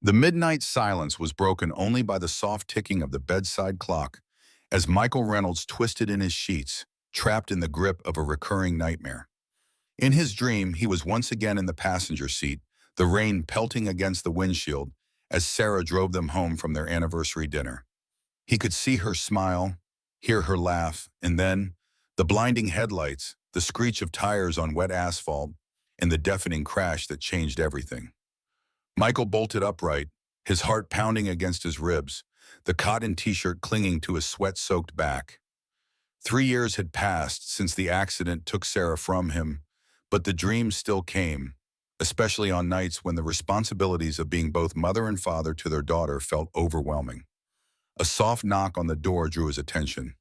The midnight silence was broken only by the soft ticking of the bedside clock as Michael Reynolds twisted in his sheets, trapped in the grip of a recurring nightmare. In his dream, he was once again in the passenger seat, the rain pelting against the windshield as Sarah drove them home from their anniversary dinner. He could see her smile, hear her laugh, and then the blinding headlights, the screech of tires on wet asphalt, and the deafening crash that changed everything. Michael bolted upright, his heart pounding against his ribs, the cotton t-shirt clinging to his sweat-soaked back. 3 years had passed since the accident took Sarah from him, but the dreams still came, especially on nights when the responsibilities of being both mother and father to their daughter felt overwhelming. A soft knock on the door drew his attention.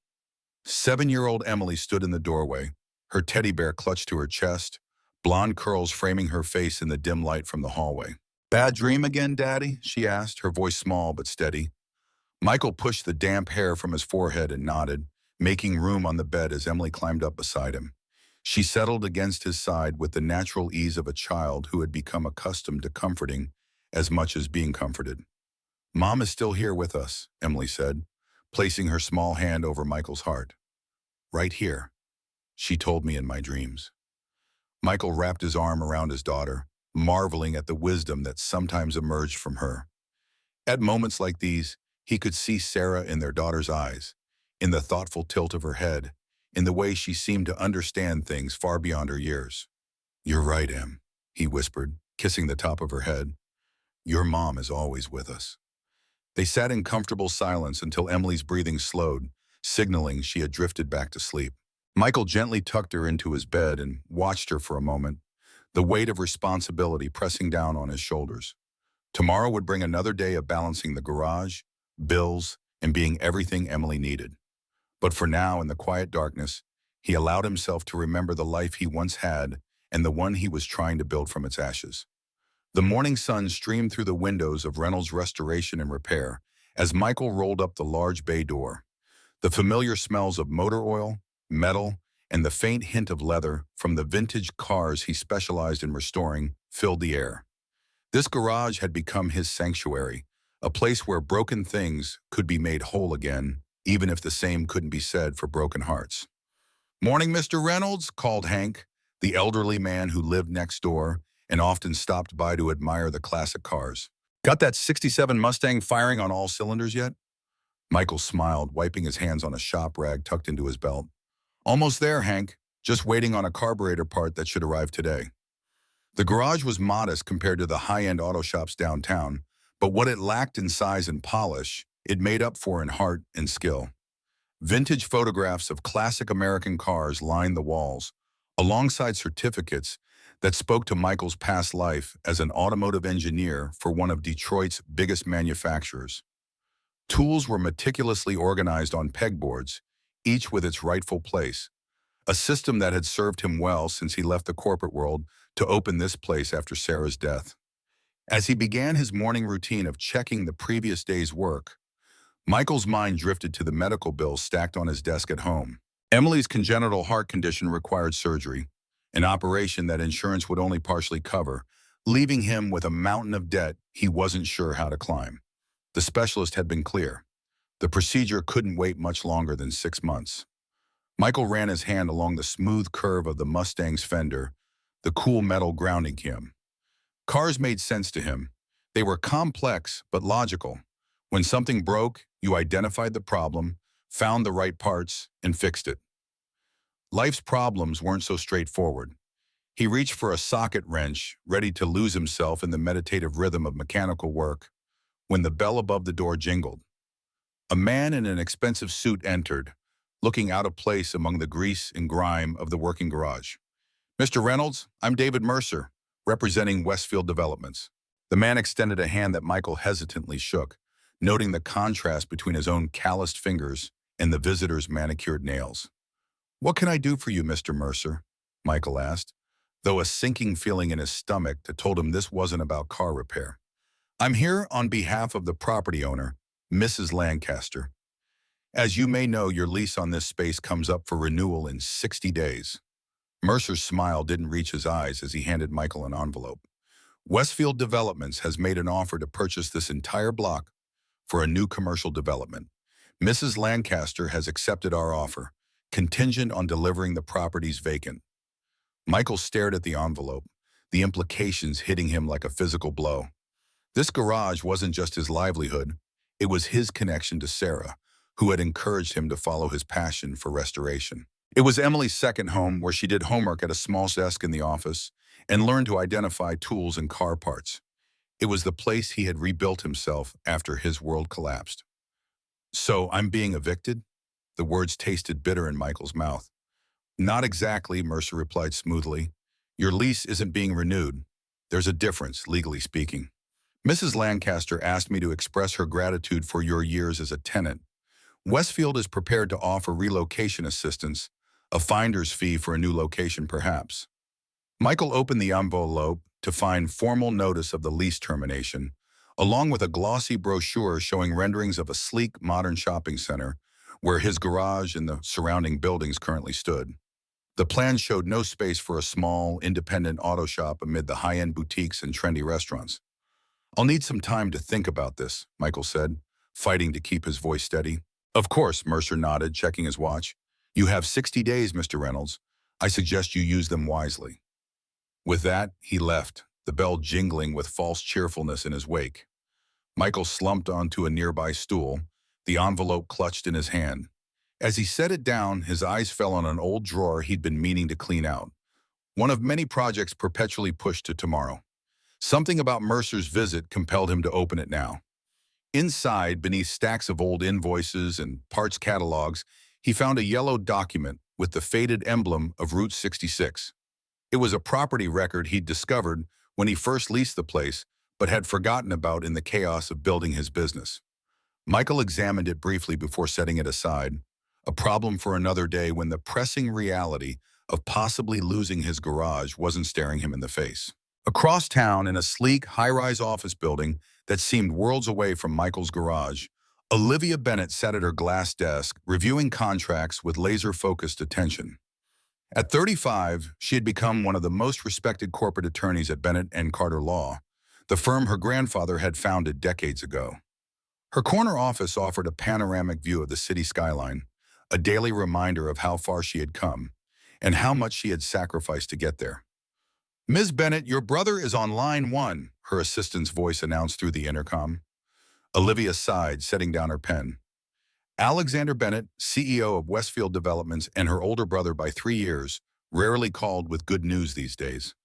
7-year-old Emily stood in the doorway, her teddy bear clutched to her chest, blonde curls framing her face in the dim light from the hallway. "Bad dream again, Daddy?" she asked, her voice small but steady. Michael pushed the damp hair from his forehead and nodded, making room on the bed as Emily climbed up beside him. She settled against his side with the natural ease of a child who had become accustomed to comforting as much as being comforted. "Mom is still here with us," Emily said, placing her small hand over Michael's heart. "Right here," she told me in my dreams. Michael wrapped his arm around his daughter, marveling at the wisdom that sometimes emerged from her. At moments like these, he could see Sarah in their daughter's eyes, in the thoughtful tilt of her head, in the way she seemed to understand things far beyond her years. "You're right, Em," he whispered, kissing the top of her head. "Your mom is always with us." They sat in comfortable silence until Emily's breathing slowed, signaling she had drifted back to sleep. Michael gently tucked her into his bed and watched her for a moment, the weight of responsibility pressing down on his shoulders. Tomorrow would bring another day of balancing the garage, bills, and being everything Emily needed. But for now, in the quiet darkness, he allowed himself to remember the life he once had and the one he was trying to build from its ashes. The morning sun streamed through the windows of Reynolds Restoration and Repair as Michael rolled up the large bay door. The familiar smells of motor oil, metal, and the faint hint of leather from the vintage cars he specialized in restoring filled the air. This garage had become his sanctuary, a place where broken things could be made whole again, even if the same couldn't be said for broken hearts. "Morning, Mr. Reynolds," called Hank, the elderly man who lived next door and often stopped by to admire the classic cars. "Got that '67 Mustang firing on all cylinders yet?" Michael smiled, wiping his hands on a shop rag tucked into his belt. "Almost there, Hank. Just waiting on a carburetor part that should arrive today." The garage was modest compared to the high-end auto shops downtown, but what it lacked in size and polish, it made up for in heart and skill. Vintage photographs of classic American cars lined the walls, alongside certificates that spoke to Michael's past life as an automotive engineer for one of Detroit's biggest manufacturers. Tools were meticulously organized on pegboards, each with its rightful place, a system that had served him well since he left the corporate world to open this place after Sarah's death. As he began his morning routine of checking the previous day's work, Michael's mind drifted to the medical bills stacked on his desk at home. Emily's congenital heart condition required surgery, an operation that insurance would only partially cover, leaving him with a mountain of debt he wasn't sure how to climb. The specialist had been clear. The procedure couldn't wait much longer than 6 months. Michael ran his hand along the smooth curve of the Mustang's fender, the cool metal grounding him. Cars made sense to him. They were complex but logical. When something broke, you identified the problem, found the right parts, and fixed it. Life's problems weren't so straightforward. He reached for a socket wrench, ready to lose himself in the meditative rhythm of mechanical work, when the bell above the door jingled. A man in an expensive suit entered, looking out of place among the grease and grime of the working garage. "Mr. Reynolds, I'm David Mercer, representing Westfield Developments." The man extended a hand that Michael hesitantly shook, noting the contrast between his own calloused fingers and the visitor's manicured nails. "What can I do for you, Mr. Mercer?" Michael asked, though a sinking feeling in his stomach that told him this wasn't about car repair. "I'm here on behalf of the property owner, Mrs. Lancaster. As you may know, your lease on this space comes up for renewal in 60 days. Mercer's smile didn't reach his eyes as he handed Michael an envelope. Westfield Developments has made an offer to purchase this entire block for a new commercial development. Mrs. Lancaster has accepted our offer, contingent on delivering the properties vacant. Michael stared at the envelope, the implications hitting him like a physical blow. This garage wasn't just his livelihood, it was his connection to Sarah, who had encouraged him to follow his passion for restoration. It was Emily's second home, where she did homework at a small desk in the office and learned to identify tools and car parts. It was the place he had rebuilt himself after his world collapsed. "So I'm being evicted?" The words tasted bitter in Michael's mouth. "Not exactly," Mercer replied smoothly. "Your lease isn't being renewed. There's a difference, legally speaking. Mrs. Lancaster asked me to express her gratitude for your years as a tenant. Westfield is prepared to offer relocation assistance, a finder's fee for a new location perhaps." Michael opened the envelope to find formal notice of the lease termination, along with a glossy brochure showing renderings of a sleek, modern shopping center where his garage and the surrounding buildings currently stood. The plan showed no space for a small, independent auto shop amid the high-end boutiques and trendy restaurants. "I'll need some time to think about this," Michael said, fighting to keep his voice steady. "Of course," Mercer nodded, checking his watch. "You have 60 days, Mr. Reynolds. I suggest you use them wisely." With that, he left, the bell jingling with false cheerfulness in his wake. Michael slumped onto a nearby stool, the envelope clutched in his hand. As he set it down, his eyes fell on an old drawer he'd been meaning to clean out, one of many projects perpetually pushed to tomorrow. Something about Mercer's visit compelled him to open it now. Inside, beneath stacks of old invoices and parts catalogs, he found a yellow document with the faded emblem of Route 66. It was a property record he'd discovered when he first leased the place, but had forgotten about in the chaos of building his business. Michael examined it briefly before setting it aside, a problem for another day when the pressing reality of possibly losing his garage wasn't staring him in the face. Across town, in a sleek, high-rise office building that seemed worlds away from Michael's garage, Olivia Bennett sat at her glass desk, reviewing contracts with laser-focused attention. At 35, she had become one of the most respected corporate attorneys at Bennett and Carter Law, the firm her grandfather had founded decades ago. Her corner office offered a panoramic view of the city skyline, a daily reminder of how far she had come and how much she had sacrificed to get there. "Ms. Bennett, your brother is on line 1, her assistant's voice announced through the intercom. Olivia sighed, setting down her pen. Alexander Bennett, CEO of Westfield Developments and her older brother by 3 years, rarely called with good news these days.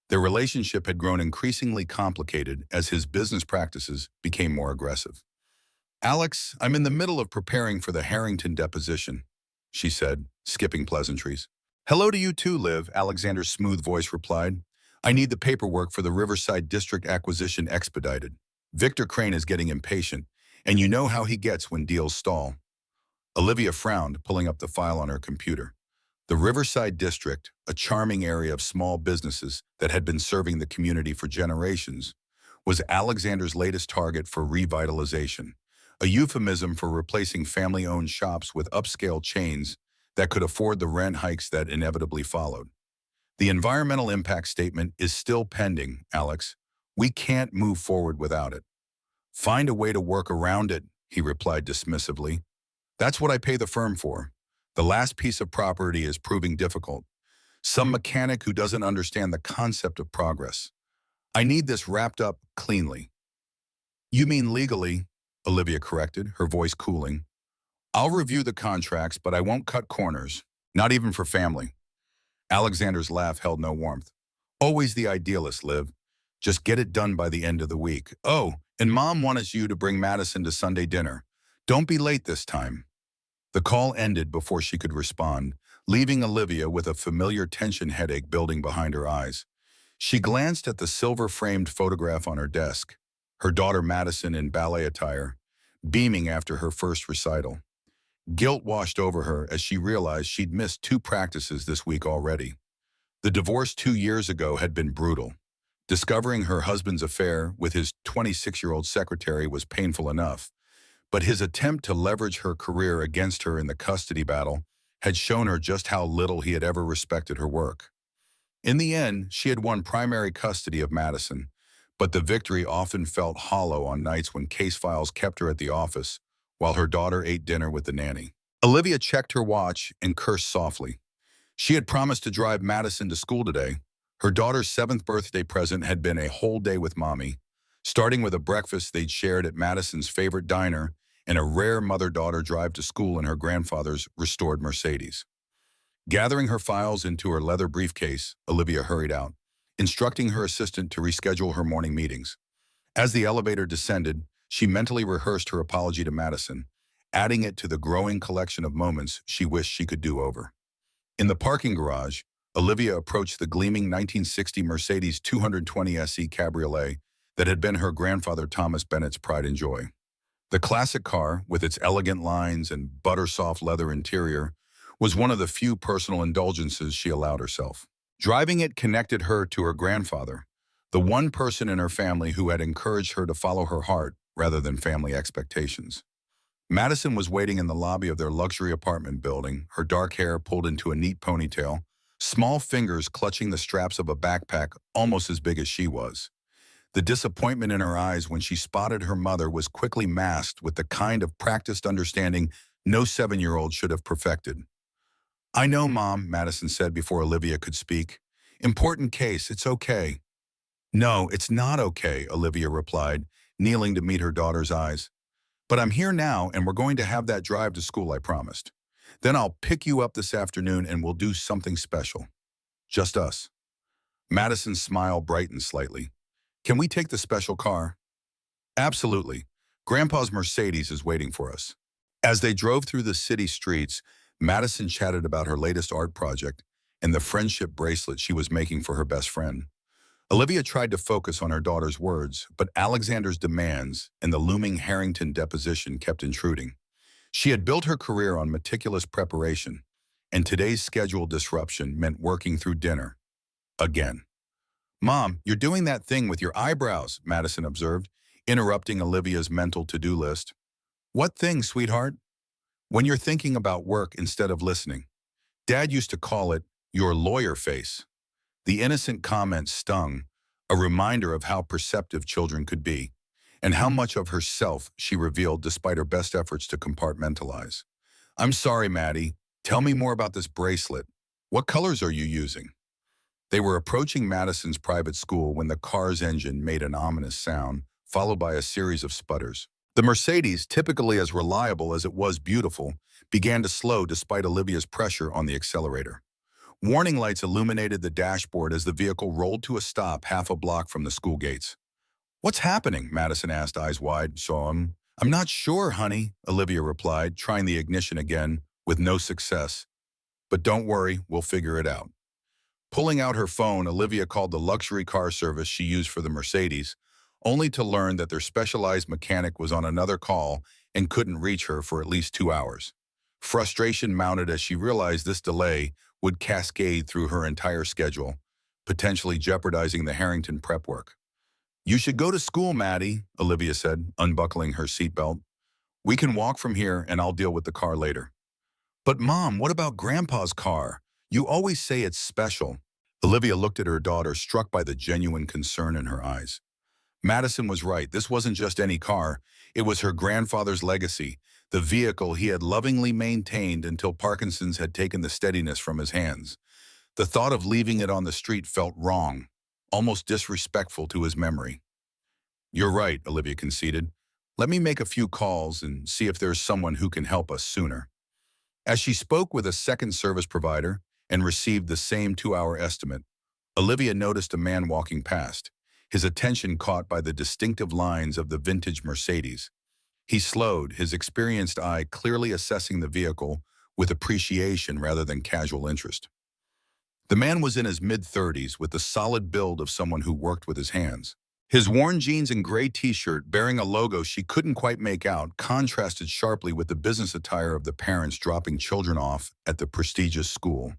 Their relationship had grown increasingly complicated as his business practices became more aggressive. "Alex, I'm in the middle of preparing for the Harrington deposition," she said, skipping pleasantries. "Hello to you too, Liv," Alexander's smooth voice replied. "I need the paperwork for the Riverside District acquisition expedited. Victor Crane is getting impatient, and you know how he gets when deals stall." Olivia frowned, pulling up the file on her computer. The Riverside District, a charming area of small businesses that had been serving the community for generations, was Alexander's latest target for revitalization, a euphemism for replacing family-owned shops with upscale chains that could afford the rent hikes that inevitably followed. "The environmental impact statement is still pending, Alex. We can't move forward without it." "Find a way to work around it," he replied dismissively. "That's what I pay the firm for. The last piece of property is proving difficult. Some mechanic who doesn't understand the concept of progress. I need this wrapped up cleanly." "You mean legally," Olivia corrected, her voice cooling. "I'll review the contracts, but I won't cut corners, not even for family." Alexander's laugh held no warmth. "Always the idealist, Liv. Just get it done by the end of the week. Oh, and Mom wanted you to bring Madison to Sunday dinner. Don't be late this time." The call ended before she could respond, leaving Olivia with a familiar tension headache building behind her eyes. She glanced at the silver-framed photograph on her desk, her daughter Madison in ballet attire, beaming after her first recital. Guilt washed over her as she realized she'd missed 2 practices this week already. The divorce 2 years ago had been brutal. Discovering her husband's affair with his 26-year-old secretary was painful enough, but his attempt to leverage her career against her in the custody battle had shown her just how little he had ever respected her work. In the end, she had won primary custody of Madison, But the victory often felt hollow on nights when case files kept her at the office while her daughter ate dinner with the nanny. Olivia checked her watch and cursed softly. She had promised to drive Madison to school today. Her daughter's 7th birthday present had been a whole day with Mommy, starting with a breakfast they'd shared at Madison's favorite diner and a rare mother-daughter drive to school in her grandfather's restored Mercedes. Gathering her files into her leather briefcase, Olivia hurried out, instructing her assistant to reschedule her morning meetings. As the elevator descended, she mentally rehearsed her apology to Madison, adding it to the growing collection of moments she wished she could do over. In the parking garage, Olivia approached the gleaming 1960 Mercedes 220 SE Cabriolet that had been her grandfather Thomas Bennett's pride and joy. The classic car, with its elegant lines and butter-soft leather interior, was one of the few personal indulgences she allowed herself. Driving it connected her to her grandfather, the one person in her family who had encouraged her to follow her heart rather than family expectations. Madison was waiting in the lobby of their luxury apartment building, her dark hair pulled into a neat ponytail, small fingers clutching the straps of a backpack almost as big as she was. The disappointment in her eyes when she spotted her mother was quickly masked with the kind of practiced understanding no 7-year-old should have perfected. "I know, Mom," Madison said before Olivia could speak. "Important case, it's okay." "No, it's not okay," Olivia replied, kneeling to meet her daughter's eyes. "But I'm here now and we're going to have that drive to school I promised. Then I'll pick you up this afternoon and we'll do something special. Just us." Madison's smile brightened slightly. "Can we take the special car?" "Absolutely. Grandpa's Mercedes is waiting for us." As they drove through the city streets, Madison chatted about her latest art project and the friendship bracelet she was making for her best friend. Olivia tried to focus on her daughter's words, but Alexander's demands and the looming Harrington deposition kept intruding. She had built her career on meticulous preparation, and today's scheduled disruption meant working through dinner. Again. "Mom, you're doing that thing with your eyebrows," Madison observed, interrupting Olivia's mental to-do list. "What thing, sweetheart?" "When you're thinking about work instead of listening. Dad used to call it your lawyer face." The innocent comment stung, a reminder of how perceptive children could be, and how much of herself she revealed despite her best efforts to compartmentalize. "I'm sorry, Maddie. Tell me more about this bracelet. What colors are you using?" They were approaching Madison's private school when the car's engine made an ominous sound, followed by a series of sputters. The Mercedes, typically as reliable as it was beautiful, began to slow despite Olivia's pressure on the accelerator. Warning lights illuminated the dashboard as the vehicle rolled to a stop half a block from the school gates. "What's happening?" Madison asked, eyes wide. "I'm not sure, honey," Olivia replied, trying the ignition again, with no success. "But don't worry, we'll figure it out." Pulling out her phone, Olivia called the luxury car service she used for the Mercedes, only to learn that their specialized mechanic was on another call and couldn't reach her for at least 2 hours. Frustration mounted as she realized this delay would cascade through her entire schedule, potentially jeopardizing the Harrington prep work. "You should go to school, Maddie," Olivia said, unbuckling her seatbelt. "We can walk from here and I'll deal with the car later." "But Mom, what about Grandpa's car? You always say it's special." Olivia looked at her daughter, struck by the genuine concern in her eyes. Madison was right. This wasn't just any car. It was her grandfather's legacy, the vehicle he had lovingly maintained until Parkinson's had taken the steadiness from his hands. The thought of leaving it on the street felt wrong, almost disrespectful to his memory. "You're right," Olivia conceded. "Let me make a few calls and see if there's someone who can help us sooner." As she spoke with a second service provider and received the same 2-hour estimate, Olivia noticed a man walking past, his attention caught by the distinctive lines of the vintage Mercedes. He slowed, his experienced eye clearly assessing the vehicle with appreciation rather than casual interest. The man was in his mid-30s with the solid build of someone who worked with his hands. His worn jeans and gray t-shirt bearing a logo she couldn't quite make out contrasted sharply with the business attire of the parents dropping children off at the prestigious school.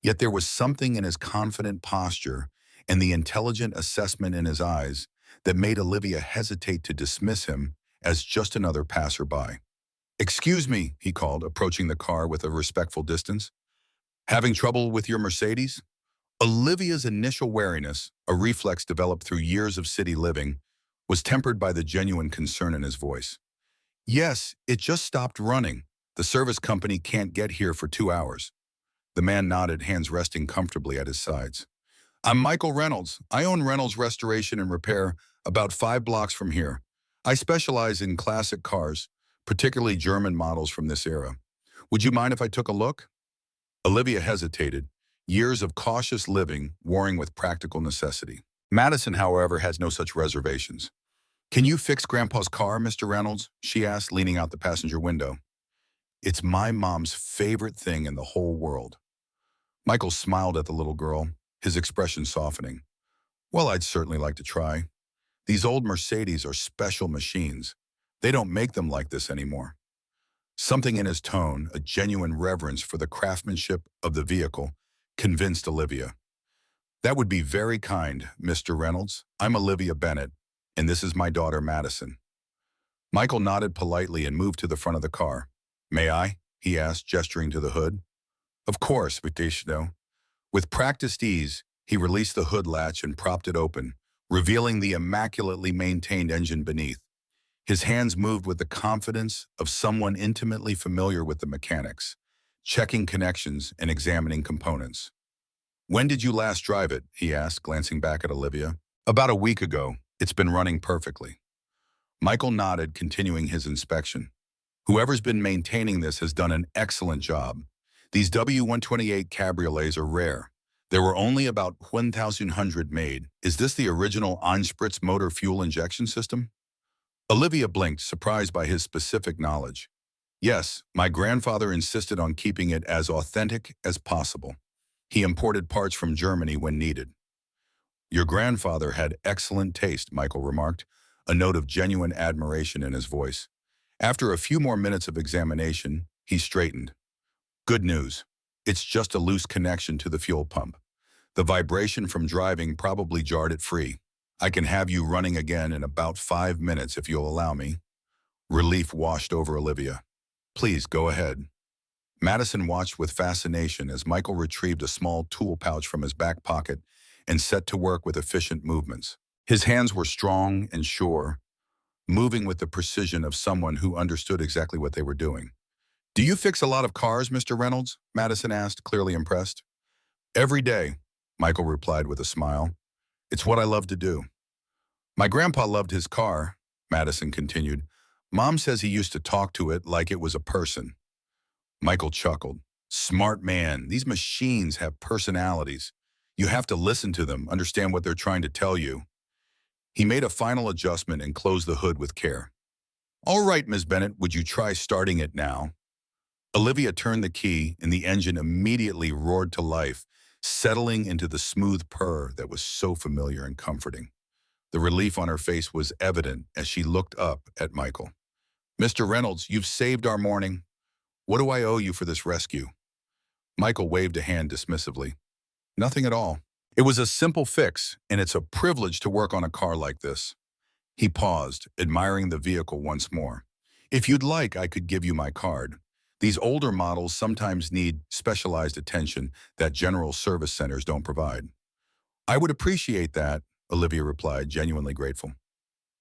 Yet there was something in his confident posture and the intelligent assessment in his eyes that made Olivia hesitate to dismiss him as just another passerby. "Excuse me," he called, approaching the car with a respectful distance. "Having trouble with your Mercedes?" Olivia's initial wariness, a reflex developed through years of city living, was tempered by the genuine concern in his voice. Yes, it just stopped running. The service company can't get here for 2 hours. The man nodded, hands resting comfortably at his sides. I'm Michael Reynolds. I own Reynolds Restoration and Repair about 5 blocks from here. I specialize in classic cars, particularly German models from this era. Would you mind if I took a look? Olivia hesitated, years of cautious living warring with practical necessity. Madison, however, has no such reservations. Can you fix Grandpa's car, Mr. Reynolds? She asked, leaning out the passenger window. It's my mom's favorite thing in the whole world. Michael smiled at the little girl, his expression softening. Well, I'd certainly like to try. These old Mercedes are special machines. They don't make them like this anymore. Something in his tone, a genuine reverence for the craftsmanship of the vehicle, convinced Olivia. That would be very kind, Mr. Reynolds. I'm Olivia Bennett, and this is my daughter, Madison. Michael nodded politely and moved to the front of the car. May I? He asked, gesturing to the hood. Of course, Viteshno. With practiced ease, he released the hood latch and propped it open, revealing the immaculately maintained engine beneath. His hands moved with the confidence of someone intimately familiar with the mechanics, checking connections and examining components. When did you last drive it? He asked, glancing back at Olivia. About a week ago. It's been running perfectly. Michael nodded, continuing his inspection. Whoever's been maintaining this has done an excellent job. These W128 cabriolets are rare. There were only about 1,100 made. Is this the original Einspritz motor fuel injection system? Olivia blinked, surprised by his specific knowledge. Yes, my grandfather insisted on keeping it as authentic as possible. He imported parts from Germany when needed. Your grandfather had excellent taste, Michael remarked, a note of genuine admiration in his voice. After a few more minutes of examination, he straightened. Good news. It's just a loose connection to the fuel pump. The vibration from driving probably jarred it free. I can have you running again in about 5 minutes if you'll allow me. Relief washed over Olivia. Please, go ahead. Madison watched with fascination as Michael retrieved a small tool pouch from his back pocket and set to work with efficient movements. His hands were strong and sure, moving with the precision of someone who understood exactly what they were doing. Do you fix a lot of cars, Mr. Reynolds? Madison asked, clearly impressed. Every day, Michael replied with a smile. It's what I love to do. My grandpa loved his car, Madison continued. Mom says he used to talk to it like it was a person. Michael chuckled. Smart man, these machines have personalities. You have to listen to them, understand what they're trying to tell you. He made a final adjustment and closed the hood with care. All right, Ms. Bennett, would you try starting it now? Olivia turned the key and the engine immediately roared to life, settling into the smooth purr that was so familiar and comforting. The relief on her face was evident as she looked up at Michael. Mr. Reynolds, you've saved our morning. What do I owe you for this rescue? Michael waved a hand dismissively. Nothing at all. It was a simple fix, and it's a privilege to work on a car like this. He paused, admiring the vehicle once more. If you'd like, I could give you my card. These older models sometimes need specialized attention that general service centers don't provide. I would appreciate that, Olivia replied, genuinely grateful.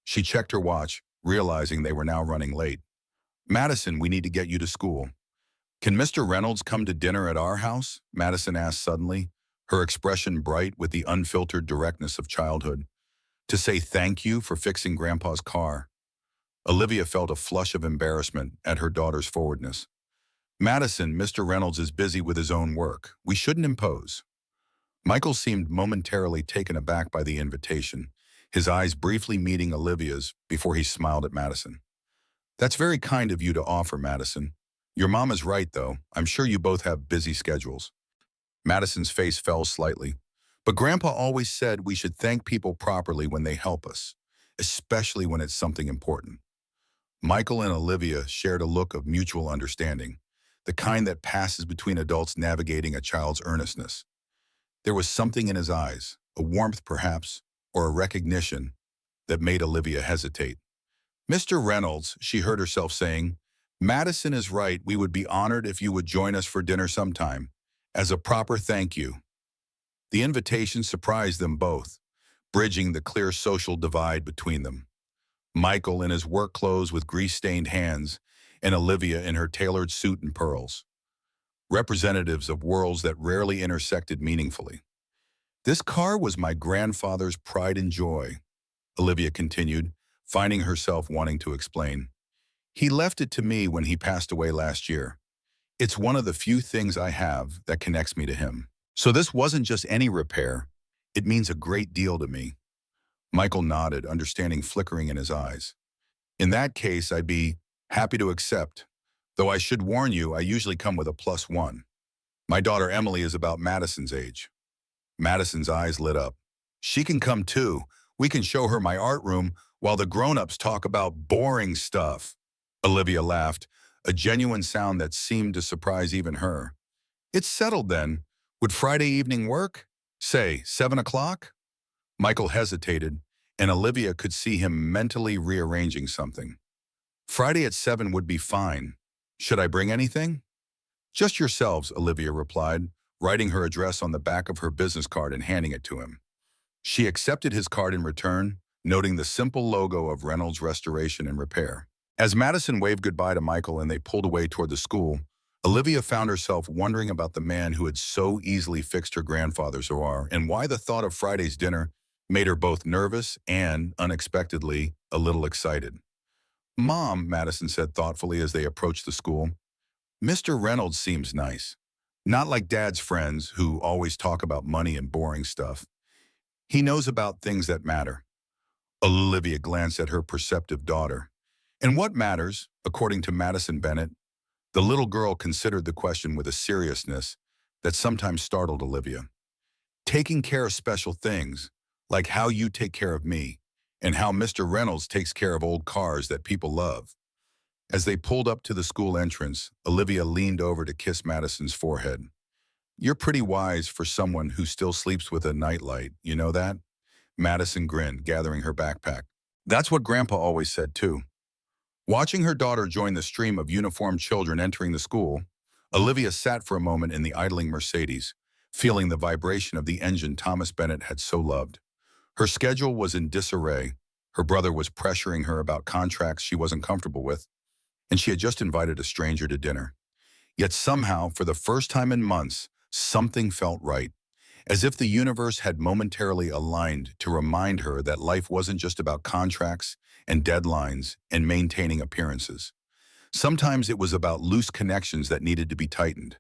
She checked her watch, realizing they were now running late. Madison, we need to get you to school. Can Mr. Reynolds come to dinner at our house? Madison asked suddenly, her expression bright with the unfiltered directness of childhood. To say thank you for fixing Grandpa's car. Olivia felt a flush of embarrassment at her daughter's forwardness. Madison, Mr. Reynolds is busy with his own work. We shouldn't impose. Michael seemed momentarily taken aback by the invitation, his eyes briefly meeting Olivia's before he smiled at Madison. That's very kind of you to offer, Madison. Your mom is right, though. I'm sure you both have busy schedules. Madison's face fell slightly. But Grandpa always said we should thank people properly when they help us, especially when it's something important. Michael and Olivia shared a look of mutual understanding, the kind that passes between adults navigating a child's earnestness. There was something in his eyes, a warmth perhaps, or a recognition, that made Olivia hesitate. Mr. Reynolds, she heard herself saying, Madison is right, we would be honored if you would join us for dinner sometime, as a proper thank you. The invitation surprised them both, bridging the clear social divide between them. Michael in his work clothes with grease-stained hands, and Olivia in her tailored suit and pearls, representatives of worlds that rarely intersected meaningfully. "This car was my grandfather's pride and joy," Olivia continued, finding herself wanting to explain. "He left it to me when he passed away last year. It's one of the few things I have that connects me to him. So this wasn't just any repair. It means a great deal to me." Michael nodded, understanding flickering in his eyes. "In that case, I'd be happy to accept, though I should warn you, I usually come with a +1. My daughter Emily is about Madison's age." Madison's eyes lit up. "She can come too. We can show her my art room while the grown-ups talk about boring stuff." Olivia laughed, a genuine sound that seemed to surprise even her. "It's settled then. Would Friday evening work? Say, 7 o'clock?" Michael hesitated, and Olivia could see him mentally rearranging something. "Friday at 7 would be fine. Should I bring anything?" "Just yourselves," Olivia replied, writing her address on the back of her business card and handing it to him. She accepted his card in return, noting the simple logo of Reynolds Restoration and Repair. As Madison waved goodbye to Michael and they pulled away toward the school, Olivia found herself wondering about the man who had so easily fixed her grandfather's OR and why the thought of Friday's dinner made her both nervous and, unexpectedly, a little excited. "Mom," Madison said thoughtfully as they approached the school, "Mr. Reynolds seems nice. Not like Dad's friends who always talk about money and boring stuff. He knows about things that matter." Olivia glanced at her perceptive daughter. "And what matters?" According to Madison Bennett, the little girl considered the question with a seriousness that sometimes startled Olivia. "Taking care of special things, like how you take care of me, and how Mr. Reynolds takes care of old cars that people love." As they pulled up to the school entrance, Olivia leaned over to kiss Madison's forehead. "You're pretty wise for someone who still sleeps with a nightlight, you know that?" Madison grinned, gathering her backpack. "That's what Grandpa always said, too." Watching her daughter join the stream of uniformed children entering the school, Olivia sat for a moment in the idling Mercedes, feeling the vibration of the engine Thomas Bennett had so loved. Her schedule was in disarray, her brother was pressuring her about contracts she wasn't comfortable with, and she had just invited a stranger to dinner. Yet somehow, for the first time in months, something felt right, as if the universe had momentarily aligned to remind her that life wasn't just about contracts and deadlines and maintaining appearances. Sometimes it was about loose connections that needed to be tightened,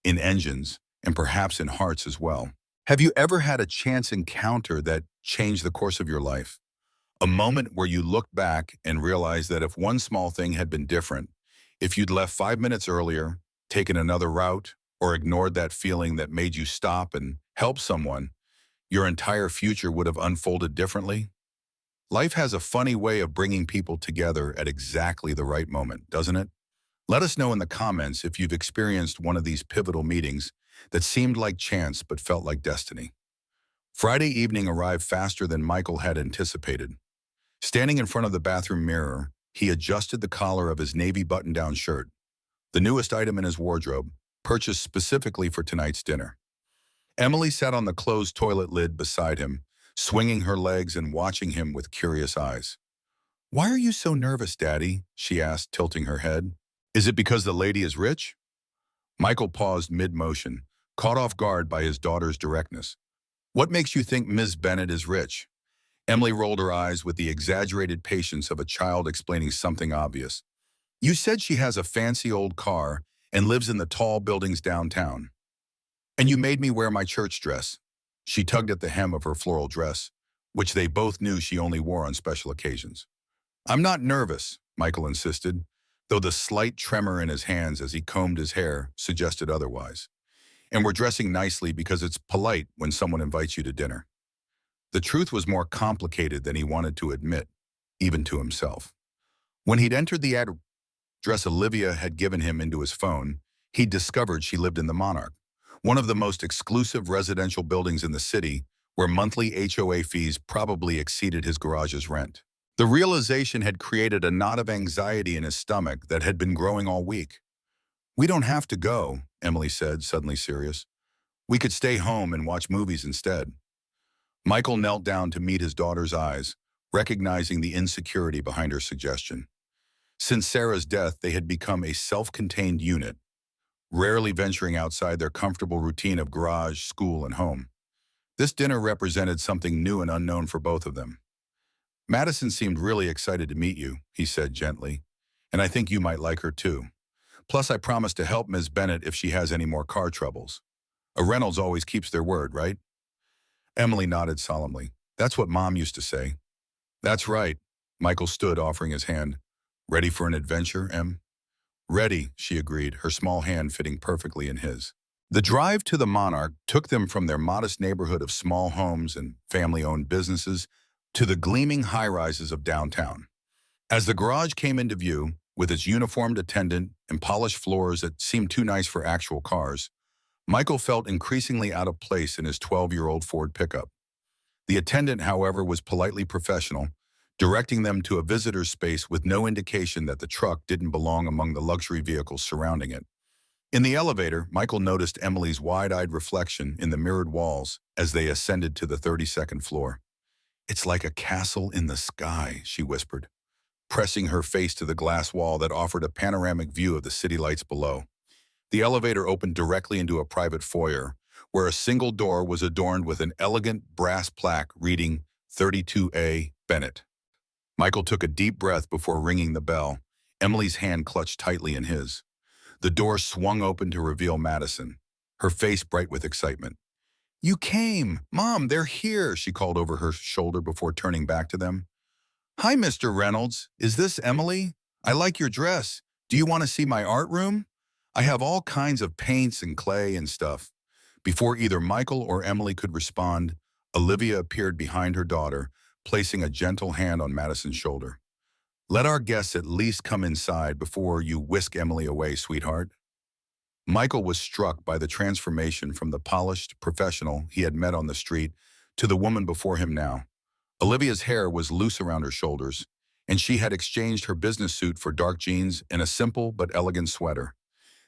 in engines and perhaps in hearts as well. Have you ever had a chance encounter that changed the course of your life? A moment where you looked back and realized that if one small thing had been different, if you'd left 5 minutes earlier, taken another route, or ignored that feeling that made you stop and help someone, your entire future would have unfolded differently? Life has a funny way of bringing people together at exactly the right moment, doesn't it? Let us know in the comments if you've experienced one of these pivotal meetings that seemed like chance but felt like destiny. Friday evening arrived faster than Michael had anticipated. Standing in front of the bathroom mirror, he adjusted the collar of his navy button-down shirt, the newest item in his wardrobe, purchased specifically for tonight's dinner. Emily sat on the closed toilet lid beside him, swinging her legs and watching him with curious eyes. "Why are you so nervous, Daddy?" she asked, tilting her head. "Is it because the lady is rich?" Michael paused mid-motion, caught off guard by his daughter's directness. "What makes you think Ms. Bennett is rich?" Emily rolled her eyes with the exaggerated patience of a child explaining something obvious. "You said she has a fancy old car and lives in the tall buildings downtown. And you made me wear my church dress." She tugged at the hem of her floral dress, which they both knew she only wore on special occasions. "I'm not nervous," Michael insisted, though the slight tremor in his hands as he combed his hair suggested otherwise. "And we're dressing nicely because it's polite when someone invites you to dinner." The truth was more complicated than he wanted to admit, even to himself. When he'd entered the address Olivia had given him into his phone, he discovered she lived in the Monarch, one of the most exclusive residential buildings in the city, where monthly HOA fees probably exceeded his garage's rent. The realization had created a knot of anxiety in his stomach that had been growing all week. "We don't have to go," Emily said, suddenly serious. We could stay home and watch movies instead. Michael knelt down to meet his daughter's eyes, recognizing the insecurity behind her suggestion. Since Sarah's death, they had become a self-contained unit, rarely venturing outside their comfortable routine of garage, school, and home. This dinner represented something new and unknown for both of them. Madison seemed really excited to meet you, he said gently, and I think you might like her too. Plus, I promised to help Ms. Bennett if she has any more car troubles. A Reynolds always keeps their word, right? Emily nodded solemnly. That's what Mom used to say. That's right. Michael stood, offering his hand. Ready for an adventure, Em? Ready, she agreed, her small hand fitting perfectly in his. The drive to the Monarch took them from their modest neighborhood of small homes and family-owned businesses to the gleaming high-rises of downtown. As the garage came into view, with its uniformed attendant and polished floors that seemed too nice for actual cars, Michael felt increasingly out of place in his 12-year-old Ford pickup. The attendant, however, was politely professional, directing them to a visitor's space with no indication that the truck didn't belong among the luxury vehicles surrounding it. In the elevator, Michael noticed Emily's wide-eyed reflection in the mirrored walls as they ascended to the 32nd floor. It's like a castle in the sky, she whispered, pressing her face to the glass wall that offered a panoramic view of the city lights below. The elevator opened directly into a private foyer, where a single door was adorned with an elegant brass plaque reading 32A Bennett. Michael took a deep breath before ringing the bell, Emily's hand clutched tightly in his. The door swung open to reveal Madison, her face bright with excitement. You came! Mom, they're here, she called over her shoulder before turning back to them. Hi, Mr. Reynolds. Is this Emily? I like your dress. Do you want to see my art room? I have all kinds of paints and clay and stuff. Before either Michael or Emily could respond, Olivia appeared behind her daughter, placing a gentle hand on Madison's shoulder. Let our guests at least come inside before you whisk Emily away, sweetheart. Michael was struck by the transformation from the polished professional he had met on the street to the woman before him now. Olivia's hair was loose around her shoulders, and she had exchanged her business suit for dark jeans and a simple but elegant sweater.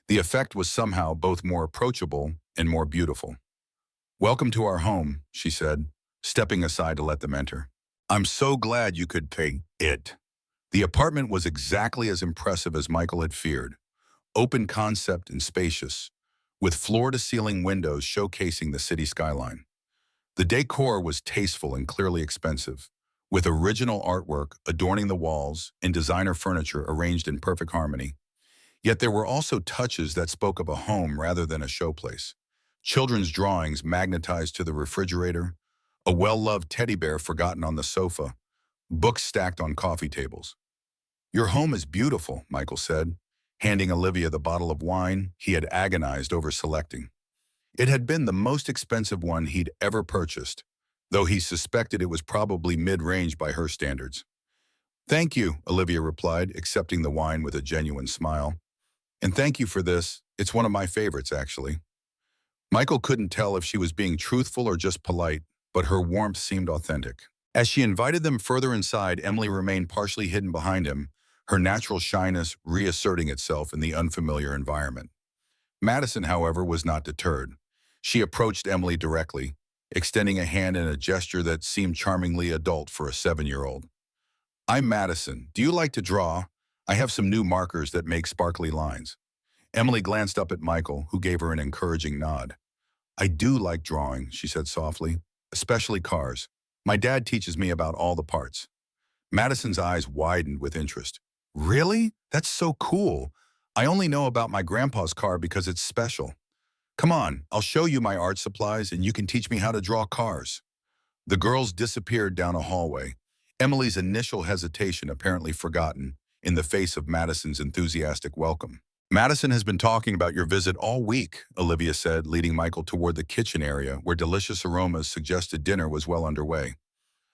The effect was somehow both more approachable and more beautiful. Welcome to our home, she said, stepping aside to let them enter. I'm so glad you could pay it. The apartment was exactly as impressive as Michael had feared. Open concept and spacious, with floor-to-ceiling windows showcasing the city skyline. The decor was tasteful and clearly expensive, with original artwork adorning the walls and designer furniture arranged in perfect harmony. Yet there were also touches that spoke of a home rather than a showplace. Children's drawings magnetized to the refrigerator, a well-loved teddy bear forgotten on the sofa, books stacked on coffee tables. Your home is beautiful, Michael said, handing Olivia the bottle of wine he had agonized over selecting. It had been the most expensive one he'd ever purchased, though he suspected it was probably mid-range by her standards. Thank you, Olivia replied, accepting the wine with a genuine smile. And thank you for this. It's one of my favorites, actually. Michael couldn't tell if she was being truthful or just polite, but her warmth seemed authentic. As she invited them further inside, Emily remained partially hidden behind him, her natural shyness reasserting itself in the unfamiliar environment. Madison, however, was not deterred. She approached Emily directly, extending a hand in a gesture that seemed charmingly adult for a 7-year-old. I'm Madison. Do you like to draw? I have some new markers that make sparkly lines. Emily glanced up at Michael, who gave her an encouraging nod. I do like drawing, she said softly, especially cars. My dad teaches me about all the parts. Madison's eyes widened with interest. Really? That's so cool. I only know about my grandpa's car because it's special. Come on, I'll show you my art supplies and you can teach me how to draw cars. The girls disappeared down a hallway, Emily's initial hesitation apparently forgotten in the face of Madison's enthusiastic welcome. Madison has been talking about your visit all week, Olivia said, leading Michael toward the kitchen area where delicious aromas suggested dinner was well underway.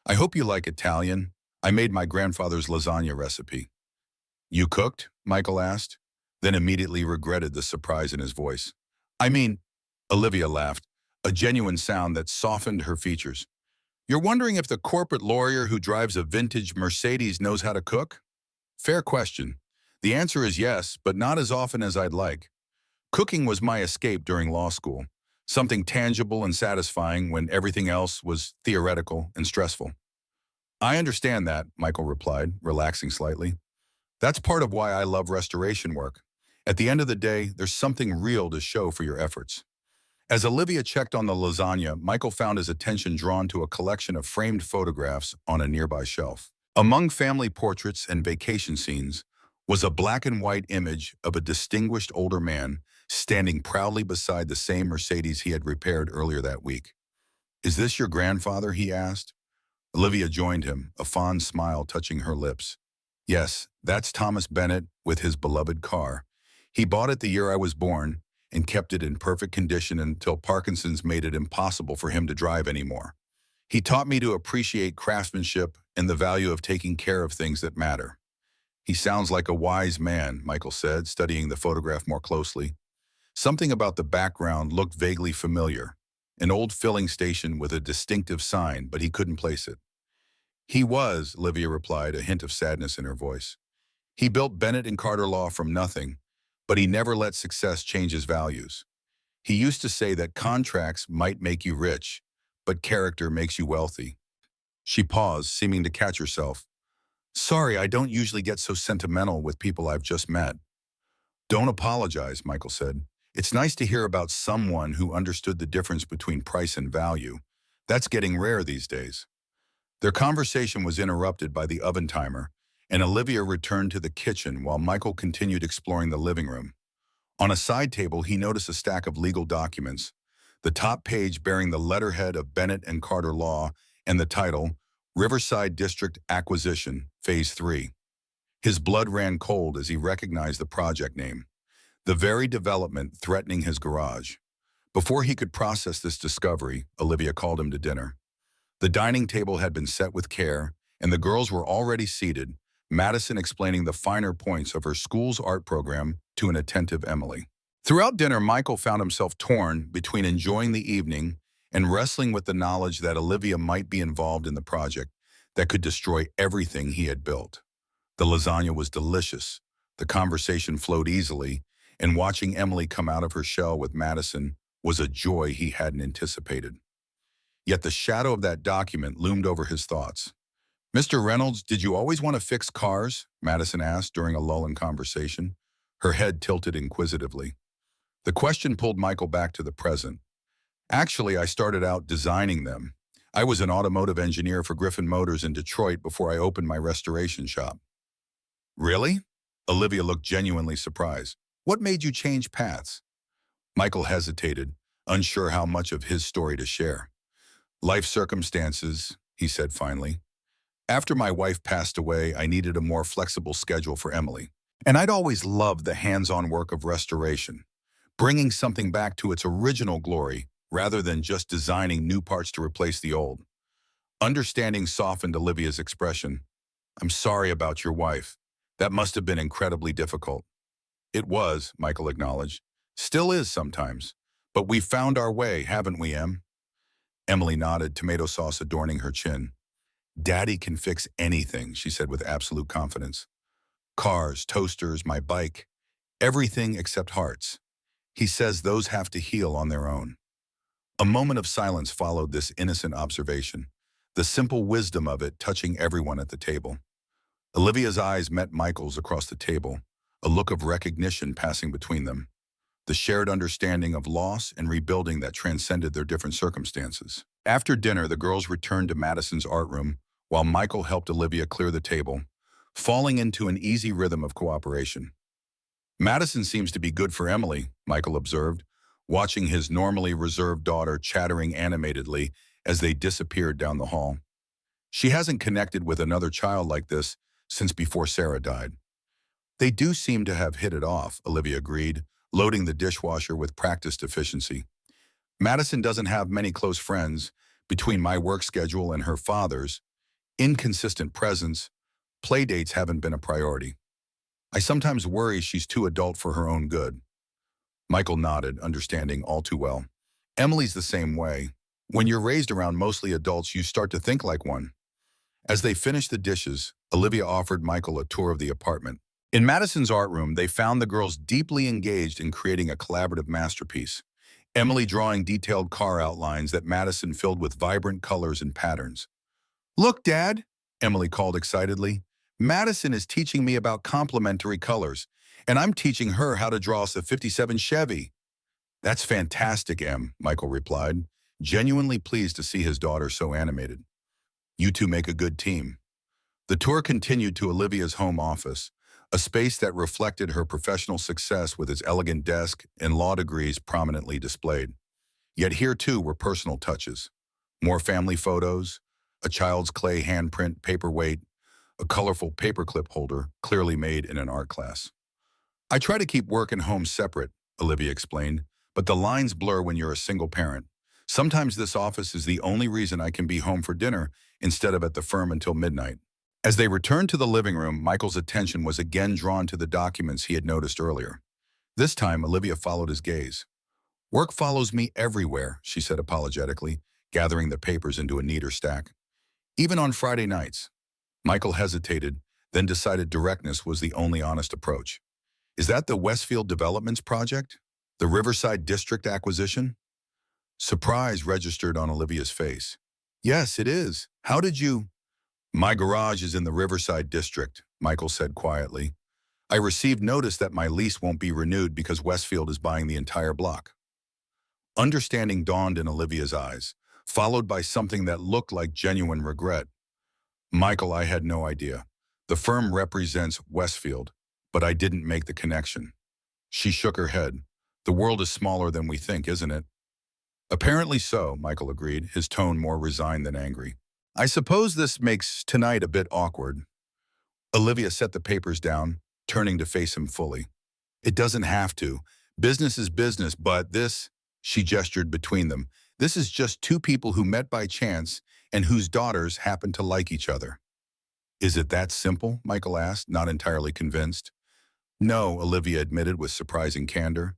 I hope you like Italian. I made my grandfather's lasagna recipe. You cooked? Michael asked, then immediately regretted the surprise in his voice. I mean, Olivia laughed, a genuine sound that softened her features. You're wondering if the corporate lawyer who drives a vintage Mercedes knows how to cook? Fair question. The answer is yes, but not as often as I'd like. Cooking was my escape during law school. something tangible and satisfying when everything else was theoretical and stressful. I understand that, Michael replied, relaxing slightly. That's part of why I love restoration work. At the end of the day, there's something real to show for your efforts. As Olivia checked on the lasagna, Michael found his attention drawn to a collection of framed photographs on a nearby shelf. Among family portraits and vacation scenes was a black and white image of a distinguished older man standing proudly beside the same Mercedes he had repaired earlier that week. "Is this your grandfather?" he asked. Olivia joined him, a fond smile touching her lips. "Yes, that's Thomas Bennett with his beloved car. He bought it the year I was born and kept it in perfect condition until Parkinson's made it impossible for him to drive anymore. He taught me to appreciate craftsmanship and the value of taking care of things that matter." "He sounds like a wise man," Michael said, studying the photograph more closely. Something about the background looked vaguely familiar. An old filling station with a distinctive sign, but he couldn't place it. "He was," Olivia replied, a hint of sadness in her voice. "He built Bennett and Carter Law from nothing, but he never let success change his values. He used to say that contracts might make you rich, but character makes you wealthy." She paused, seeming to catch herself. "Sorry, I don't usually get so sentimental with people I've just met." "Don't apologize," Michael said. "It's nice to hear about someone who understood the difference between price and value. That's getting rare these days." Their conversation was interrupted by the oven timer, and Olivia returned to the kitchen while Michael continued exploring the living room. On a side table, he noticed a stack of legal documents, the top page bearing the letterhead of Bennett and Carter Law and the title, Riverside District Acquisition, Phase 3. His blood ran cold as he recognized the project name, the very development threatening his garage. Before he could process this discovery, Olivia called him to dinner. The dining table had been set with care, and the girls were already seated, Madison explaining the finer points of her school's art program to an attentive Emily. Throughout dinner, Michael found himself torn between enjoying the evening and wrestling with the knowledge that Olivia might be involved in the project that could destroy everything he had built. The lasagna was delicious, the conversation flowed easily, and watching Emily come out of her shell with Madison was a joy he hadn't anticipated. Yet the shadow of that document loomed over his thoughts. "Mr. Reynolds, did you always want to fix cars?" Madison asked during a lull in conversation, her head tilted inquisitively. The question pulled Michael back to the present. "Actually, I started out designing them. I was an automotive engineer for Griffin Motors in Detroit before I opened my restoration shop." "Really?" Olivia looked genuinely surprised. "What made you change paths?" Michael hesitated, unsure how much of his story to share. "Life circumstances," he said finally. "After my wife passed away, I needed a more flexible schedule for Emily. And I'd always loved the hands-on work of restoration, bringing something back to its original glory rather than just designing new parts to replace the old." Understanding softened Olivia's expression. "I'm sorry about your wife. That must have been incredibly difficult." "It was," Michael acknowledged. "Still is sometimes. But we've found our way, haven't we, Em?" Emily nodded, tomato sauce adorning her chin. "Daddy can fix anything," she said with absolute confidence. "Cars, toasters, my bike, everything except hearts. He says those have to heal on their own." A moment of silence followed this innocent observation, the simple wisdom of it touching everyone at the table. Olivia's eyes met Michael's across the table, a look of recognition passing between them, the shared understanding of loss and rebuilding that transcended their different circumstances. After dinner, the girls returned to Madison's art room, while Michael helped Olivia clear the table, falling into an easy rhythm of cooperation. "Madison seems to be good for Emily," Michael observed, watching his normally reserved daughter chattering animatedly as they disappeared down the hall. "She hasn't connected with another child like this since before Sarah died." "They do seem to have hit it off," Olivia agreed, loading the dishwasher with practiced efficiency. "Madison doesn't have many close friends. Between my work schedule and her father's inconsistent presence, playdates haven't been a priority. I sometimes worry she's too adult for her own good." Michael nodded, understanding all too well. "Emily's the same way. When you're raised around mostly adults, you start to think like one." As they finished the dishes, Olivia offered Michael a tour of the apartment. In Madison's art room, they found the girls deeply engaged in creating a collaborative masterpiece. Emily drawing detailed car outlines that Madison filled with vibrant colors and patterns. "Look, Dad," Emily called excitedly. "Madison is teaching me about complementary colors, and I'm teaching her how to draw us a 57 Chevy." "That's fantastic, Em," Michael replied, genuinely pleased to see his daughter so animated. "You two make a good team." The tour continued to Olivia's home office, a space that reflected her professional success with its elegant desk and law degrees prominently displayed. Yet here too were personal touches. More family photos, a child's clay handprint paperweight, a colorful paperclip holder clearly made in an art class. "I try to keep work and home separate," Olivia explained, "but the lines blur when you're a single parent. Sometimes this office is the only reason I can be home for dinner instead of at the firm until midnight." As they returned to the living room, Michael's attention was again drawn to the documents he had noticed earlier. This time, Olivia followed his gaze. "Work follows me everywhere," she said apologetically, gathering the papers into a neater stack. "Even on Friday nights." Michael hesitated, then decided directness was the only honest approach. "Is that the Westfield Developments project? The Riverside District acquisition?" Surprise registered on Olivia's face. "Yes, it is. How did you—" "My garage is in the Riverside District," Michael said quietly. "I received notice that my lease won't be renewed because Westfield is buying the entire block." Understanding dawned in Olivia's eyes, followed by something that looked like genuine regret. "Michael, I had no idea. The firm represents Westfield, but I didn't make the connection." She shook her head. "The world is smaller than we think, isn't it?" "Apparently so," Michael agreed, his tone more resigned than angry. "I suppose this makes tonight a bit awkward." Olivia set the papers down, turning to face him fully. "It doesn't have to. Business is business, but this," she gestured between them, "this is just two people who met by chance and whose daughters happen to like each other." "Is it that simple?" Michael asked, not entirely convinced. "No," Olivia admitted with surprising candor.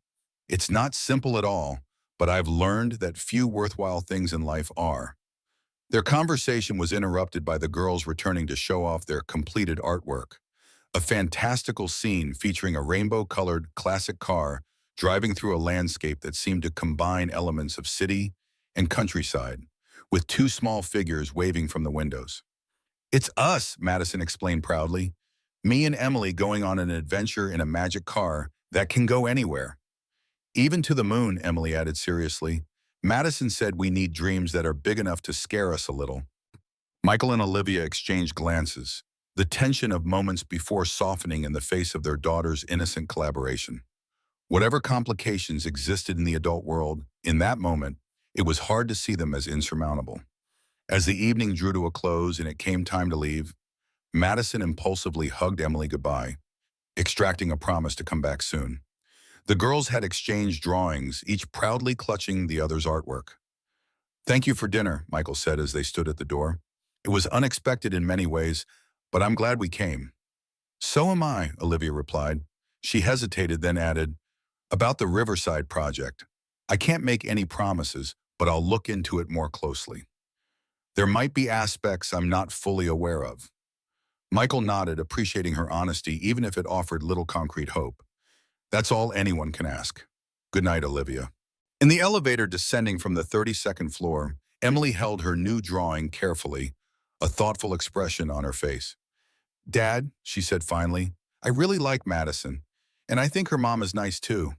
"It's not simple at all, but I've learned that few worthwhile things in life are." Their conversation was interrupted by the girls returning to show off their completed artwork. A fantastical scene featuring a rainbow-colored classic car driving through a landscape that seemed to combine elements of city and countryside, with two small figures waving from the windows. "It's us," Madison explained proudly. "Me and Emily going on an adventure in a magic car that can go anywhere." "Even to the moon," Emily added seriously. "Madison said we need dreams that are big enough to scare us a little." Michael and Olivia exchanged glances, the tension of moments before softening in the face of their daughter's innocent collaboration. Whatever complications existed in the adult world, in that moment, it was hard to see them as insurmountable. As the evening drew to a close and it came time to leave, Madison impulsively hugged Emily goodbye, extracting a promise to come back soon. The girls had exchanged drawings, each proudly clutching the other's artwork. "Thank you for dinner," Michael said as they stood at the door. "It was unexpected in many ways, but I'm glad we came." "So am I," Olivia replied. She hesitated, then added, "About the Riverside project. I can't make any promises, but I'll look into it more closely. There might be aspects I'm not fully aware of." Michael nodded, appreciating her honesty even if it offered little concrete hope. "That's all anyone can ask. Good night, Olivia." In the elevator descending from the 32nd floor, Emily held her new drawing carefully, a thoughtful expression on her face. "Dad," she said finally, "I really like Madison, and I think her mom is nice too."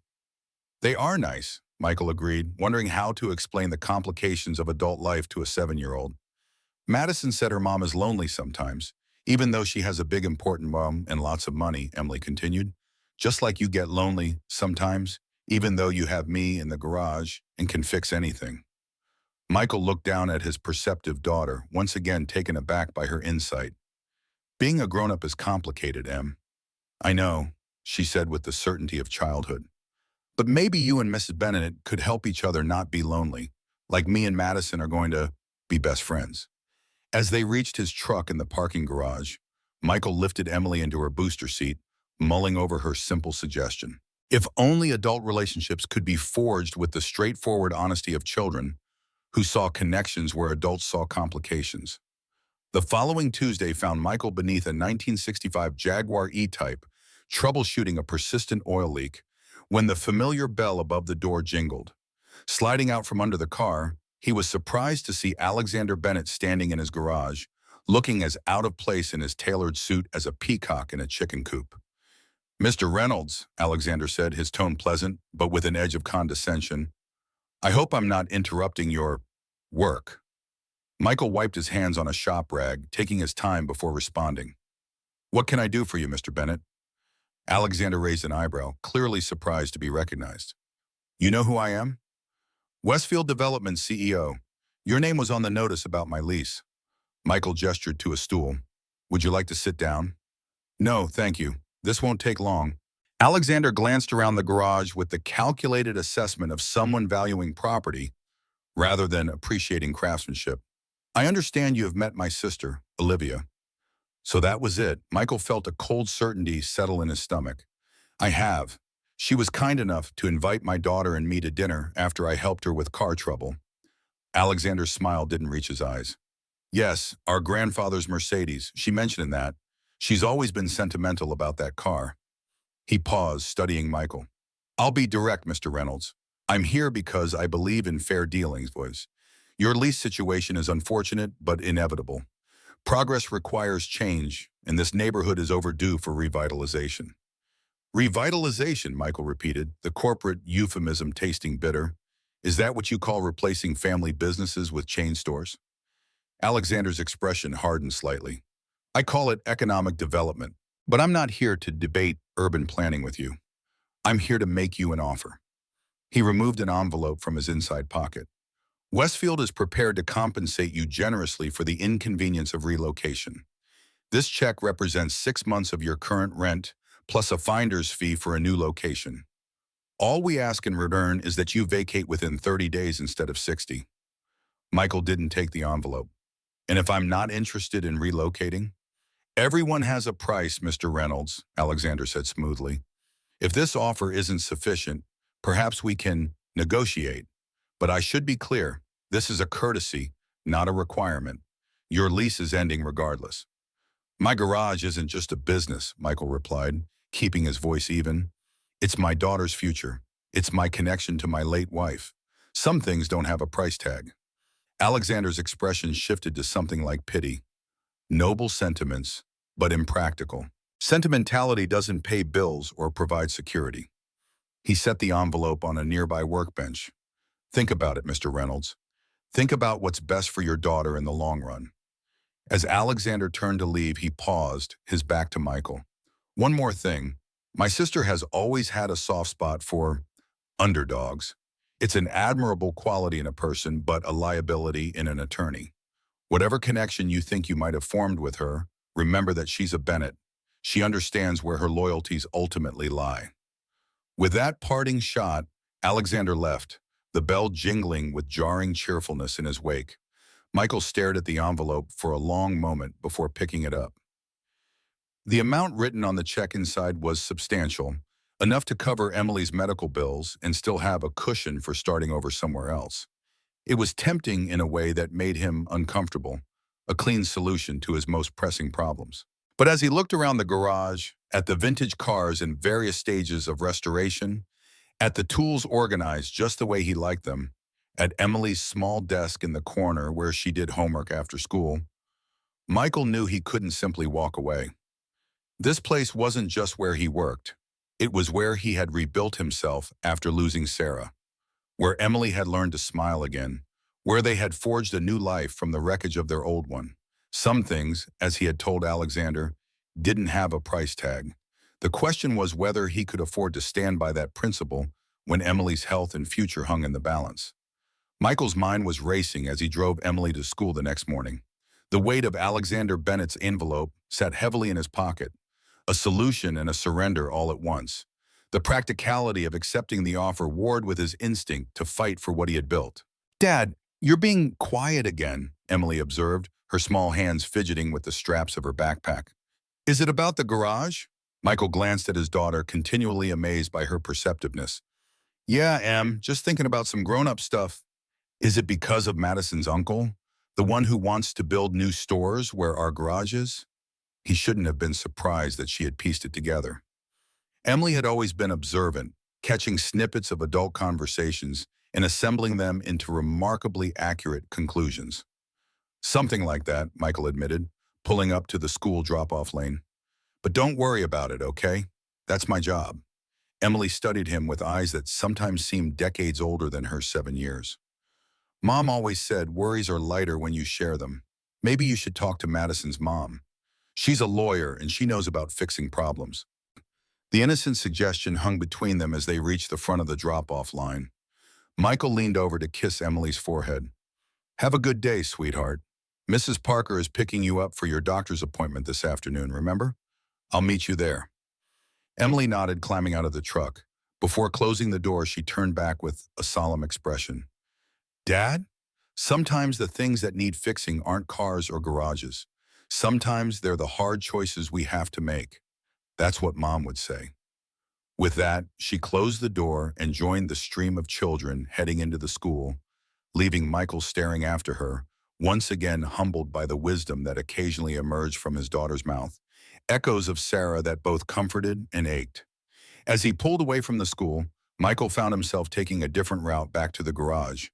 "They are nice," Michael agreed, wondering how to explain the complications of adult life to a 7-year-old. "Madison said her mom is lonely sometimes, even though she has a big important mom and lots of money," Emily continued. "Just like you get lonely sometimes, even though you have me in the garage and can fix anything." Michael looked down at his perceptive daughter, once again taken aback by her insight. "Being a grown-up is complicated, Em." "I know," she said with the certainty of childhood. "But maybe you and Mrs. Bennet could help each other not be lonely, like me and Madison are going to be best friends." As they reached his truck in the parking garage, Michael lifted Emily into her booster seat, mulling over her simple suggestion. If only adult relationships could be forged with the straightforward honesty of children, who saw connections where adults saw complications. The following Tuesday found Michael beneath a 1965 Jaguar E-Type, troubleshooting a persistent oil leak, when the familiar bell above the door jingled. Sliding out from under the car, he was surprised to see Alexander Bennett standing in his garage, looking as out of place in his tailored suit as a peacock in a chicken coop. "Mr. Reynolds," Alexander said, his tone pleasant, but with an edge of condescension, "I hope I'm not interrupting your work." Michael wiped his hands on a shop rag, taking his time before responding. "What can I do for you, Mr. Bennett?" Alexander raised an eyebrow, clearly surprised to be recognized. "You know who I am?" "Westfield Development CEO. Your name was on the notice about my lease." Michael gestured to a stool. "Would you like to sit down?" "No, thank you. This won't take long." Alexander glanced around the garage with the calculated assessment of someone valuing property rather than appreciating craftsmanship. "I understand you have met my sister, Olivia." So that was it. Michael felt a cold certainty settle in his stomach. "I have. She was kind enough to invite my daughter and me to dinner after I helped her with car trouble." Alexander's smile didn't reach his eyes. "Yes, our grandfather's Mercedes. She mentioned that. She's always been sentimental about that car." He paused, studying Michael. "I'll be direct, Mr. Reynolds. I'm here because I believe in fair dealings, boys. Your lease situation is unfortunate but inevitable. Progress requires change, and this neighborhood is overdue for revitalization." "Revitalization," Michael repeated, the corporate euphemism tasting bitter. "Is that what you call replacing family businesses with chain stores?" Alexander's expression hardened slightly. "I call it economic development, but I'm not here to debate urban planning with you. I'm here to make you an offer." He removed an envelope from his inside pocket. "Westfield is prepared to compensate you generously for the inconvenience of relocation. This check represents 6 months of your current rent, plus a finder's fee for a new location. All we ask in return is that you vacate within 30 days instead of 60. Michael didn't take the envelope. "And if I'm not interested in relocating?" "Everyone has a price, Mr. Reynolds," Alexander said smoothly. "If this offer isn't sufficient, perhaps we can negotiate. But I should be clear, this is a courtesy, not a requirement. Your lease is ending regardless." "My garage isn't just a business," Michael replied, keeping his voice even. "It's my daughter's future. It's my connection to my late wife. Some things don't have a price tag." Alexander's expression shifted to something like pity. "Noble sentiments, but impractical. Sentimentality doesn't pay bills or provide security." He set the envelope on a nearby workbench. "Think about it, Mr. Reynolds. Think about what's best for your daughter in the long run." As Alexander turned to leave, he paused, his back to Michael. "One more thing. My sister has always had a soft spot for underdogs. It's an admirable quality in a person, but a liability in an attorney. Whatever connection you think you might have formed with her, remember that she's a Bennett. She understands where her loyalties ultimately lie." With that parting shot, Alexander left, the bell jingling with jarring cheerfulness in his wake. Michael stared at the envelope for a long moment before picking it up. The amount written on the check inside was substantial, enough to cover Emily's medical bills and still have a cushion for starting over somewhere else. It was tempting in a way that made him uncomfortable, a clean solution to his most pressing problems. But as he looked around the garage, at the vintage cars in various stages of restoration, at the tools organized just the way he liked them, at Emily's small desk in the corner where she did homework after school, Michael knew he couldn't simply walk away. This place wasn't just where he worked. It was where he had rebuilt himself after losing Sarah, where Emily had learned to smile again, where they had forged a new life from the wreckage of their old one. Some things, as he had told Alexander, didn't have a price tag. The question was whether he could afford to stand by that principle when Emily's health and future hung in the balance. Michael's mind was racing as he drove Emily to school the next morning. The weight of Alexander Bennett's envelope sat heavily in his pocket, a solution and a surrender all at once. The practicality of accepting the offer warred with his instinct to fight for what he had built. "Dad, you're being quiet again," Emily observed, her small hands fidgeting with the straps of her backpack. "Is it about the garage?" Michael glanced at his daughter, continually amazed by her perceptiveness. "Yeah, Em, just thinking about some grown-up stuff." "Is it because of Madison's uncle? The one who wants to build new stores where our garage is?" He shouldn't have been surprised that she had pieced it together. Emily had always been observant, catching snippets of adult conversations and assembling them into remarkably accurate conclusions. Something like that, Michael admitted, pulling up to the school drop-off lane. But don't worry about it, okay? That's my job. Emily studied him with eyes that sometimes seemed decades older than her 7 years. Mom always said worries are lighter when you share them. Maybe you should talk to Madison's mom. She's a lawyer and she knows about fixing problems. The innocent suggestion hung between them as they reached the front of the drop-off line. Michael leaned over to kiss Emily's forehead. Have a good day, sweetheart. Mrs. Parker is picking you up for your doctor's appointment this afternoon, remember? I'll meet you there. Emily nodded, climbing out of the truck. Before closing the door, she turned back with a solemn expression. Dad, sometimes the things that need fixing aren't cars or garages. Sometimes they're the hard choices we have to make. That's what Mom would say. With that, she closed the door and joined the stream of children heading into the school, leaving Michael staring after her, once again humbled by the wisdom that occasionally emerged from his daughter's mouth, echoes of Sarah that both comforted and ached. As he pulled away from the school, Michael found himself taking a different route back to the garage,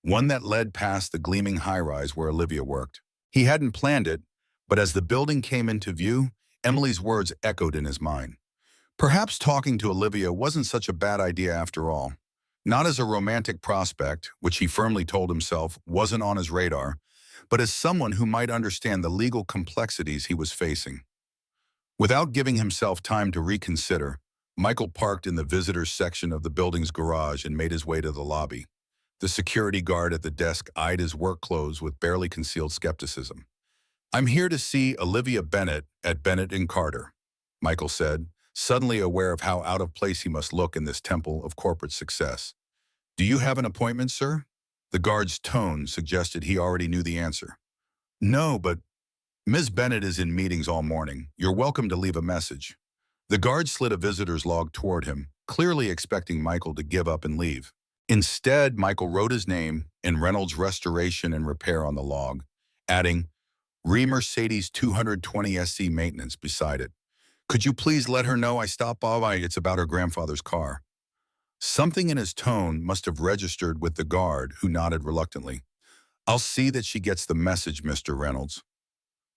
one that led past the gleaming high-rise where Olivia worked. He hadn't planned it, but as the building came into view, Emily's words echoed in his mind. Perhaps talking to Olivia wasn't such a bad idea after all. Not as a romantic prospect, which he firmly told himself wasn't on his radar, but as someone who might understand the legal complexities he was facing. Without giving himself time to reconsider, Michael parked in the visitors section of the building's garage and made his way to the lobby. The security guard at the desk eyed his work clothes with barely concealed skepticism. I'm here to see Olivia Bennett at Bennett & Carter, Michael said, suddenly aware of how out of place he must look in this temple of corporate success. Do you have an appointment, sir? The guard's tone suggested he already knew the answer. No, but Ms. Bennett is in meetings all morning. You're welcome to leave a message. The guard slid a visitor's log toward him, clearly expecting Michael to give up and leave. Instead, Michael wrote his name and Reynolds Restoration and Repair on the log, adding, Re Mercedes 220 SC Maintenance beside it. Could you please let her know I stopped by? It's about her grandfather's car. Something in his tone must have registered with the guard, who nodded reluctantly. I'll see that she gets the message, Mr. Reynolds.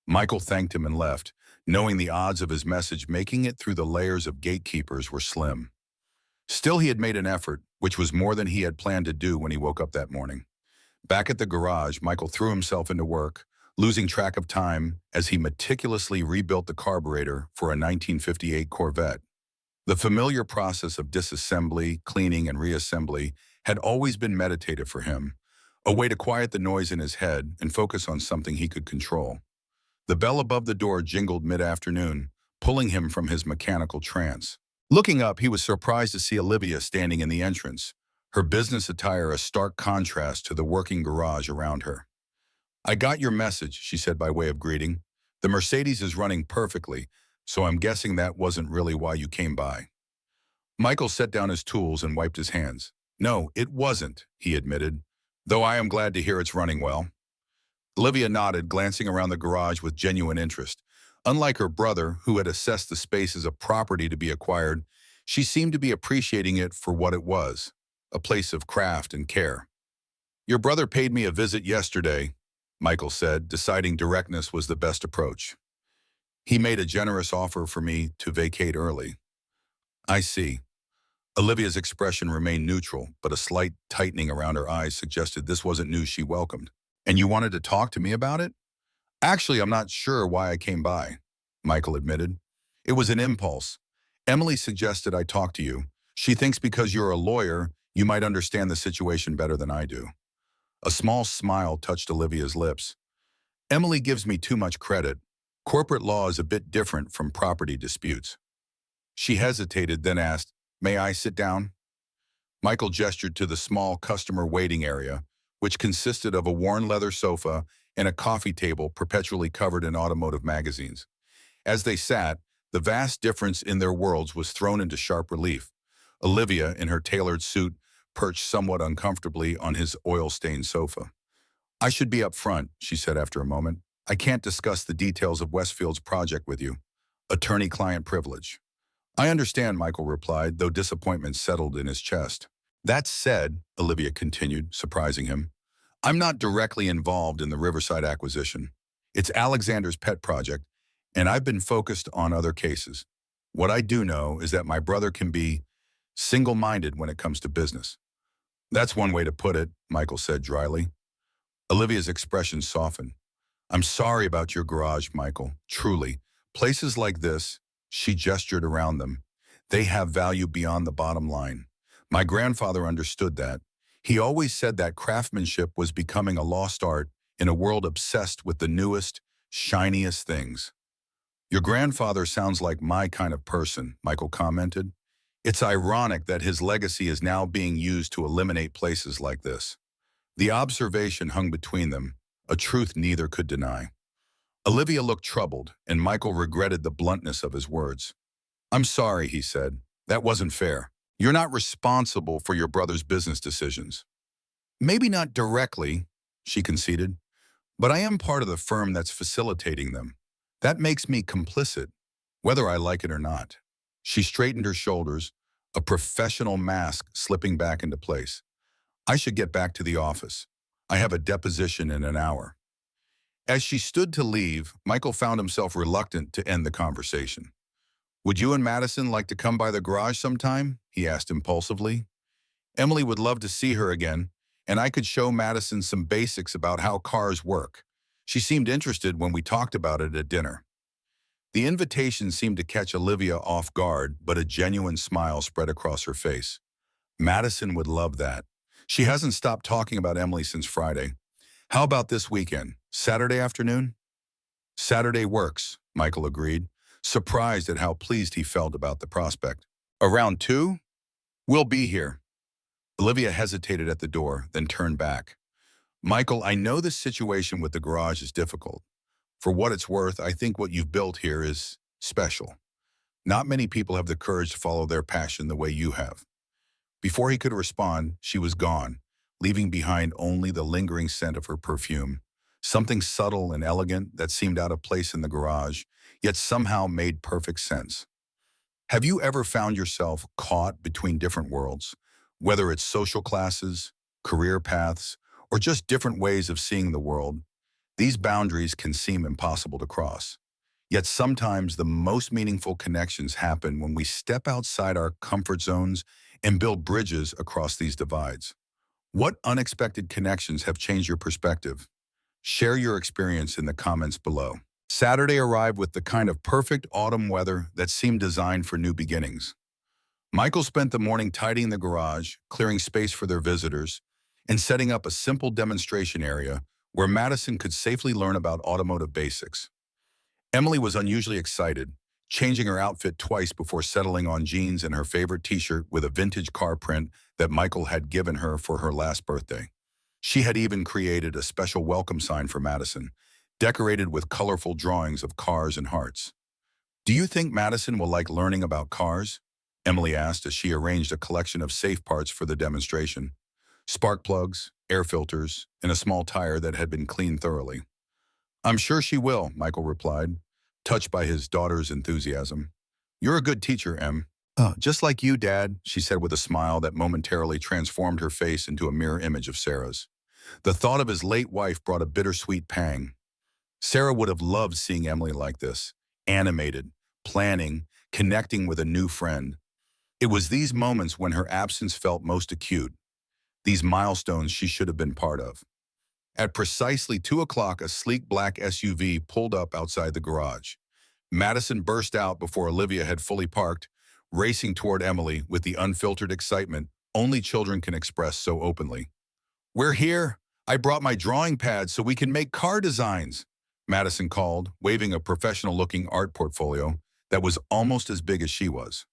Michael thanked him and left, knowing the odds of his message making it through the layers of gatekeepers were slim. Still, he had made an effort, which was more than he had planned to do when he woke up that morning. Back at the garage, Michael threw himself into work, losing track of time as he meticulously rebuilt the carburetor for a 1958 Corvette. The familiar process of disassembly, cleaning, and reassembly had always been meditative for him, a way to quiet the noise in his head and focus on something he could control. The bell above the door jingled mid-afternoon, pulling him from his mechanical trance. Looking up, he was surprised to see Olivia standing in the entrance, her business attire a stark contrast to the working garage around her. I got your message, she said by way of greeting. The Mercedes is running perfectly, so I'm guessing that wasn't really why you came by. Michael set down his tools and wiped his hands. No, it wasn't, he admitted, though I am glad to hear it's running well. Olivia nodded, glancing around the garage with genuine interest. Unlike her brother, who had assessed the space as a property to be acquired, she seemed to be appreciating it for what it was, a place of craft and care. Your brother paid me a visit yesterday, Michael said, deciding directness was the best approach. He made a generous offer for me to vacate early. I see. Olivia's expression remained neutral, but a slight tightening around her eyes suggested this wasn't news she welcomed. And you wanted to talk to me about it? Actually, I'm not sure why I came by, Michael admitted. It was an impulse. Emily suggested I talk to you. She thinks because you're a lawyer, you might understand the situation better than I do. A small smile touched Olivia's lips. Emily gives me too much credit. Corporate law is a bit different from property disputes. She hesitated, then asked, May I sit down? Michael gestured to the small customer waiting area, which consisted of a worn leather sofa and a coffee table perpetually covered in automotive magazines. As they sat, the vast difference in their worlds was thrown into sharp relief. Olivia, in her tailored suit, perched somewhat uncomfortably on his oil-stained sofa. I should be up front, she said after a moment. I can't discuss the details of Westfield's project with you. Attorney-client privilege. I understand, Michael replied, though disappointment settled in his chest. That said, Olivia continued, surprising him, I'm not directly involved in the Riverside acquisition. It's Alexander's pet project, and I've been focused on other cases. What I do know is that my brother can be single-minded when it comes to business. That's one way to put it, Michael said dryly. Olivia's expression softened. I'm sorry about your garage, Michael. Truly. Places like this, she gestured around them, they have value beyond the bottom line. My grandfather understood that. He always said that craftsmanship was becoming a lost art in a world obsessed with the newest, shiniest things. Your grandfather sounds like my kind of person, Michael commented. It's ironic that his legacy is now being used to eliminate places like this. The observation hung between them, a truth neither could deny. Olivia looked troubled, and Michael regretted the bluntness of his words. I'm sorry, he said. That wasn't fair. You're not responsible for your brother's business decisions. Maybe not directly, she conceded, but I am part of the firm that's facilitating them. That makes me complicit, whether I like it or not. She straightened her shoulders, a professional mask slipping back into place. I should get back to the office. I have a deposition in an hour. As she stood to leave, Michael found himself reluctant to end the conversation. Would you and Madison like to come by the garage sometime? He asked impulsively. Emily would love to see her again, and I could show Madison some basics about how cars work. She seemed interested when we talked about it at dinner. The invitation seemed to catch Olivia off guard, but a genuine smile spread across her face. Madison would love that. She hasn't stopped talking about Emily since Friday. How about this weekend? Saturday afternoon? Saturday works, Michael agreed, surprised at how pleased he felt about the prospect. Around 2? We'll be here. Olivia hesitated at the door, then turned back. Michael, I know this situation with the garage is difficult. For what it's worth, I think what you've built here is special. Not many people have the courage to follow their passion the way you have. Before he could respond, she was gone, leaving behind only the lingering scent of her perfume, something subtle and elegant that seemed out of place in the garage, yet somehow made perfect sense. Have you ever found yourself caught between different worlds, whether it's social classes, career paths, or just different ways of seeing the world? These boundaries can seem impossible to cross. Yet sometimes the most meaningful connections happen when we step outside our comfort zones and build bridges across these divides. What unexpected connections have changed your perspective? Share your experience in the comments below. Saturday arrived with the kind of perfect autumn weather that seemed designed for new beginnings. Michael spent the morning tidying the garage, clearing space for their visitors, and setting up a simple demonstration area where Madison could safely learn about automotive basics. Emily was unusually excited, changing her outfit twice before settling on jeans and her favorite t-shirt with a vintage car print that Michael had given her for her last birthday. She had even created a special welcome sign for Madison, decorated with colorful drawings of cars and hearts. Do you think Madison will like learning about cars? Emily asked as she arranged a collection of safe parts for the demonstration. Spark plugs, air filters, and a small tire that had been cleaned thoroughly. I'm sure she will, Michael replied, touched by his daughter's enthusiasm. You're a good teacher, Em. Just like you, Dad, she said with a smile that momentarily transformed her face into a mirror image of Sarah's. The thought of his late wife brought a bittersweet pang. Sarah would have loved seeing Emily like this, animated, planning, connecting with a new friend. It was these moments when her absence felt most acute, these milestones she should have been part of. At precisely 2 o'clock, a sleek black SUV pulled up outside the garage. Madison burst out before Olivia had fully parked, racing toward Emily with the unfiltered excitement only children can express so openly. We're here. I brought my drawing pad so we can make car designs, Madison called, waving a professional-looking art portfolio that was almost as big as she was.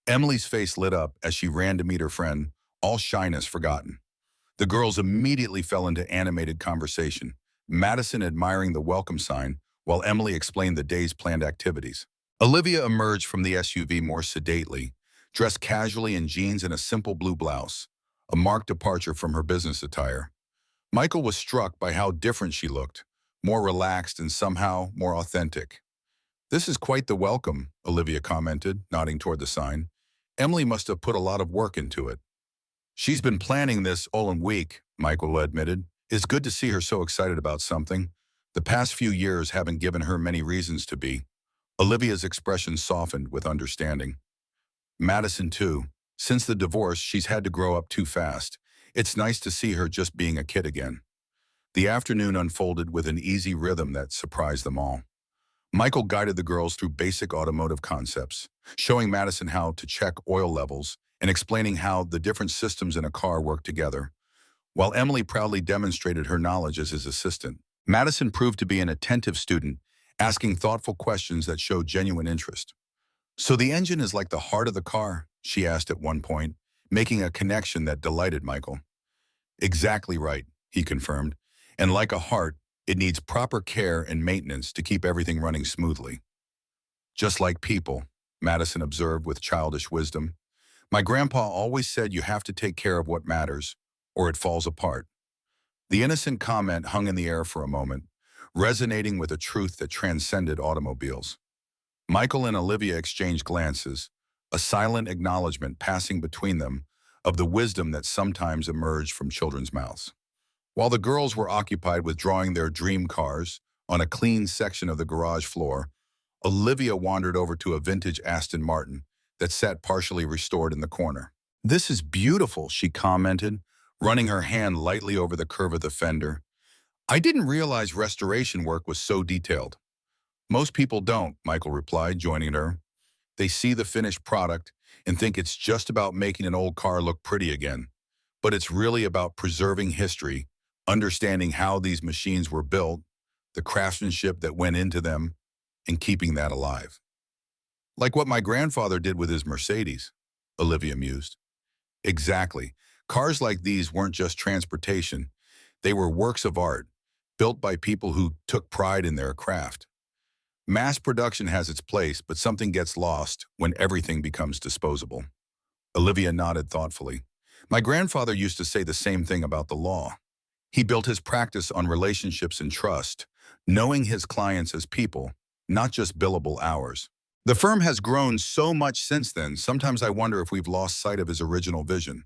Emily's face lit up as she ran to meet her friend, all shyness forgotten. The girls immediately fell into animated conversation, Madison admiring the welcome sign while Emily explained the day's planned activities. Olivia emerged from the SUV more sedately, dressed casually in jeans and a simple blue blouse, a marked departure from her business attire. Michael was struck by how different she looked, more relaxed and somehow more authentic. This is quite the welcome, Olivia commented, nodding toward the sign. Emily must have put a lot of work into it. She's been planning this all week, Michael admitted. It's good to see her so excited about something. The past few years haven't given her many reasons to be. Olivia's expression softened with understanding. Madison, too. Since the divorce, she's had to grow up too fast. It's nice to see her just being a kid again. The afternoon unfolded with an easy rhythm that surprised them all. Michael guided the girls through basic automotive concepts, showing Madison how to check oil levels and explaining how the different systems in a car work together, while Emily proudly demonstrated her knowledge as his assistant. Madison proved to be an attentive student, asking thoughtful questions that showed genuine interest. "So the engine is like the heart of the car?" she asked at one point, making a connection that delighted Michael. "Exactly right," he confirmed. "And like a heart, it needs proper care and maintenance to keep everything running smoothly." "Just like people," Madison observed with childish wisdom. "My grandpa always said you have to take care of what matters, or it falls apart." The innocent comment hung in the air for a moment, resonating with a truth that transcended automobiles. Michael and Olivia exchanged glances, a silent acknowledgement passing between them of the wisdom that sometimes emerged from children's mouths. While the girls were occupied with drawing their dream cars on a clean section of the garage floor, Olivia wandered over to a vintage Aston Martin that sat partially restored in the corner. "This is beautiful," she commented, running her hand lightly over the curve of the fender. "I didn't realize restoration work was so detailed." "Most people don't," Michael replied, joining her. "They see the finished product and think it's just about making an old car look pretty again. But it's really about preserving history, understanding how these machines were built, the craftsmanship that went into them, and keeping that alive." "Like what my grandfather did with his Mercedes," Olivia mused. "Exactly. Cars like these weren't just transportation. They were works of art, built by people who took pride in their craft. Mass production has its place, but something gets lost when everything becomes disposable." Olivia nodded thoughtfully. "My grandfather used to say the same thing about the law. He built his practice on relationships and trust, knowing his clients as people, not just billable hours. The firm has grown so much since then, sometimes I wonder if we've lost sight of his original vision."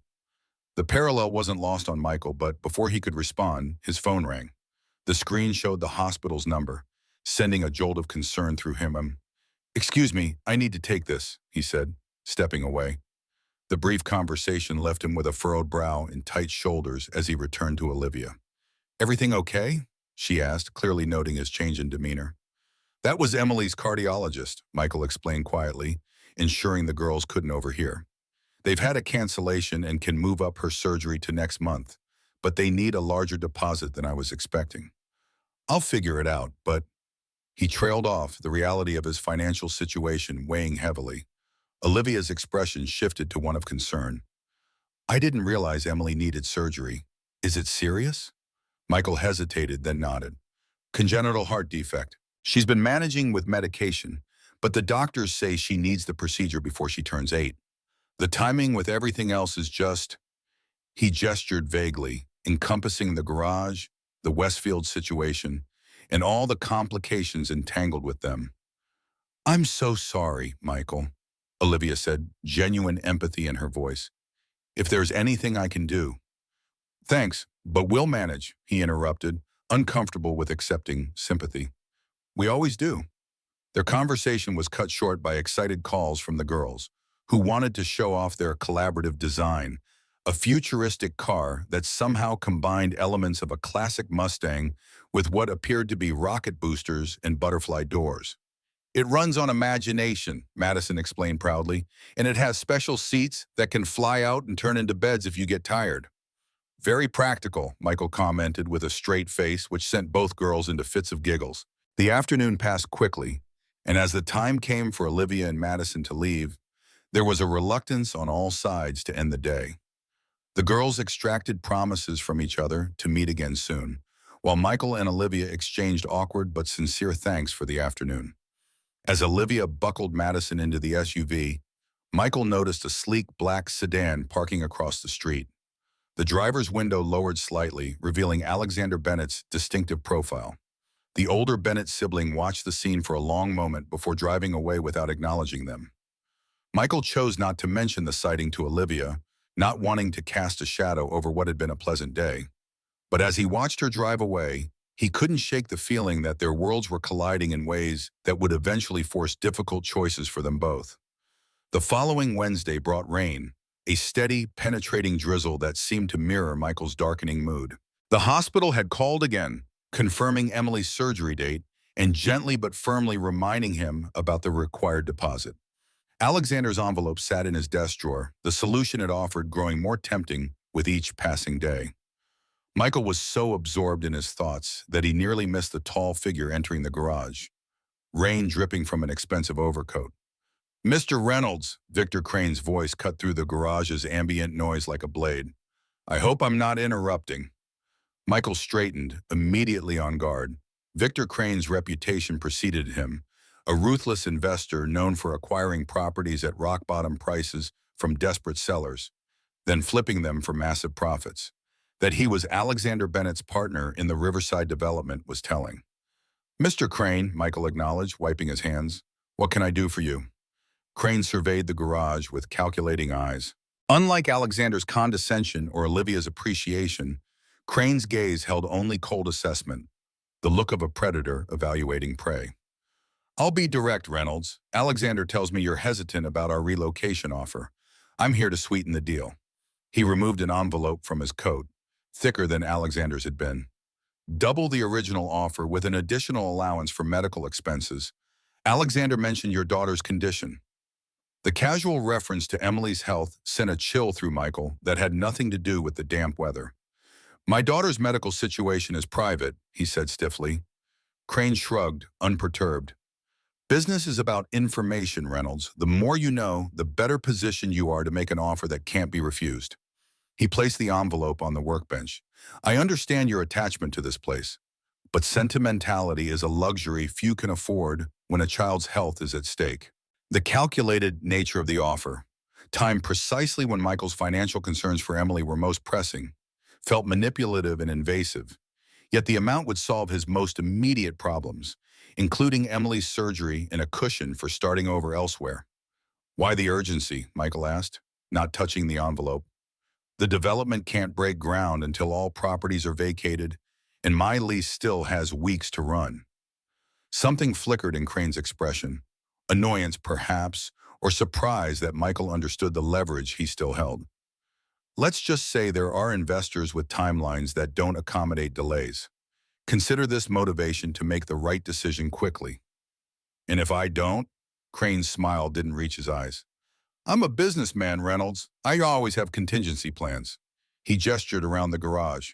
The parallel wasn't lost on Michael, but before he could respond, his phone rang. The screen showed the hospital's number, sending a jolt of concern through him. "Excuse me, I need to take this," he said, stepping away. The brief conversation left him with a furrowed brow and tight shoulders as he returned to Olivia. "Everything okay?" she asked, clearly noting his change in demeanor. "That was Emily's cardiologist," Michael explained quietly, ensuring the girls couldn't overhear. "They've had a cancellation and can move up her surgery to next month, but they need a larger deposit than I was expecting. I'll figure it out, but—" He trailed off, the reality of his financial situation weighing heavily. Olivia's expression shifted to one of concern. "I didn't realize Emily needed surgery. Is it serious?" Michael hesitated, then nodded. "Congenital heart defect. She's been managing with medication, but the doctors say she needs the procedure before she turns 8. The timing with everything else is just—" He gestured vaguely, encompassing the garage, the Westfield situation, and all the complications entangled with them. "I'm so sorry, Michael," Olivia said, genuine empathy in her voice. "If there's anything I can do—" "Thanks, but we'll manage," he interrupted, uncomfortable with accepting sympathy. "We always do." Their conversation was cut short by excited calls from the girls, who wanted to show off their collaborative design, a futuristic car that somehow combined elements of a classic Mustang with what appeared to be rocket boosters and butterfly doors. "It runs on imagination," Madison explained proudly, "and it has special seats that can fly out and turn into beds if you get tired." "Very practical," Michael commented with a straight face, which sent both girls into fits of giggles. The afternoon passed quickly, and as the time came for Olivia and Madison to leave, there was a reluctance on all sides to end the day. The girls extracted promises from each other to meet again soon, while Michael and Olivia exchanged awkward but sincere thanks for the afternoon. As Olivia buckled Madison into the SUV, Michael noticed a sleek black sedan parking across the street. The driver's window lowered slightly, revealing Alexander Bennett's distinctive profile. The older Bennett sibling watched the scene for a long moment before driving away without acknowledging them. Michael chose not to mention the sighting to Olivia, not wanting to cast a shadow over what had been a pleasant day. But as he watched her drive away, he couldn't shake the feeling that their worlds were colliding in ways that would eventually force difficult choices for them both. The following Wednesday brought rain, a steady, penetrating drizzle that seemed to mirror Michael's darkening mood. The hospital had called again, confirming Emily's surgery date and gently but firmly reminding him about the required deposit. Alexander's envelope sat in his desk drawer, the solution it offered growing more tempting with each passing day. Michael was so absorbed in his thoughts that he nearly missed the tall figure entering the garage, rain dripping from an expensive overcoat. "Mr. Reynolds," Victor Crane's voice cut through the garage's ambient noise like a blade. "I hope I'm not interrupting." Michael straightened, immediately on guard. Victor Crane's reputation preceded him, a ruthless investor known for acquiring properties at rock-bottom prices from desperate sellers, then flipping them for massive profits. That he was Alexander Bennett's partner in the Riverside development was telling. "Mr. Crane," Michael acknowledged, wiping his hands. "What can I do for you?" Crane surveyed the garage with calculating eyes. Unlike Alexander's condescension or Olivia's appreciation, Crane's gaze held only cold assessment, the look of a predator evaluating prey. "I'll be direct, Reynolds. Alexander tells me you're hesitant about our relocation offer. I'm here to sweeten the deal." He removed an envelope from his coat, thicker than Alexander's had been. "Double the original offer with an additional allowance for medical expenses. Alexander mentioned your daughter's condition." The casual reference to Emily's health sent a chill through Michael that had nothing to do with the damp weather. "My daughter's medical situation is private," he said stiffly. Crane shrugged, unperturbed. "Business is about information, Reynolds. The more you know, the better position you are to make an offer that can't be refused." He placed the envelope on the workbench. "I understand your attachment to this place, but sentimentality is a luxury few can afford when a child's health is at stake." The calculated nature of the offer, timed precisely when Michael's financial concerns for Emily were most pressing, felt manipulative and invasive. Yet the amount would solve his most immediate problems, including Emily's surgery and a cushion for starting over elsewhere. "Why the urgency?" Michael asked, not touching the envelope. "The development can't break ground until all properties are vacated, and my lease still has weeks to run." Something flickered in Crane's expression. Annoyance, perhaps, or surprise that Michael understood the leverage he still held. "Let's just say there are investors with timelines that don't accommodate delays. Consider this motivation to make the right decision quickly." "And if I don't?" Crane's smile didn't reach his eyes. "I'm a businessman, Reynolds. I always have contingency plans." He gestured around the garage.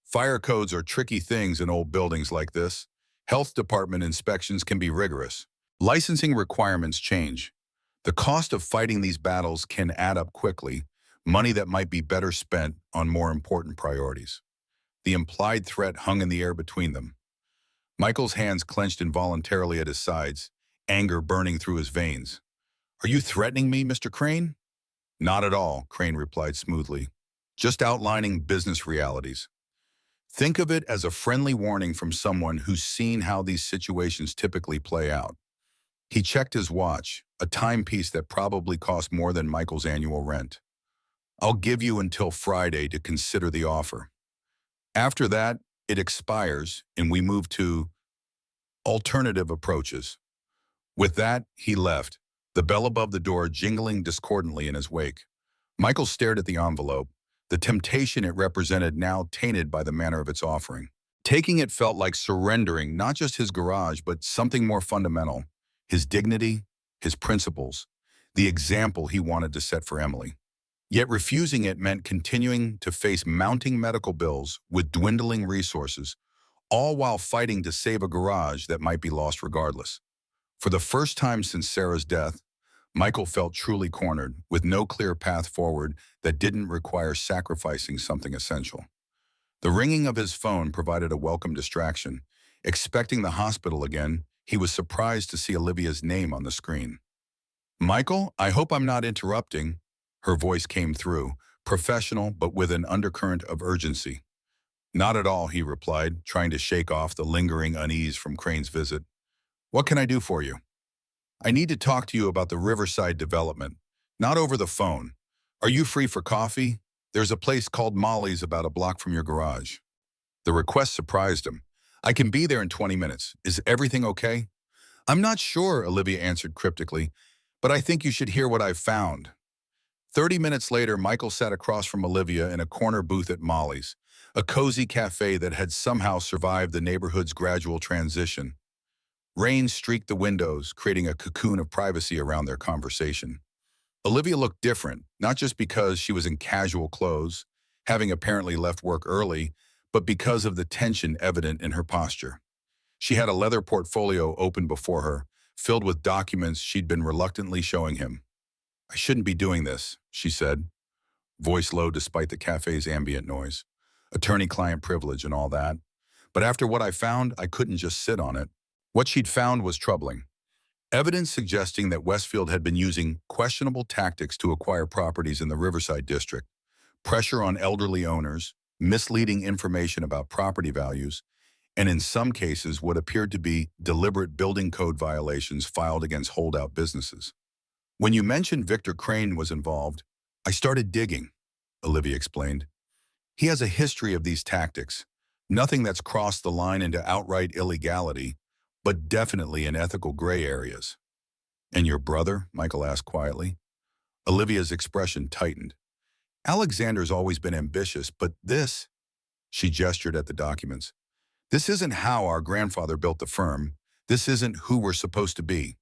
"Fire codes are tricky things in old buildings like this. Health department inspections can be rigorous. Licensing requirements change. The cost of fighting these battles can add up quickly, money that might be better spent on more important priorities." The implied threat hung in the air between them. Michael's hands clenched involuntarily at his sides, anger burning through his veins. "Are you threatening me, Mr. Crane?" "Not at all," Crane replied smoothly. "Just outlining business realities. Think of it as a friendly warning from someone who's seen how these situations typically play out." He checked his watch, a timepiece that probably cost more than Michael's annual rent. "I'll give you until Friday to consider the offer. After that, it expires and we move to alternative approaches." With that, he left, the bell above the door jingling discordantly in his wake. Michael stared at the envelope, the temptation it represented now tainted by the manner of its offering. Taking it felt like surrendering not just his garage, but something more fundamental: his dignity, his principles, the example he wanted to set for Emily. Yet refusing it meant continuing to face mounting medical bills with dwindling resources, all while fighting to save a garage that might be lost regardless. For the first time since Sarah's death, Michael felt truly cornered, with no clear path forward that didn't require sacrificing something essential. The ringing of his phone provided a welcome distraction. Expecting the hospital again, he was surprised to see Olivia's name on the screen. "Michael, I hope I'm not interrupting." Her voice came through, professional but with an undercurrent of urgency. "Not at all," he replied, trying to shake off the lingering unease from Crane's visit. "What can I do for you?" "I need to talk to you about the Riverside development. Not over the phone, Are you free for coffee? There's a place called Molly's about a block from your garage. The request surprised him. I can be there in 20 minutes. Is everything okay? I'm not sure, Olivia answered cryptically, but I think you should hear what I've found. 30 minutes later, Michael sat across from Olivia in a corner booth at Molly's, a cozy cafe that had somehow survived the neighborhood's gradual transition. Rain streaked the windows, creating a cocoon of privacy around their conversation. Olivia looked different, not just because she was in casual clothes, having apparently left work early, but because of the tension evident in her posture. She had a leather portfolio open before her, filled with documents she'd been reluctantly showing him. I shouldn't be doing this, she said, voice low despite the cafe's ambient noise. Attorney-client privilege and all that. But after what I found, I couldn't just sit on it. What she'd found was troubling. Evidence suggesting that Westfield had been using questionable tactics to acquire properties in the Riverside district, pressure on elderly owners, misleading information about property values, and in some cases what appeared to be deliberate building code violations filed against holdout businesses. When you mentioned Victor Crane was involved, I started digging, Olivia explained. He has a history of these tactics, nothing that's crossed the line into outright illegality, but definitely in ethical gray areas. And your brother? Michael asked quietly. Olivia's expression tightened. Alexander's always been ambitious, but this, she gestured at the documents, this isn't how our grandfather built the firm. This isn't who we're supposed to be.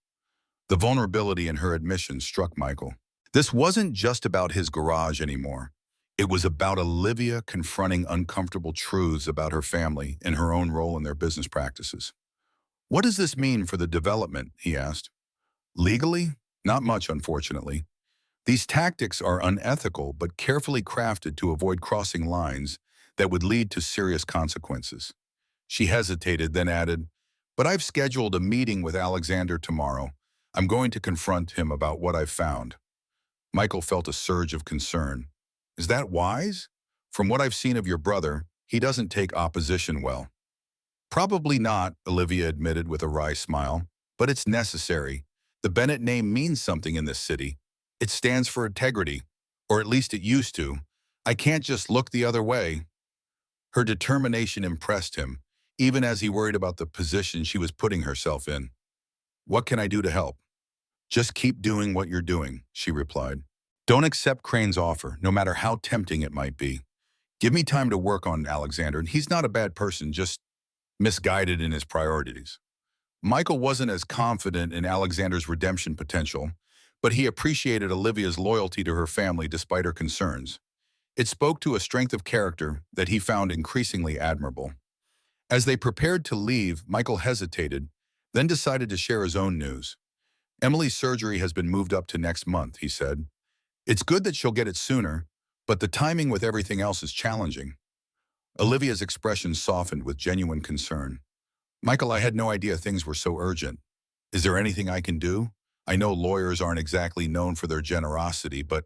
The vulnerability in her admission struck Michael. This wasn't just about his garage anymore. It was about Olivia confronting uncomfortable truths about her family and her own role in their business practices. What does this mean for the development? He asked. Legally? Not much, unfortunately. These tactics are unethical but carefully crafted to avoid crossing lines that would lead to serious consequences. She hesitated, then added, but I've scheduled a meeting with Alexander tomorrow. I'm going to confront him about what I've found. Michael felt a surge of concern. Is that wise? From what I've seen of your brother, he doesn't take opposition well. Probably not, Olivia admitted with a wry smile, but it's necessary. The Bennett name means something in this city. It stands for integrity, or at least it used to. I can't just look the other way. Her determination impressed him, even as he worried about the position she was putting herself in. What can I do to help? Just keep doing what you're doing, she replied. Don't accept Crane's offer, no matter how tempting it might be. Give me time to work on Alexander, and he's not a bad person, just misguided in his priorities. Michael wasn't as confident in Alexander's redemption potential, but he appreciated Olivia's loyalty to her family despite her concerns. It spoke to a strength of character that he found increasingly admirable. As they prepared to leave, Michael hesitated, then decided to share his own news. Emily's surgery has been moved up to next month, he said. It's good that she'll get it sooner, but the timing with everything else is challenging. Olivia's expression softened with genuine concern. Michael, I had no idea things were so urgent. Is there anything I can do? I know lawyers aren't exactly known for their generosity, but...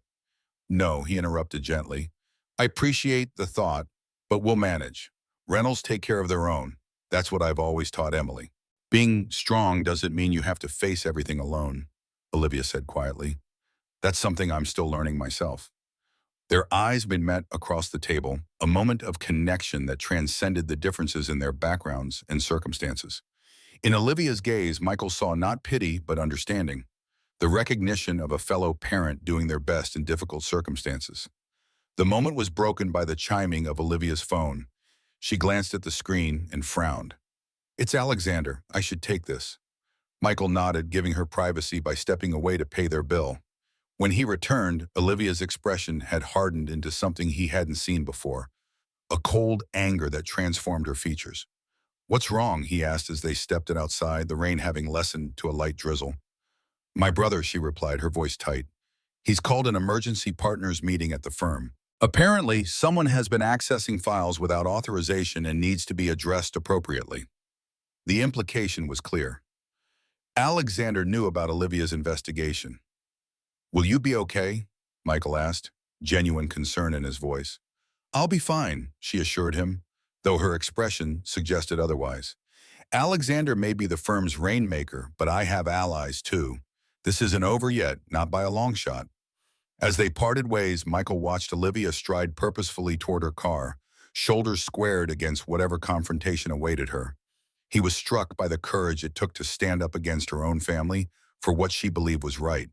No, he interrupted gently. I appreciate the thought, but we'll manage. Reynolds take care of their own. That's what I've always taught Emily. Being strong doesn't mean you have to face everything alone, Olivia said quietly. That's something I'm still learning myself. Their eyes met across the table, a moment of connection that transcended the differences in their backgrounds and circumstances. In Olivia's gaze, Michael saw not pity but understanding, the recognition of a fellow parent doing their best in difficult circumstances. The moment was broken by the chiming of Olivia's phone. She glanced at the screen and frowned. It's Alexander. I should take this. Michael nodded, giving her privacy by stepping away to pay their bill. When he returned, Olivia's expression had hardened into something he hadn't seen before, a cold anger that transformed her features. What's wrong? He asked as they stepped outside, the rain having lessened to a light drizzle. My brother, she replied, her voice tight. He's called an emergency partners meeting at the firm. Apparently, someone has been accessing files without authorization and needs to be addressed appropriately. The implication was clear. Alexander knew about Olivia's investigation. Will you be okay? Michael asked, genuine concern in his voice. I'll be fine, she assured him, though her expression suggested otherwise. Alexander may be the firm's rainmaker, but I have allies too. This isn't over yet, not by a long shot. As they parted ways, Michael watched Olivia stride purposefully toward her car, shoulders squared against whatever confrontation awaited her. He was struck by the courage it took to stand up against her own family for what she believed was right,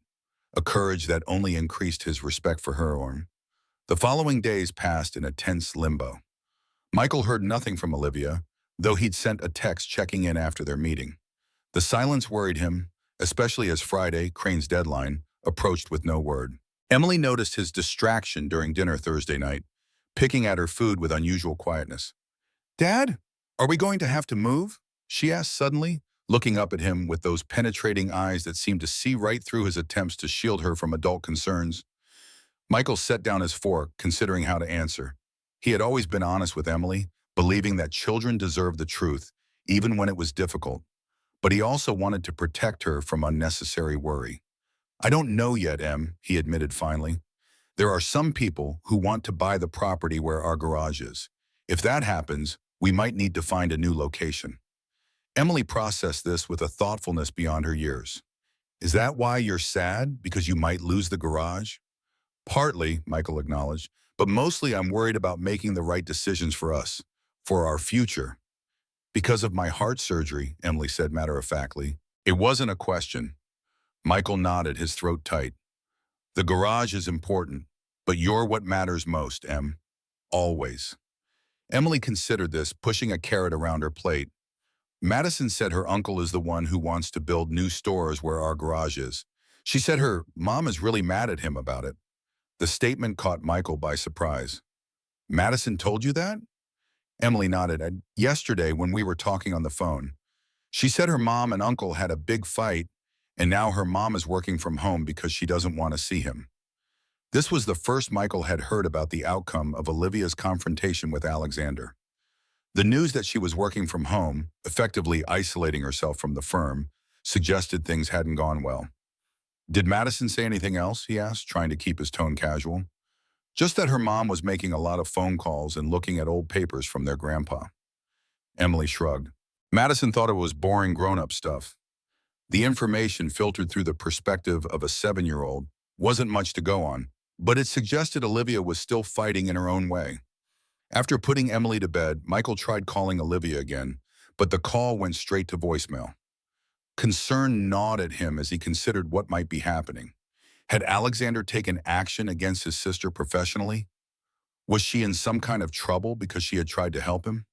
a courage that only increased his respect for her. The following days passed in a tense limbo. Michael heard nothing from Olivia, though he'd sent a text checking in after their meeting. The silence worried him, especially as Friday, Crane's deadline, approached with no word. Emily noticed his distraction during dinner Thursday night, picking at her food with unusual quietness. "Dad, are we going to have to move?" she asked suddenly, looking up at him with those penetrating eyes that seemed to see right through his attempts to shield her from adult concerns. Michael set down his fork, considering how to answer. He had always been honest with Emily, believing that children deserved the truth, even when it was difficult. But he also wanted to protect her from unnecessary worry. "I don't know yet, Em," he admitted finally. "There are some people who want to buy the property where our garage is. If that happens, we might need to find a new location." Emily processed this with a thoughtfulness beyond her years. "Is that why you're sad? Because you might lose the garage?" "Partly," Michael acknowledged, "but mostly I'm worried about making the right decisions for us, for our future." "Because of my heart surgery," Emily said matter-of-factly. It wasn't a question. Michael nodded, his throat tight. "The garage is important, but you're what matters most, Em. Always." Emily considered this, pushing a carrot around her plate. "Madison said her uncle is the one who wants to build new stores where our garage is. She said her mom is really mad at him about it." The statement caught Michael by surprise. "Madison told you that?" Emily nodded. "Yesterday, when we were talking on the phone. She said her mom and uncle had a big fight, and now her mom is working from home because she doesn't want to see him." This was the first Michael had heard about the outcome of Olivia's confrontation with Alexander. The news that she was working from home, effectively isolating herself from the firm, suggested things hadn't gone well. "Did Madison say anything else?" he asked, trying to keep his tone casual. "Just that her mom was making a lot of phone calls and looking at old papers from their grandpa." Emily shrugged. "Madison thought it was boring grown-up stuff." The information filtered through the perspective of a 7-year-old wasn't much to go on, but it suggested Olivia was still fighting in her own way. After putting Emily to bed, Michael tried calling Olivia again, but the call went straight to voicemail. Concern gnawed at him as he considered what might be happening. Had Alexander taken action against his sister professionally? Was she in some kind of trouble because she had tried to help him?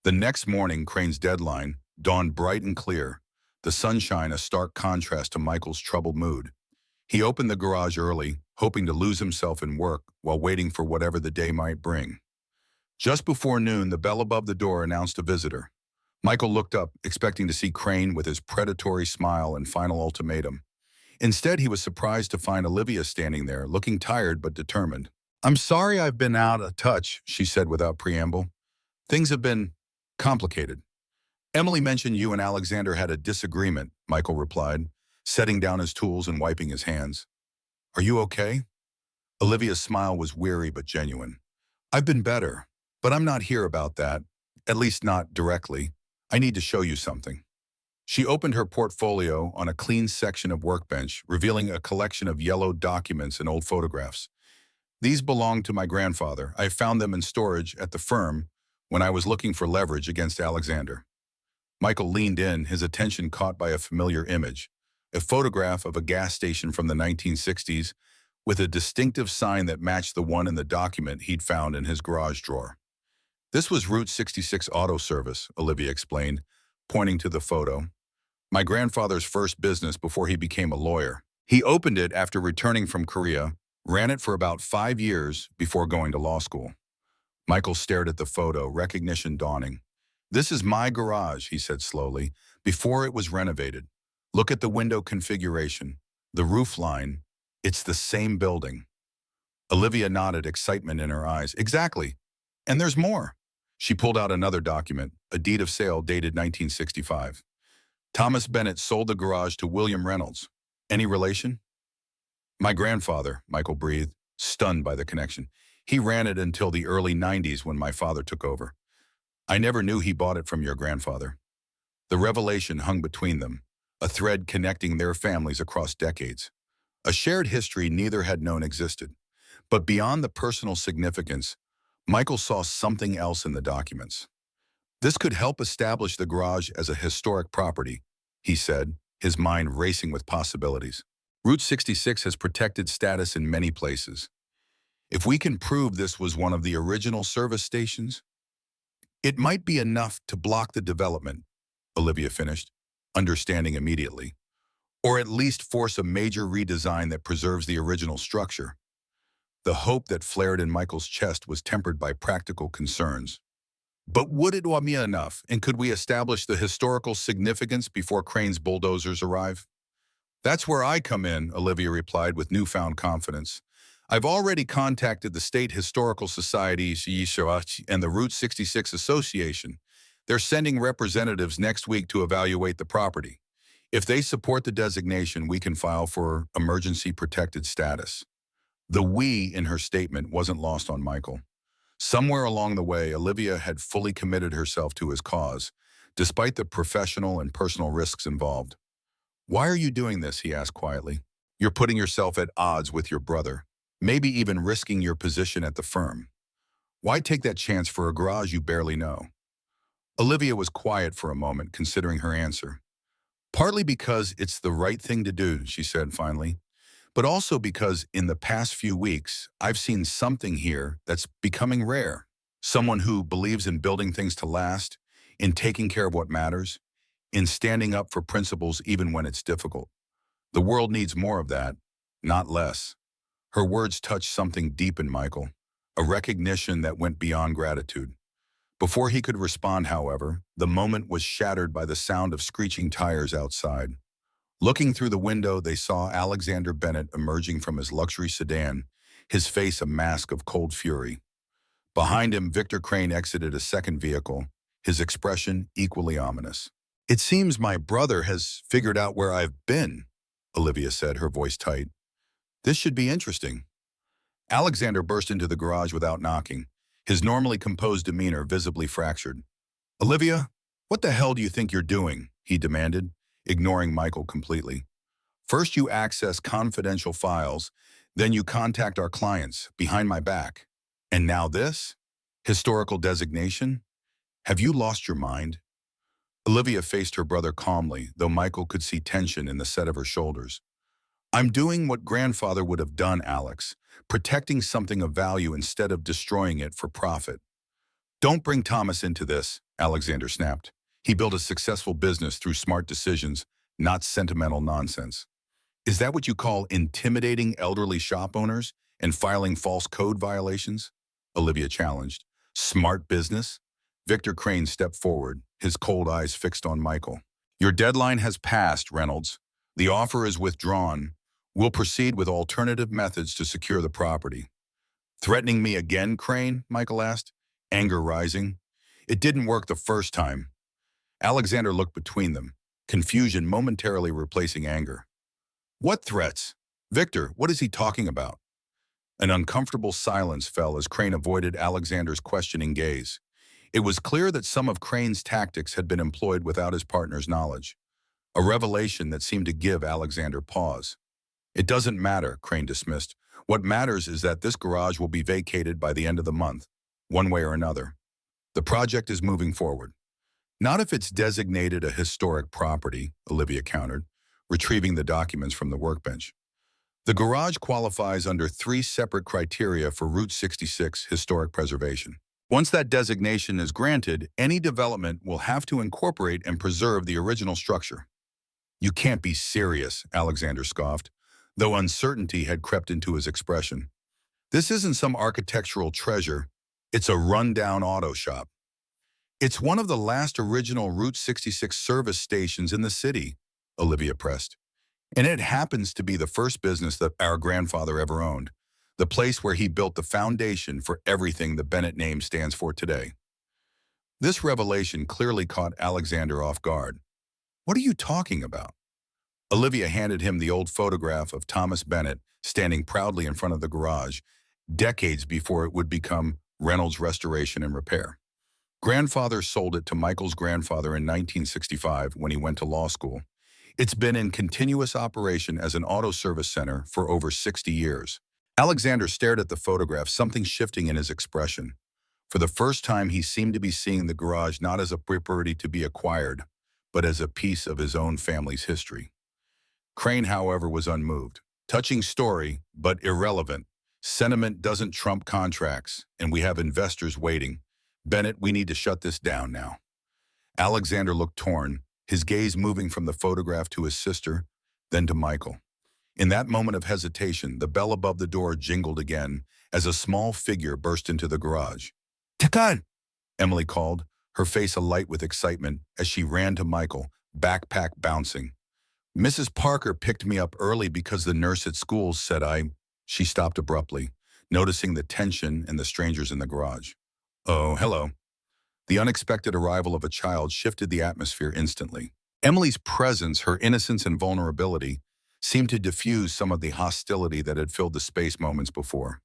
The next morning, Crane's deadline dawned bright and clear, the sunshine a stark contrast to Michael's troubled mood. He opened the garage early, hoping to lose himself in work while waiting for whatever the day might bring. Just before noon, the bell above the door announced a visitor. Michael looked up, expecting to see Crane with his predatory smile and final ultimatum. Instead, he was surprised to find Olivia standing there, looking tired but determined. "I'm sorry I've been out of touch," she said without preamble. "Things have been complicated." "Emily mentioned you and Alexander had a disagreement," Michael replied, setting down his tools and wiping his hands. "Are you okay?" Olivia's smile was weary but genuine. "I've been better, but I'm not here about that, at least not directly. I need to show you something." She opened her portfolio on a clean section of workbench, revealing a collection of yellowed documents and old photographs. "These belong to my grandfather. I found them in storage at the firm when I was looking for leverage against Alexander." Michael leaned in, his attention caught by a familiar image, a photograph of a gas station from the 1960s with a distinctive sign that matched the one in the document he'd found in his garage drawer. "This was Route 66 Auto Service," Olivia explained, pointing to the photo. "My grandfather's first business before he became a lawyer. He opened it after returning from Korea, ran it for about 5 years before going to law school." Michael stared at the photo, recognition dawning. "This is my garage," he said slowly, "before it was renovated. Look at the window configuration, the roof line. It's the same building." Olivia nodded, excitement in her eyes. "Exactly. And there's more." She pulled out another document, a deed of sale dated 1965. "Thomas Bennett sold the garage to William Reynolds. Any relation?" "My grandfather," Michael breathed, stunned by the connection. "He ran it until the early 90s when my father took over. I never knew he bought it from your grandfather." The revelation hung between them, a thread connecting their families across decades. A shared history neither had known existed. But beyond the personal significance, Michael saw something else in the documents. This could help establish the garage as a historic property, he said, his mind racing with possibilities. Route 66 has protected status in many places. If we can prove this was one of the original service stations, it might be enough to block the development, Olivia finished, understanding immediately, or at least force a major redesign that preserves the original structure. The hope that flared in Michael's chest was tempered by practical concerns. But would it be enough, and could we establish the historical significance before Crane's bulldozers arrive? That's where I come in, Olivia replied with newfound confidence. I've already contacted the State Historical Society and the Route 66 Association. They're sending representatives next week to evaluate the property. If they support the designation, we can file for emergency protected status. The "we" in her statement wasn't lost on Michael. Somewhere along the way, Olivia had fully committed herself to his cause, despite the professional and personal risks involved. Why are you doing this? He asked quietly. You're putting yourself at odds with your brother, maybe even risking your position at the firm. Why take that chance for a garage you barely know? Olivia was quiet for a moment, considering her answer. Partly because it's the right thing to do, she said finally, but also because in the past few weeks, I've seen something here that's becoming rare. Someone who believes in building things to last, in taking care of what matters, in standing up for principles even when it's difficult. The world needs more of that, not less. Her words touched something deep in Michael, a recognition that went beyond gratitude. Before he could respond, however, the moment was shattered by the sound of screeching tires outside. Looking through the window, they saw Alexander Bennett emerging from his luxury sedan, his face a mask of cold fury. Behind him, Victor Crane exited a second vehicle, his expression equally ominous. It seems my brother has figured out where I've been, Olivia said, her voice tight. This should be interesting. Alexander burst into the garage without knocking, his normally composed demeanor visibly fractured. Olivia, what the hell do you think you're doing? He demanded, ignoring Michael completely. First you access confidential files, then you contact our clients behind my back. And now this? Historical designation? Have you lost your mind? Olivia faced her brother calmly, though Michael could see tension in the set of her shoulders. I'm doing what grandfather would have done, Alex, protecting something of value instead of destroying it for profit. Don't bring Thomas into this, Alexander snapped. He built a successful business through smart decisions, not sentimental nonsense. Is that what you call intimidating elderly shop owners and filing false code violations? Olivia challenged. Smart business? Victor Crane stepped forward, his cold eyes fixed on Michael. Your deadline has passed, Reynolds. The offer is withdrawn. We'll proceed with alternative methods to secure the property. Threatening me again, Crane? Michael asked, anger rising. It didn't work the first time. Alexander looked between them, confusion momentarily replacing anger. What threats? Victor, what is he talking about? An uncomfortable silence fell as Crane avoided Alexander's questioning gaze. It was clear that some of Crane's tactics had been employed without his partner's knowledge, a revelation that seemed to give Alexander pause. It doesn't matter, Crane dismissed. What matters is that this garage will be vacated by the end of the month, one way or another. The project is moving forward. Not if it's designated a historic property, Olivia countered, retrieving the documents from the workbench. The garage qualifies under 3 separate criteria for Route 66 historic preservation. Once that designation is granted, any development will have to incorporate and preserve the original structure. You can't be serious, Alexander scoffed, though uncertainty had crept into his expression. This isn't some architectural treasure. It's a rundown auto shop. It's one of the last original Route 66 service stations in the city, Olivia pressed. And it happens to be the first business that our grandfather ever owned, the place where he built the foundation for everything the Bennett name stands for today. This revelation clearly caught Alexander off guard. What are you talking about? Olivia handed him the old photograph of Thomas Bennett standing proudly in front of the garage, decades before it would become Reynolds Restoration and Repair. Grandfather sold it to Michael's grandfather in 1965 when he went to law school. It's been in continuous operation as an auto service center for over 60 years. Alexander stared at the photograph, something shifting in his expression. For the first time, he seemed to be seeing the garage not as a property to be acquired, but as a piece of his own family's history. Crane, however, was unmoved. Touching story, but irrelevant. Sentiment doesn't trump contracts, and we have investors waiting. Bennett, we need to shut this down now. Alexander looked torn, his gaze moving from the photograph to his sister, then to Michael. In that moment of hesitation, the bell above the door jingled again as a small figure burst into the garage. "Takan!" Emily called, her face alight with excitement as she ran to Michael, backpack bouncing. "Mrs. Parker picked me up early because the nurse at school said I—" She stopped abruptly, noticing the tension and the strangers in the garage. "Oh, hello." The unexpected arrival of a child shifted the atmosphere instantly. Emily's presence, her innocence and vulnerability, seemed to diffuse some of the hostility that had filled the space moments before.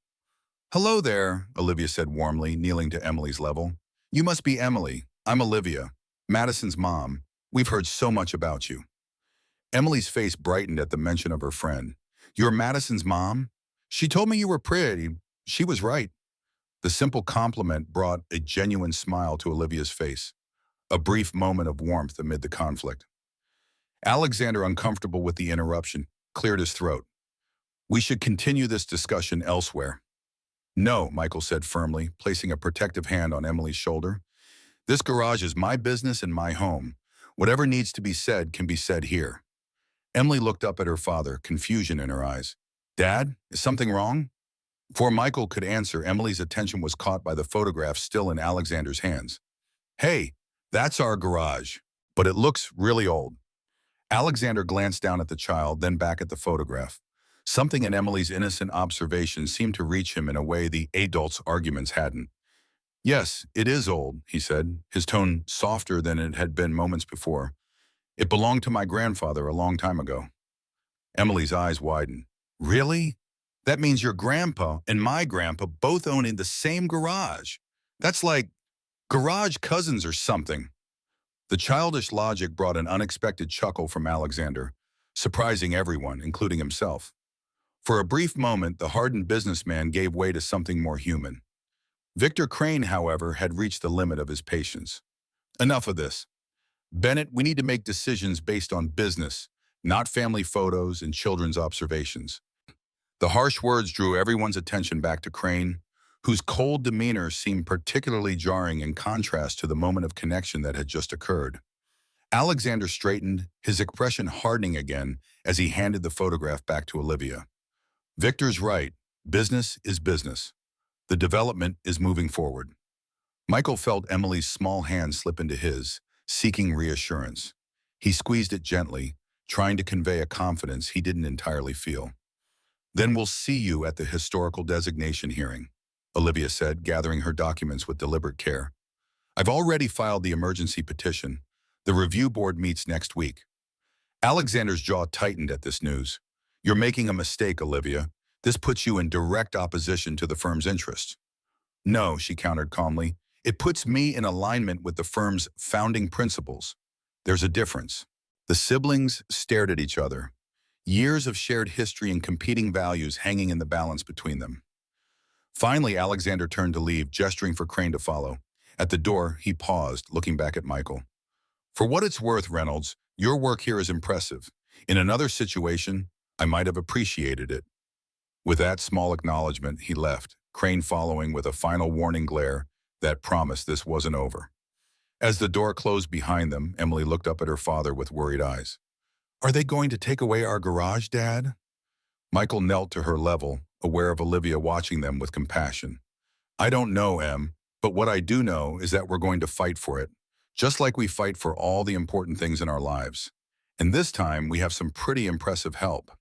"Hello there," Olivia said warmly, kneeling to Emily's level. "You must be Emily. I'm Olivia, Madison's mom. We've heard so much about you." Emily's face brightened at the mention of her friend. "You're Madison's mom? She told me you were pretty. She was right." The simple compliment brought a genuine smile to Olivia's face, a brief moment of warmth amid the conflict. Alexander, uncomfortable with the interruption, cleared his throat. "We should continue this discussion elsewhere." "No," Michael said firmly, placing a protective hand on Emily's shoulder. "This garage is my business and my home. Whatever needs to be said can be said here." Emily looked up at her father, confusion in her eyes. "Dad, is something wrong?" Before Michael could answer, Emily's attention was caught by the photograph still in Alexander's hands. "Hey, that's our garage, but it looks really old." Alexander glanced down at the child, then back at the photograph. Something in Emily's innocent observation seemed to reach him in a way the adult's arguments hadn't. "Yes, it is old," he said, his tone softer than it had been moments before. "It belonged to my grandfather a long time ago." Emily's eyes widened. "Really? That means your grandpa and my grandpa both own in the same garage. That's like garage cousins or something." The childish logic brought an unexpected chuckle from Alexander, surprising everyone, including himself. For a brief moment, the hardened businessman gave way to something more human. Victor Crane, however, had reached the limit of his patience. "Enough of this. Bennett, we need to make decisions based on business, not family photos and children's observations." The harsh words drew everyone's attention back to Crane, whose cold demeanor seemed particularly jarring in contrast to the moment of connection that had just occurred. Alexander straightened, his expression hardening again as he handed the photograph back to Olivia. "Victor's right. Business is business. The development is moving forward." Michael felt Emily's small hand slip into his, seeking reassurance. He squeezed it gently, trying to convey a confidence he didn't entirely feel. "Then we'll see you at the historical designation hearing," Olivia said, gathering her documents with deliberate care. "I've already filed the emergency petition. The review board meets next week." Alexander's jaw tightened at this news. "You're making a mistake, Olivia. This puts you in direct opposition to the firm's interests." "No," she countered calmly. "It puts me in alignment with the firm's founding principles. There's a difference." The siblings stared at each other, years of shared history and competing values hanging in the balance between them. Finally, Alexander turned to leave, gesturing for Crane to follow. At the door, he paused, looking back at Michael. "For what it's worth, Reynolds, your work here is impressive. In another situation, I might have appreciated it." With that small acknowledgement, he left, Crane following with a final warning glare that promised this wasn't over. As the door closed behind them, Emily looked up at her father with worried eyes. "Are they going to take away our garage, Dad?" Michael knelt to her level, aware of Olivia watching them with compassion. "I don't know, Em, but what I do know is that we're going to fight for it, just like we fight for all the important things in our lives. And this time, we have some pretty impressive help."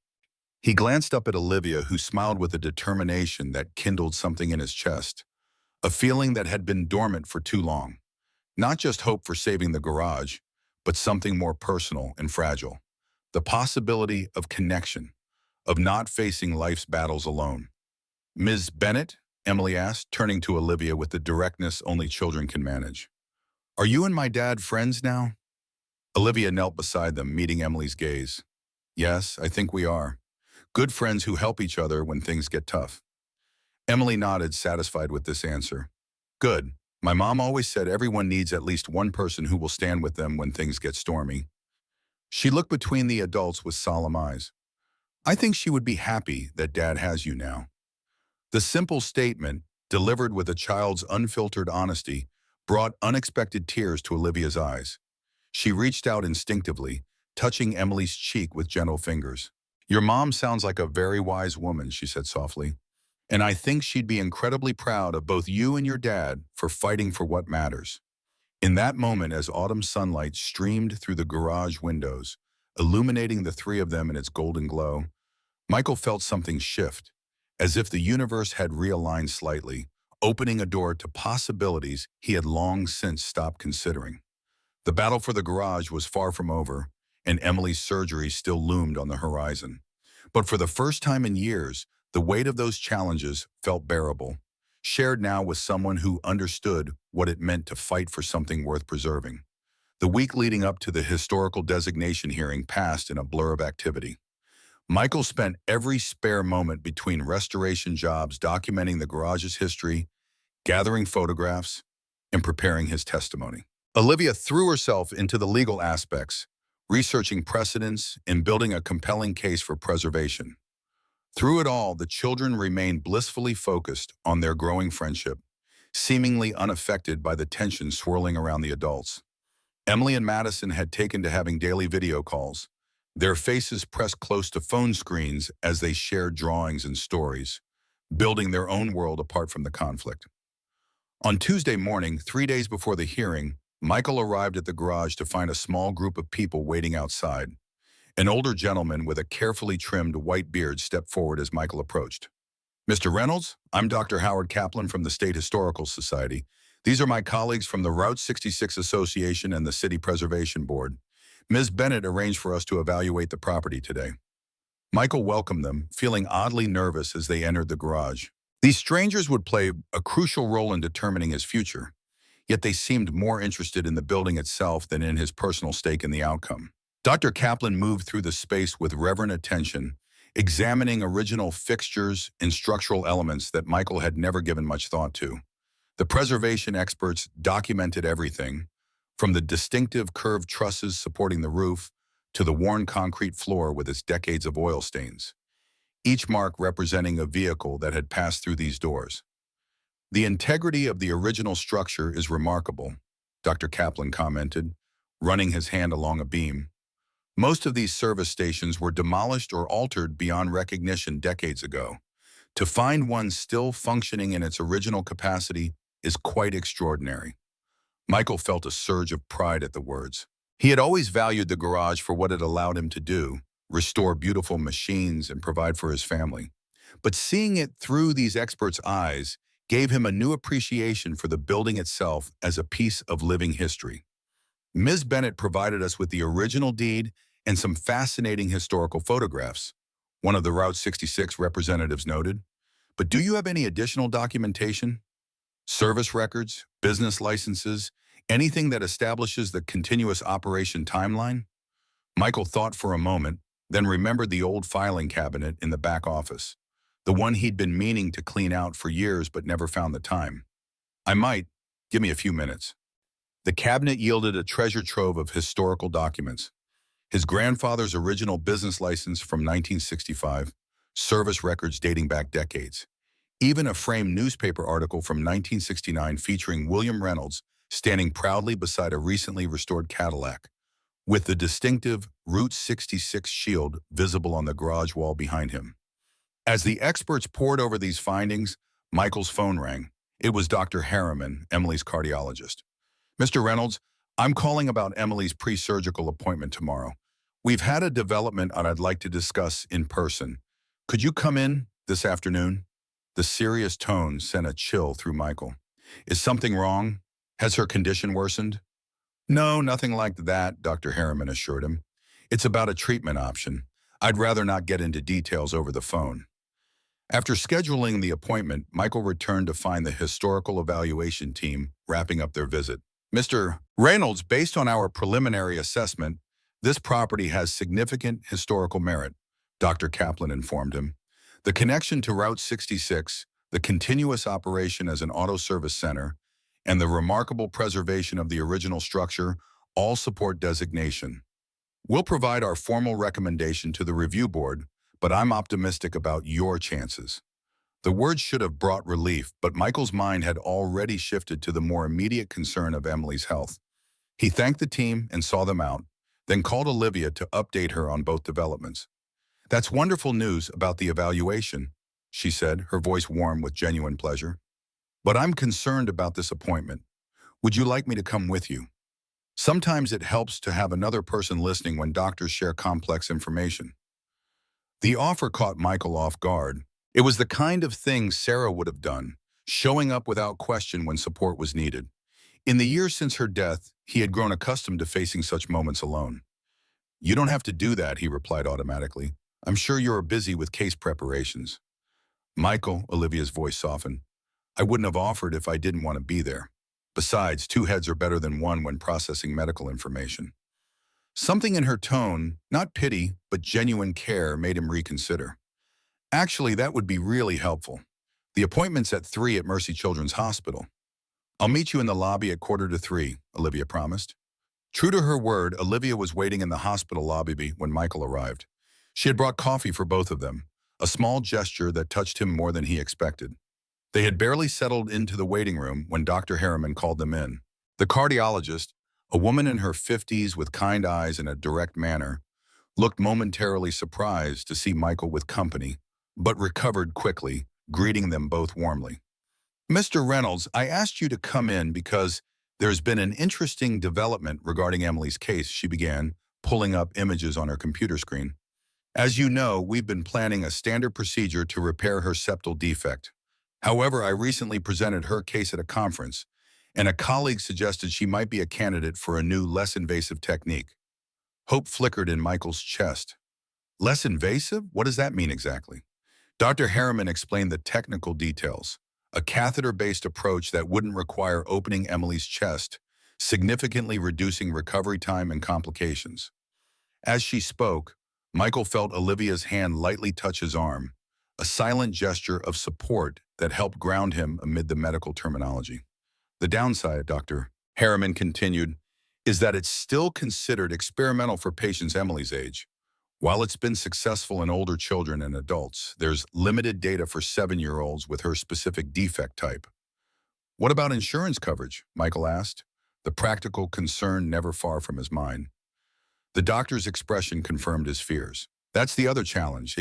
He glanced up at Olivia, who smiled with a determination that kindled something in his chest, a feeling that had been dormant for too long. Not just hope for saving the garage, but something more personal and fragile. The possibility of connection, of not facing life's battles alone. "Ms. Bennett?" Emily asked, turning to Olivia with the directness only children can manage. "Are you and my dad friends now?" Olivia knelt beside them, meeting Emily's gaze. Yes, I think we are. Good friends who help each other when things get tough. Emily nodded, satisfied with this answer. Good. My mom always said everyone needs at least one person who will stand with them when things get stormy. She looked between the adults with solemn eyes. I think she would be happy that Dad has you now. The simple statement, delivered with a child's unfiltered honesty, brought unexpected tears to Olivia's eyes. She reached out instinctively, touching Emily's cheek with gentle fingers. Your mom sounds like a very wise woman, she said softly. And I think she'd be incredibly proud of both you and your dad for fighting for what matters. In that moment, as autumn sunlight streamed through the garage windows, illuminating the three of them in its golden glow, Michael felt something shift, as if the universe had realigned slightly, opening a door to possibilities he had long since stopped considering. The battle for the garage was far from over, and Emily's surgery still loomed on the horizon. But for the first time in years, the weight of those challenges felt bearable, shared now with someone who understood what it meant to fight for something worth preserving. The week leading up to the historical designation hearing passed in a blur of activity. Michael spent every spare moment between restoration jobs documenting the garage's history, gathering photographs, and preparing his testimony. Olivia threw herself into the legal aspects, researching precedents and building a compelling case for preservation. Through it all, the children remained blissfully focused on their growing friendship, seemingly unaffected by the tension swirling around the adults. Emily and Madison had taken to having daily video calls, their faces pressed close to phone screens as they shared drawings and stories, building their own world apart from the conflict. On Tuesday morning, 3 days before the hearing, Michael arrived at the garage to find a small group of people waiting outside. An older gentleman with a carefully trimmed white beard stepped forward as Michael approached. Mr. Reynolds, I'm Dr. Howard Kaplan from the State Historical Society. These are my colleagues from the Route 66 Association and the City Preservation Board. Ms. Bennett arranged for us to evaluate the property today. Michael welcomed them, feeling oddly nervous as they entered the garage. These strangers would play a crucial role in determining his future, yet they seemed more interested in the building itself than in his personal stake in the outcome. Dr. Kaplan moved through the space with reverent attention, examining original fixtures and structural elements that Michael had never given much thought to. The preservation experts documented everything, from the distinctive curved trusses supporting the roof to the worn concrete floor with its decades of oil stains, each mark representing a vehicle that had passed through these doors. The integrity of the original structure is remarkable, Dr. Kaplan commented, running his hand along a beam. Most of these service stations were demolished or altered beyond recognition decades ago. To find one still functioning in its original capacity is quite extraordinary. Michael felt a surge of pride at the words. He had always valued the garage for what it allowed him to do, restore beautiful machines and provide for his family. But seeing it through these experts' eyes gave him a new appreciation for the building itself as a piece of living history. Ms. Bennett provided us with the original deed and some fascinating historical photographs, one of the Route 66 representatives noted. But do you have any additional documentation? Service records, business licenses, anything that establishes the continuous operation timeline? Michael thought for a moment, then remembered the old filing cabinet in the back office, the one he'd been meaning to clean out for years but never found the time. I might. Give me a few minutes. The cabinet yielded a treasure trove of historical documents. His grandfather's original business license from 1965, service records dating back decades, even a framed newspaper article from 1969 featuring William Reynolds standing proudly beside a recently restored Cadillac, with the distinctive Route 66 shield visible on the garage wall behind him. As the experts pored over these findings, Michael's phone rang. It was Dr. Harriman, Emily's cardiologist. Mr. Reynolds, I'm calling about Emily's pre-surgical appointment tomorrow. We've had a development I'd like to discuss in person. Could you come in this afternoon? The serious tone sent a chill through Michael. Is something wrong? Has her condition worsened? No, nothing like that, Dr. Harriman assured him. It's about a treatment option. I'd rather not get into details over the phone. After scheduling the appointment, Michael returned to find the historical evaluation team wrapping up their visit. Mr. Reynolds, based on our preliminary assessment, this property has significant historical merit, Dr. Kaplan informed him. The connection to Route 66, the continuous operation as an auto service center, and the remarkable preservation of the original structure all support designation. We'll provide our formal recommendation to the review board, but I'm optimistic about your chances. The words should have brought relief, but Michael's mind had already shifted to the more immediate concern of Emily's health. He thanked the team and saw them out, then called Olivia to update her on both developments. "That's wonderful news about the evaluation," she said, her voice warm with genuine pleasure. "But I'm concerned about this appointment. Would you like me to come with you? Sometimes it helps to have another person listening when doctors share complex information." The offer caught Michael off guard. It was the kind of thing Sarah would have done, showing up without question when support was needed. In the years since her death, he had grown accustomed to facing such moments alone. "You don't have to do that," he replied automatically. "I'm sure you're busy with case preparations." "Michael," Olivia's voice softened, "I wouldn't have offered if I didn't want to be there. Besides, two heads are better than one when processing medical information." Something in her tone, not pity, but genuine care, made him reconsider. "Actually, that would be really helpful. The appointment's at 3 at Mercy Children's Hospital." "I'll meet you in the lobby at 2:45, Olivia promised. True to her word, Olivia was waiting in the hospital lobby when Michael arrived. She had brought coffee for both of them, a small gesture that touched him more than he expected. They had barely settled into the waiting room when Dr. Harriman called them in. The cardiologist, a woman in her 50s with kind eyes and a direct manner, looked momentarily surprised to see Michael with company, but recovered quickly, greeting them both warmly. "Mr. Reynolds, I asked you to come in because there's been an interesting development regarding Emily's case," she began, pulling up images on her computer screen. "As you know, we've been planning a standard procedure to repair her septal defect. However, I recently presented her case at a conference, and a colleague suggested she might be a candidate for a new, less invasive technique." Hope flickered in Michael's chest. "Less invasive? What does that mean exactly?" Dr. Harriman explained the technical details. "A catheter-based approach that wouldn't require opening Emily's chest, significantly reducing recovery time and complications." As she spoke, Michael felt Olivia's hand lightly touch his arm, a silent gesture of support that helped ground him amid the medical terminology. "The downside," Dr. Harriman continued, "is that it's still considered experimental for patients Emily's age. While it's been successful in older children and adults, there's limited data for 7-year-olds with her specific defect type." "What about insurance coverage?" Michael asked, the practical concern never far from his mind. The doctor's expression confirmed his fears. "That's the other challenge,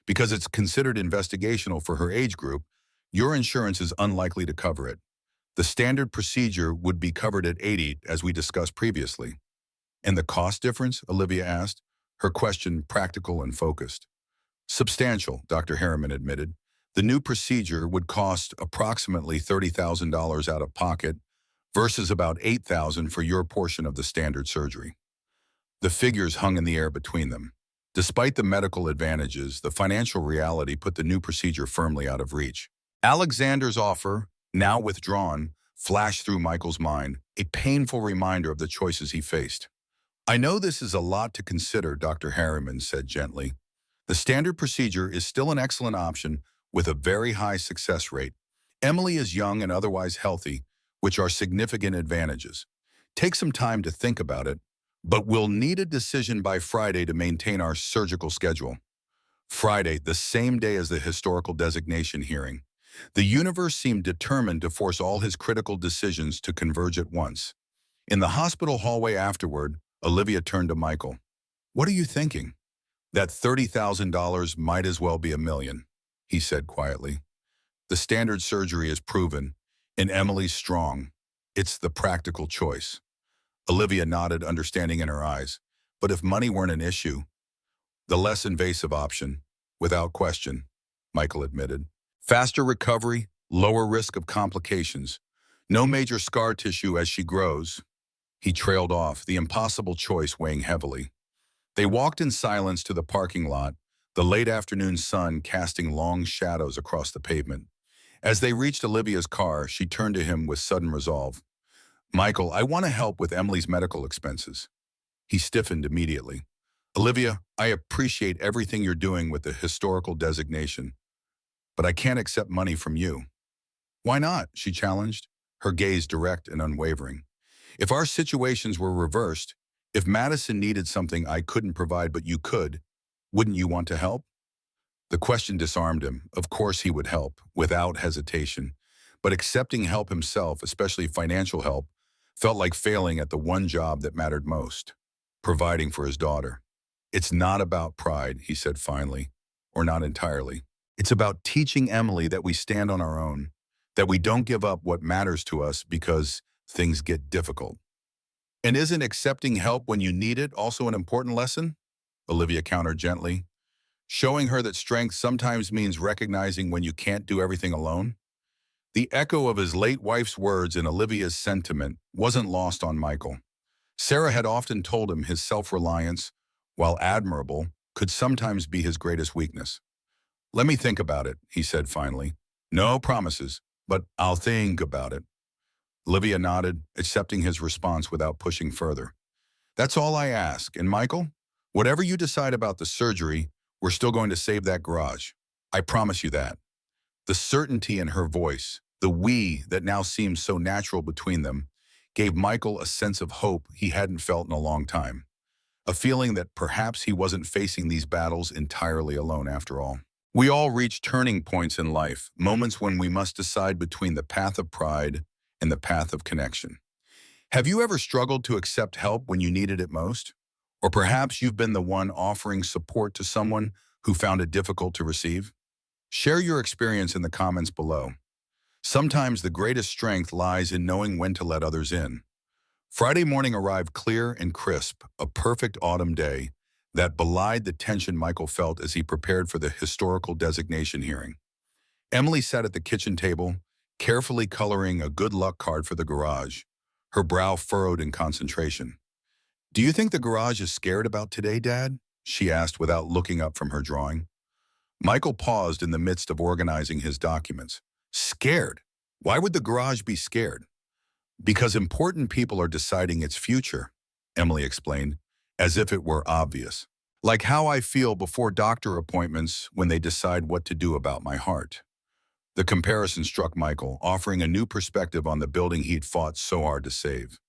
because it's considered investigational for her age group. Your insurance is unlikely to cover it. The standard procedure would be covered at 80, as we discussed previously." "And the cost difference?" Olivia asked, her question practical and focused. "Substantial," Dr. Harriman admitted. "The new procedure would cost approximately $30,000 out of pocket versus about $8,000 for your portion of the standard surgery." The figures hung in the air between them. Despite the medical advantages, the financial reality put the new procedure firmly out of reach. Alexander's offer, now withdrawn, flashed through Michael's mind, a painful reminder of the choices he faced. "I know this is a lot to consider," Dr. Harriman said gently. "The standard procedure is still an excellent option with a very high success rate. Emily is young and otherwise healthy, which are significant advantages. Take some time to think about it, but we'll need a decision by Friday to maintain our surgical schedule." Friday, the same day as the historical designation hearing. The universe seemed determined to force all his critical decisions to converge at once. In the hospital hallway afterward, Olivia turned to Michael. "What are you thinking?" "That $30,000 might as well be $1 million, he said quietly. "The standard surgery is proven, and Emily's strong. It's the practical choice." Olivia nodded, understanding in her eyes. "But if money weren't an issue?" "The less invasive option, without question," Michael admitted. "Faster recovery, lower risk of complications. No major scar tissue as she grows." He trailed off, the impossible choice weighing heavily. They walked in silence to the parking lot, the late afternoon sun casting long shadows across the pavement. As they reached Olivia's car, she turned to him with sudden resolve. Michael, I want to help with Emily's medical expenses. He stiffened immediately. Olivia, I appreciate everything you're doing with the historical designation, but I can't accept money from you. Why not? She challenged, her gaze direct and unwavering. If our situations were reversed, if Madison needed something I couldn't provide but you could, wouldn't you want to help? The question disarmed him. Of course he would help, without hesitation. But accepting help himself, especially financial help, felt like failing at the one job that mattered most, providing for his daughter. It's not about pride, he said finally, or not entirely. It's about teaching Emily that we stand on our own, that we don't give up what matters to us because things get difficult. And isn't accepting help when you need it also an important lesson? Olivia countered gently, showing her that strength sometimes means recognizing when you can't do everything alone. The echo of his late wife's words and Olivia's sentiment wasn't lost on Michael. Sarah had often told him his self-reliance, while admirable, could sometimes be his greatest weakness. Let me think about it, he said finally. No promises, but I'll think about it. Olivia nodded, accepting his response without pushing further. That's all I ask, and Michael, whatever you decide about the surgery, we're still going to save that garage. I promise you that. The certainty in her voice, the we that now seemed so natural between them, gave Michael a sense of hope he hadn't felt in a long time. A feeling that perhaps he wasn't facing these battles entirely alone after all. We all reach turning points in life, moments when we must decide between the path of pride and the path of connection. Have you ever struggled to accept help when you needed it most? Or perhaps you've been the one offering support to someone who found it difficult to receive? Share your experience in the comments below. Sometimes the greatest strength lies in knowing when to let others in. Friday morning arrived clear and crisp, a perfect autumn day that belied the tension Michael felt as he prepared for the historical designation hearing. Emily sat at the kitchen table, carefully coloring a good luck card for the garage, her brow furrowed in concentration. Do you think the garage is scared about today, Dad? She asked without looking up from her drawing. Michael paused in the midst of organizing his documents. Scared? Why would the garage be scared? Because important people are deciding its future, Emily explained, as if it were obvious. Like how I feel before doctor appointments when they decide what to do about my heart. The comparison struck Michael, offering a new perspective on the building he'd fought so hard to save.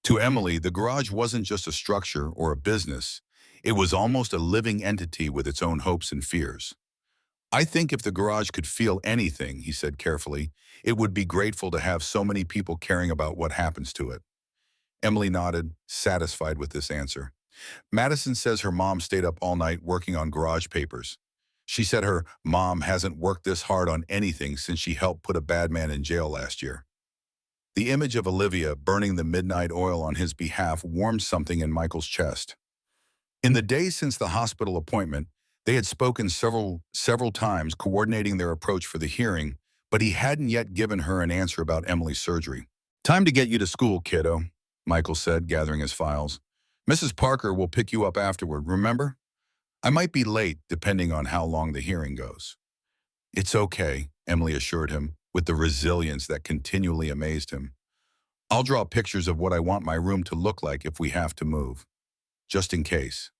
To Emily, the garage wasn't just a structure or a business. It was almost a living entity with its own hopes and fears. I think if the garage could feel anything, he said carefully, it would be grateful to have so many people caring about what happens to it. Emily nodded, satisfied with this answer. Madison says her mom stayed up all night working on garage papers. She said her mom hasn't worked this hard on anything since she helped put a bad man in jail last year. The image of Olivia burning the midnight oil on his behalf warmed something in Michael's chest. In the days since the hospital appointment, they had spoken several times, coordinating their approach for the hearing, but he hadn't yet given her an answer about Emily's surgery. Time to get you to school, kiddo, Michael said, gathering his files. Mrs. Parker will pick you up afterward, remember? I might be late, depending on how long the hearing goes. It's okay, Emily assured him, with the resilience that continually amazed him. I'll draw pictures of what I want my room to look like if we have to move, just in case.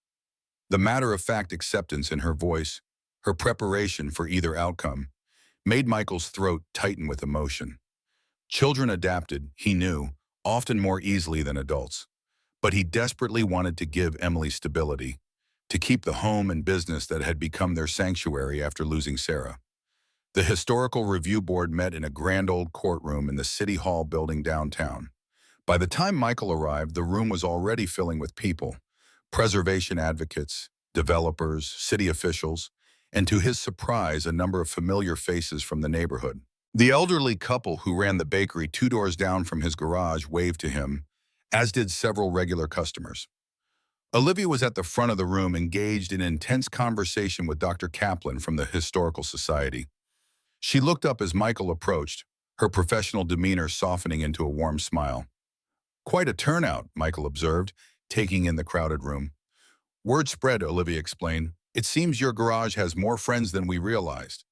The matter-of-fact acceptance in her voice, her preparation for either outcome, made Michael's throat tighten with emotion. Children adapted, he knew, often more easily than adults. But he desperately wanted to give Emily stability, to keep the home and business that had become their sanctuary after losing Sarah. The Historical Review Board met in a grand old courtroom in the City Hall building downtown. By the time Michael arrived, the room was already filling with people, preservation advocates, developers, city officials, and to his surprise, a number of familiar faces from the neighborhood. The elderly couple who ran the bakery 2 doors down from his garage waved to him, as did several regular customers. Olivia was at the front of the room, engaged in intense conversation with Dr. Kaplan from the Historical Society. She looked up as Michael approached, her professional demeanor softening into a warm smile. Quite a turnout, Michael observed, taking in the crowded room. Word spread, Olivia explained. It seems your garage has more friends than we realized.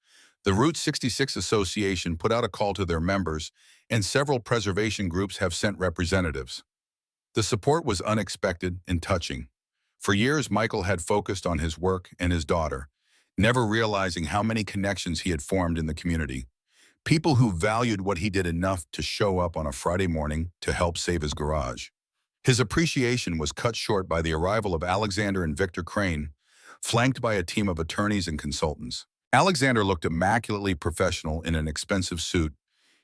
The Route 66 Association put out a call to their members, and several preservation groups have sent representatives. The support was unexpected and touching. For years, Michael had focused on his work and his daughter, never realizing how many connections he had formed in the community. People who valued what he did enough to show up on a Friday morning to help save his garage. His appreciation was cut short by the arrival of Alexander and Victor Crane, flanked by a team of attorneys and consultants. Alexander looked immaculately professional in an expensive suit,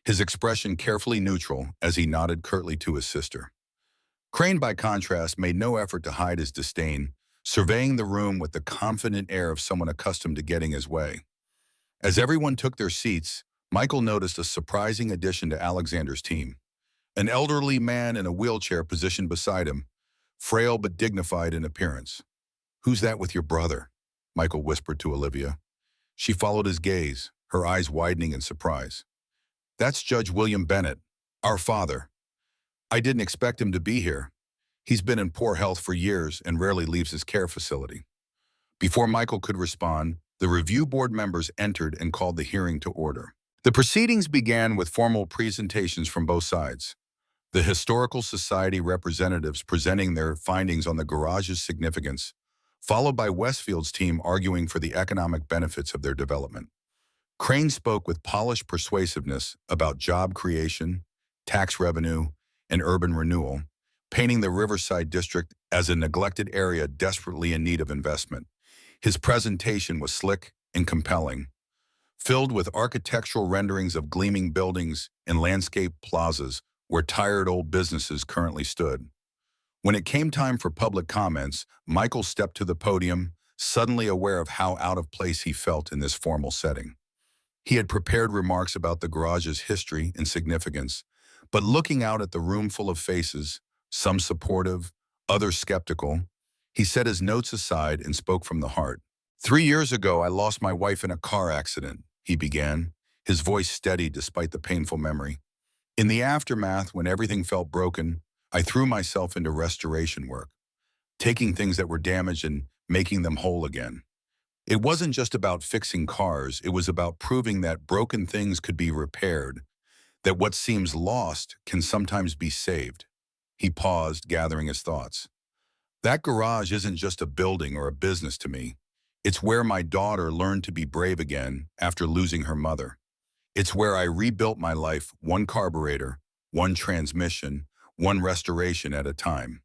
his expression carefully neutral as he nodded curtly to his sister. Crane, by contrast, made no effort to hide his disdain, surveying the room with the confident air of someone accustomed to getting his way. As everyone took their seats, Michael noticed a surprising addition to Alexander's team. An elderly man in a wheelchair positioned beside him, frail but dignified in appearance. "Who's that with your brother?" Michael whispered to Olivia. She followed his gaze, her eyes widening in surprise. "That's Judge William Bennett, our father. I didn't expect him to be here. He's been in poor health for years and rarely leaves his care facility." Before Michael could respond, the review board members entered and called the hearing to order. The proceedings began with formal presentations from both sides. The Historical Society representatives presenting their findings on the garage's significance, followed by Westfield's team arguing for the economic benefits of their development. Crane spoke with polished persuasiveness about job creation, tax revenue, and urban renewal, painting the Riverside District as a neglected area desperately in need of investment. His presentation was slick and compelling, filled with architectural renderings of gleaming buildings and landscape plazas where tired old businesses currently stood. When it came time for public comments, Michael stepped to the podium, suddenly aware of how out of place he felt in this formal setting. He had prepared remarks about the garage's history and significance, but looking out at the room full of faces, some supportive, others skeptical, he set his notes aside and spoke from the heart. "3 years ago, I lost my wife in a car accident," he began, his voice steady despite the painful memory. "In the aftermath, when everything felt broken, I threw myself into restoration work, taking things that were damaged and making them whole again. It wasn't just about fixing cars, it was about proving that broken things could be repaired, that what seems lost can sometimes be saved." He paused, gathering his thoughts. "That garage isn't just a building or a business to me. It's where my daughter learned to be brave again after losing her mother. It's where I rebuilt my life one carburetor, one transmission, one restoration at a time.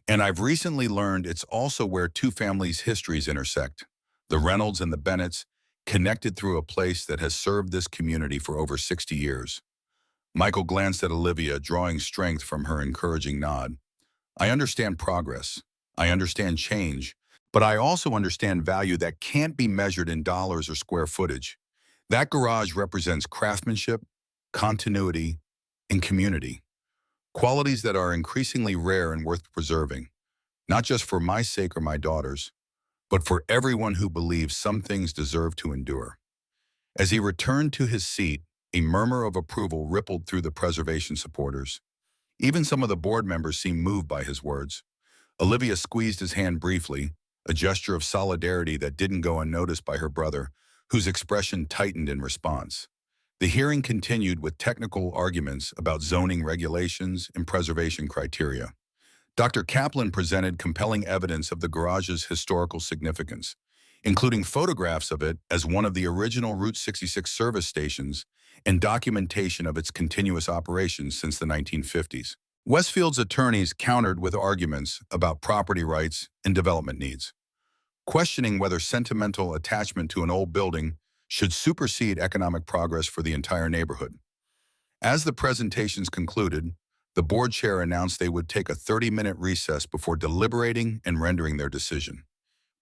And I've recently learned it's also where two families' histories intersect, the Reynolds and the Bennetts, connected through a place that has served this community for over 60 years. Michael glanced at Olivia, drawing strength from her encouraging nod. "I understand progress. I understand change. But I also understand value that can't be measured in dollars or square footage. That garage represents craftsmanship, continuity, and community. Qualities that are increasingly rare and worth preserving, not just for my sake or my daughter's, but for everyone who believes some things deserve to endure." As he returned to his seat, a murmur of approval rippled through the preservation supporters. Even some of the board members seemed moved by his words. Olivia squeezed his hand briefly, a gesture of solidarity that didn't go unnoticed by her brother, whose expression tightened in response. The hearing continued with technical arguments about zoning regulations and preservation criteria. Dr. Kaplan presented compelling evidence of the garage's historical significance, including photographs of it as one of the original Route 66 service stations and documentation of its continuous operations since the 1950s. Westfield's attorneys countered with arguments about property rights and development needs, questioning whether sentimental attachment to an old building should supersede economic progress for the entire neighborhood. As the presentations concluded, the board chair announced they would take a 30-minute recess before deliberating and rendering their decision.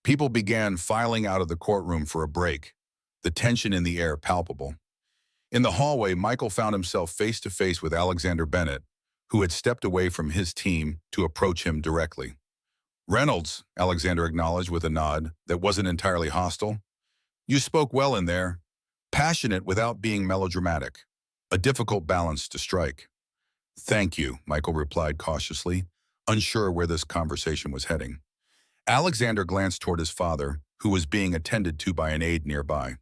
People began filing out of the courtroom for a break, the tension in the air palpable. In the hallway, Michael found himself face-to-face with Alexander Bennett, who had stepped away from his team to approach him directly. "Reynolds," Alexander acknowledged with a nod that wasn't entirely hostile. "You spoke well in there. Passionate without being melodramatic. A difficult balance to strike." "Thank you," Michael replied cautiously, unsure where this conversation was heading. Alexander glanced toward his father, who was being attended to by an aide nearby.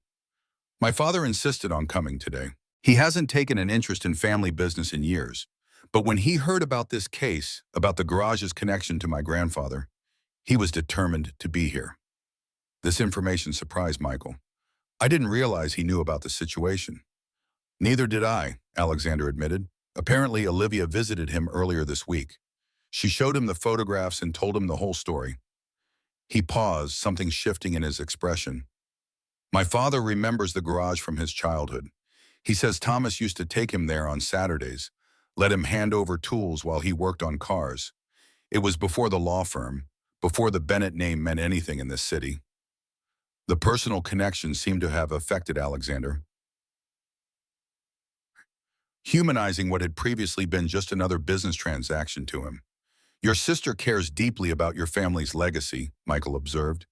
My father insisted on coming today. He hasn't taken an interest in family business in years, but when he heard about this case, about the garage's connection to my grandfather, he was determined to be here. This information surprised Michael. I didn't realize he knew about the situation. Neither did I, Alexander admitted. Apparently, Olivia visited him earlier this week. She showed him the photographs and told him the whole story. He paused, something shifting in his expression. My father remembers the garage from his childhood. He says Thomas used to take him there on Saturdays, let him hand over tools while he worked on cars. It was before the law firm, before the Bennett name meant anything in this city. The personal connection seemed to have affected Alexander, humanizing what had previously been just another business transaction to him. Your sister cares deeply about your family's legacy, Michael observed.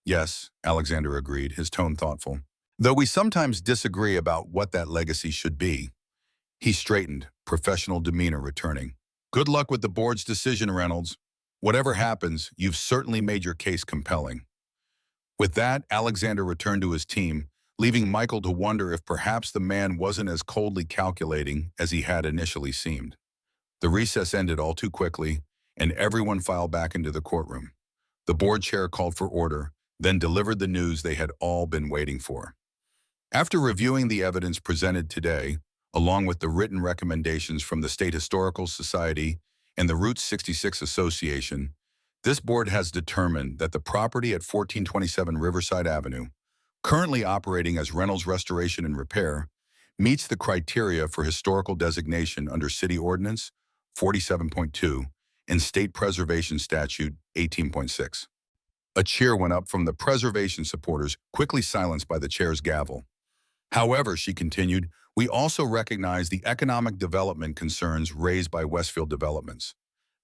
Yes, Alexander agreed, his tone thoughtful. Though we sometimes disagree about what that legacy should be. He straightened, professional demeanor returning. Good luck with the board's decision, Reynolds. Whatever happens, you've certainly made your case compelling. With that, Alexander returned to his team, leaving Michael to wonder if perhaps the man wasn't as coldly calculating as he had initially seemed. The recess ended all too quickly, and everyone filed back into the courtroom. The board chair called for order, then delivered the news they had all been waiting for. After reviewing the evidence presented today, along with the written recommendations from the State Historical Society and the Route 66 Association, this board has determined that the property at 1427 Riverside Avenue, currently operating as Reynolds Restoration and Repair, meets the criteria for historical designation under City Ordinance 47.2 and State Preservation Statute 18.6. A cheer went up from the preservation supporters, quickly silenced by the chair's gavel. However, she continued, we also recognize the economic development concerns raised by Westfield Developments.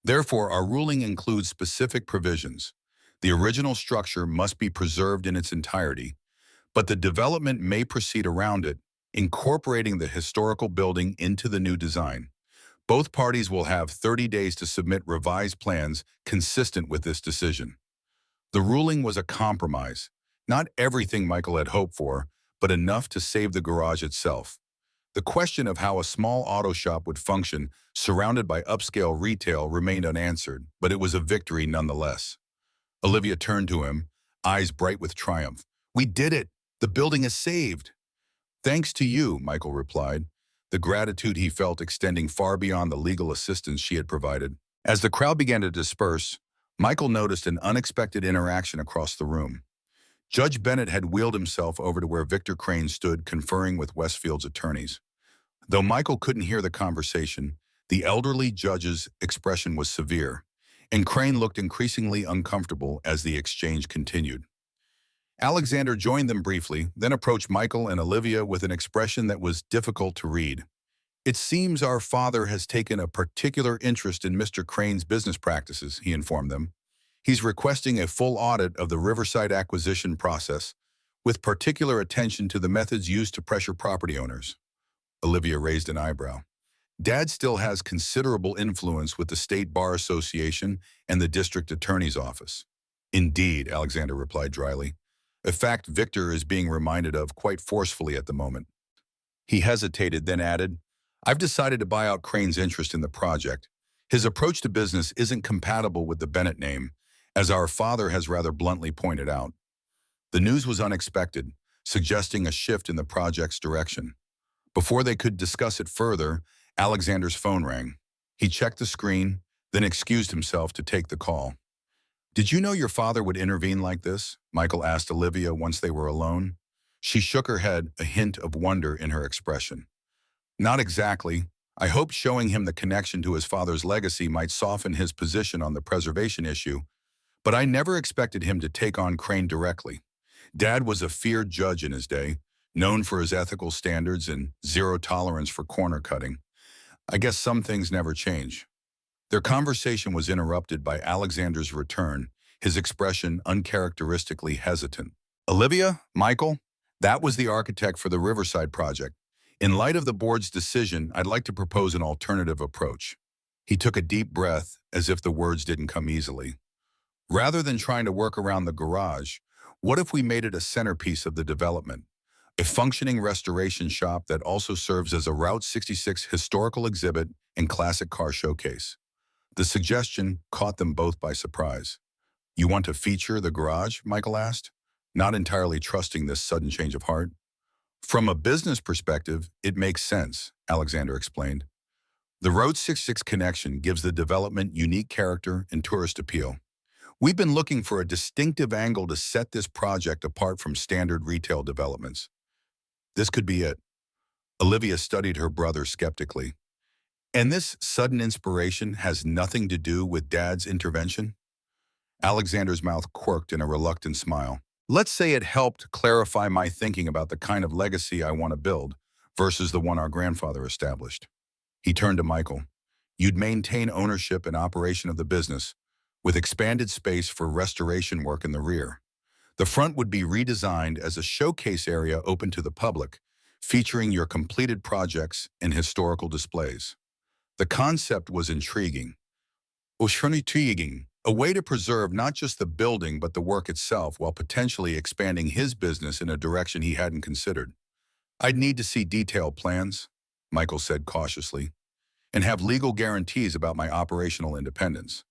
Therefore, our ruling includes specific provisions. The original structure must be preserved in its entirety, but the development may proceed around it, incorporating the historical building into the new design. Both parties will have 30 days to submit revised plans consistent with this decision. The ruling was a compromise, not everything Michael had hoped for, but enough to save the garage itself. The question of how a small auto shop would function surrounded by upscale retail remained unanswered, but it was a victory nonetheless. Olivia turned to him, eyes bright with triumph. We did it! The building is saved! Thanks to you, Michael replied, the gratitude he felt extending far beyond the legal assistance she had provided. As the crowd began to disperse, Michael noticed an unexpected interaction across the room. Judge Bennett had wheeled himself over to where Victor Crane stood conferring with Westfield's attorneys. Though Michael couldn't hear the conversation, the elderly judge's expression was severe, and Crane looked increasingly uncomfortable as the exchange continued. Alexander joined them briefly, then approached Michael and Olivia with an expression that was difficult to read. It seems our father has taken a particular interest in Mr. Crane's business practices, he informed them. He's requesting a full audit of the Riverside acquisition process, with particular attention to the methods used to pressure property owners. Olivia raised an eyebrow. Dad still has considerable influence with the State Bar Association and the District Attorney's Office. Indeed, Alexander replied dryly. A fact Victor is being reminded of quite forcefully at the moment. He hesitated, then added, I've decided to buy out Crane's interest in the project. His approach to business isn't compatible with the Bennett name, as our father has rather bluntly pointed out. The news was unexpected, suggesting a shift in the project's direction. Before they could discuss it further, Alexander's phone rang. He checked the screen, then excused himself to take the call. Did you know your father would intervene like this? Michael asked Olivia once they were alone. She shook her head, a hint of wonder in her expression. Not exactly. I hoped showing him the connection to his father's legacy might soften his position on the preservation issue, but I never expected him to take on Crane directly. Dad was a feared judge in his day, known for his ethical standards and zero tolerance for corner cutting. I guess some things never change. Their conversation was interrupted by Alexander's return, his expression uncharacteristically hesitant. Olivia, Michael, that was the architect for the Riverside project. In light of the board's decision, I'd like to propose an alternative approach. He took a deep breath, as if the words didn't come easily. Rather than trying to work around the garage, what if we made it a centerpiece of the development? a functioning restoration shop that also serves as a Route 66 historical exhibit and classic car showcase. The suggestion caught them both by surprise. "You want to feature the garage?" Michael asked, not entirely trusting this sudden change of heart. "From a business perspective, it makes sense," Alexander explained. "The Route 66 connection gives the development unique character and tourist appeal. We've been looking for a distinctive angle to set this project apart from standard retail developments. This could be it." Olivia studied her brother skeptically. "And this sudden inspiration has nothing to do with Dad's intervention?" Alexander's mouth quirked in a reluctant smile. "Let's say it helped clarify my thinking about the kind of legacy I want to build versus the one our grandfather established." He turned to Michael. "You'd maintain ownership and operation of the business, with expanded space for restoration work in the rear. The front would be redesigned as a showcase area open to the public, featuring your completed projects and historical displays." The concept was intriguing. Intriguing. A way to preserve not just the building but the work itself while potentially expanding his business in a direction he hadn't considered. "I'd need to see detailed plans," Michael said cautiously, "and have legal guarantees about my operational independence."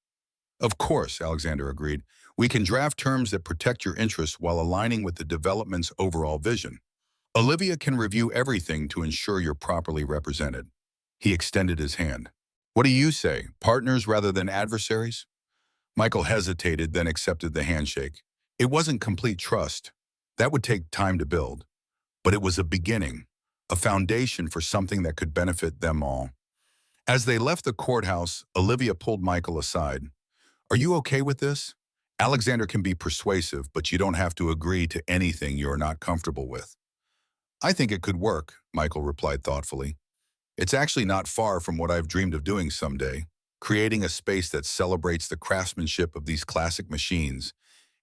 "Of course," Alexander agreed. "We can draft terms that protect your interests while aligning with the development's overall vision. Olivia can review everything to ensure you're properly represented." He extended his hand. "What do you say, partners rather than adversaries?" Michael hesitated, then accepted the handshake. It wasn't complete trust. That would take time to build. But it was a beginning, a foundation for something that could benefit them all. As they left the courthouse, Olivia pulled Michael aside. "Are you okay with this? Alexander can be persuasive, but you don't have to agree to anything you're not comfortable with." "I think it could work," Michael replied thoughtfully. "It's actually not far from what I've dreamed of doing someday, creating a space that celebrates the craftsmanship of these classic machines,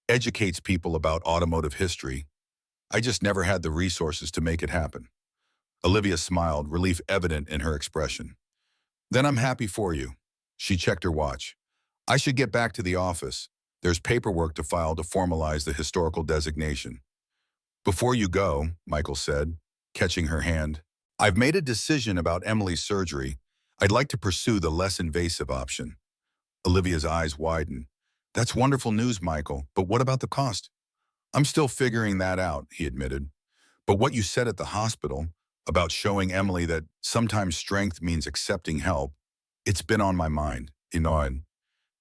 educates people about automotive history. I just never had the resources to make it happen." Olivia smiled, relief evident in her expression. "Then I'm happy for you." She checked her watch. "I should get back to the office. There's paperwork to file to formalize the historical designation." "Before you go," Michael said, catching her hand, "I've made a decision about Emily's surgery. I'd like to pursue the less invasive option." Olivia's eyes widened. "That's wonderful news, Michael, but what about the cost?" "I'm still figuring that out," he admitted. "But what you said at the hospital about showing Emily that sometimes strength means accepting help, it's been on my mind. And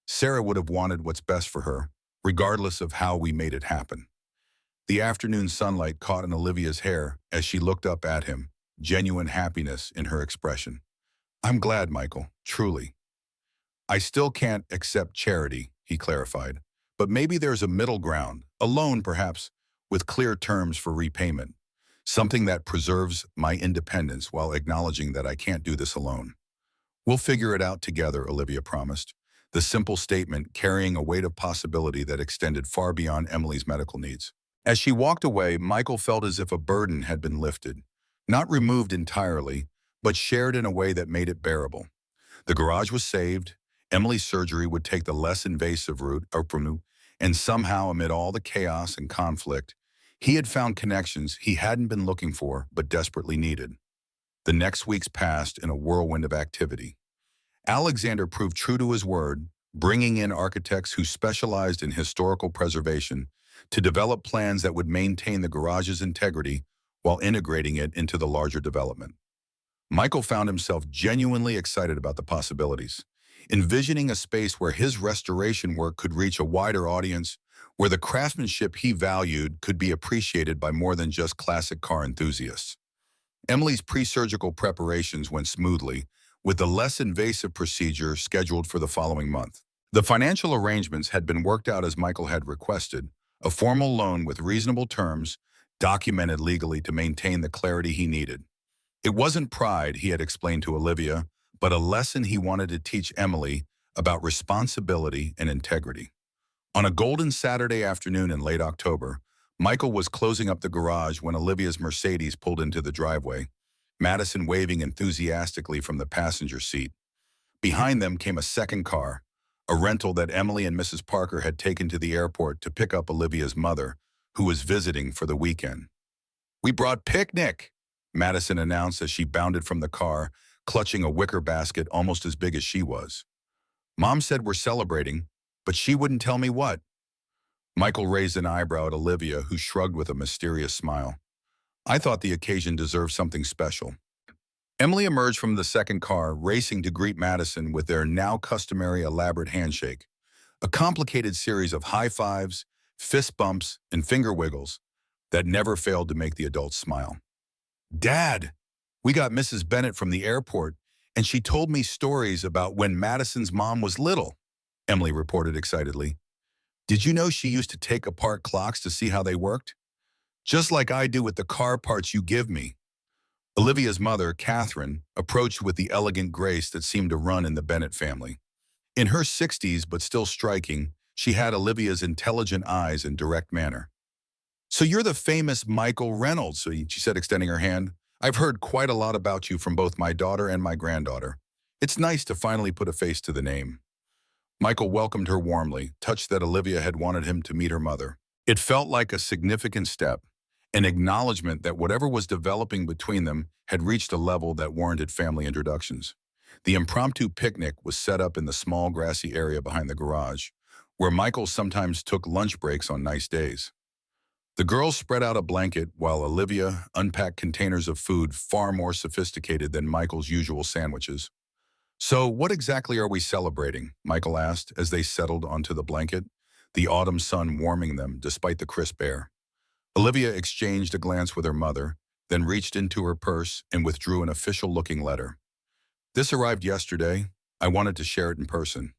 Sarah would have wanted what's best for her, regardless of how we made it happen." The afternoon sunlight caught in Olivia's hair as she looked up at him, genuine happiness in her expression. "I'm glad, Michael, truly." "I still can't accept charity," he clarified, "but maybe there's a middle ground, a loan perhaps, with clear terms for repayment, something that preserves my independence while acknowledging that I can't do this alone." "We'll figure it out together," Olivia promised, the simple statement carrying a weight of possibility that extended far beyond Emily's medical needs. As she walked away, Michael felt as if a burden had been lifted, not removed entirely, but shared in a way that made it bearable. The garage was saved, Emily's surgery would take the less invasive route, and somehow amid all the chaos and conflict, he had found connections he hadn't been looking for but desperately needed. The next weeks passed in a whirlwind of activity. Alexander proved true to his word, bringing in architects who specialized in historical preservation to develop plans that would maintain the garage's integrity while integrating it into the larger development. Michael found himself genuinely excited about the possibilities, envisioning a space where his restoration work could reach a wider audience, where the craftsmanship he valued could be appreciated by more than just classic car enthusiasts. Emily's pre-surgical preparations went smoothly, with the less invasive procedure scheduled for the following month. The financial arrangements had been worked out as Michael had requested, a formal loan with reasonable terms, documented legally to maintain the clarity he needed. It wasn't pride, he had explained to Olivia, but a lesson he wanted to teach Emily about responsibility and integrity. On a golden Saturday afternoon in late October, Michael was closing up the garage when Olivia's Mercedes pulled into the driveway, Madison waving enthusiastically from the passenger seat. Behind them came a second car, a rental that Emily and Mrs. Parker had taken to the airport to pick up Olivia's mother, who was visiting for the weekend. We brought picnic, Madison announced as she bounded from the car, clutching a wicker basket almost as big as she was. Mom said we're celebrating, but she wouldn't tell me what. Michael raised an eyebrow at Olivia, who shrugged with a mysterious smile. I thought the occasion deserved something special. Emily emerged from the second car, racing to greet Madison with their now customary elaborate handshake, a complicated series of high fives, fist bumps, and finger wiggles that never failed to make the adults smile. Dad, we got Mrs. Bennett from the airport, and she told me stories about when Madison's mom was little, Emily reported excitedly. Did you know she used to take apart clocks to see how they worked? Just like I do with the car parts you give me. Olivia's mother, Catherine, approached with the elegant grace that seemed to run in the Bennett family. In her 60s, but still striking, she had Olivia's intelligent eyes and direct manner. So you're the famous Michael Reynolds, she said, extending her hand. I've heard quite a lot about you from both my daughter and my granddaughter. It's nice to finally put a face to the name. Michael welcomed her warmly, touched that Olivia had wanted him to meet her mother. It felt like a significant step, an acknowledgement that whatever was developing between them had reached a level that warranted family introductions. The impromptu picnic was set up in the small grassy area behind the garage, where Michael sometimes took lunch breaks on nice days. The girls spread out a blanket while Olivia unpacked containers of food far more sophisticated than Michael's usual sandwiches. So what exactly are we celebrating? Michael asked as they settled onto the blanket, the autumn sun warming them despite the crisp air. Olivia exchanged a glance with her mother, then reached into her purse and withdrew an official-looking letter. This arrived yesterday. I wanted to share it in person.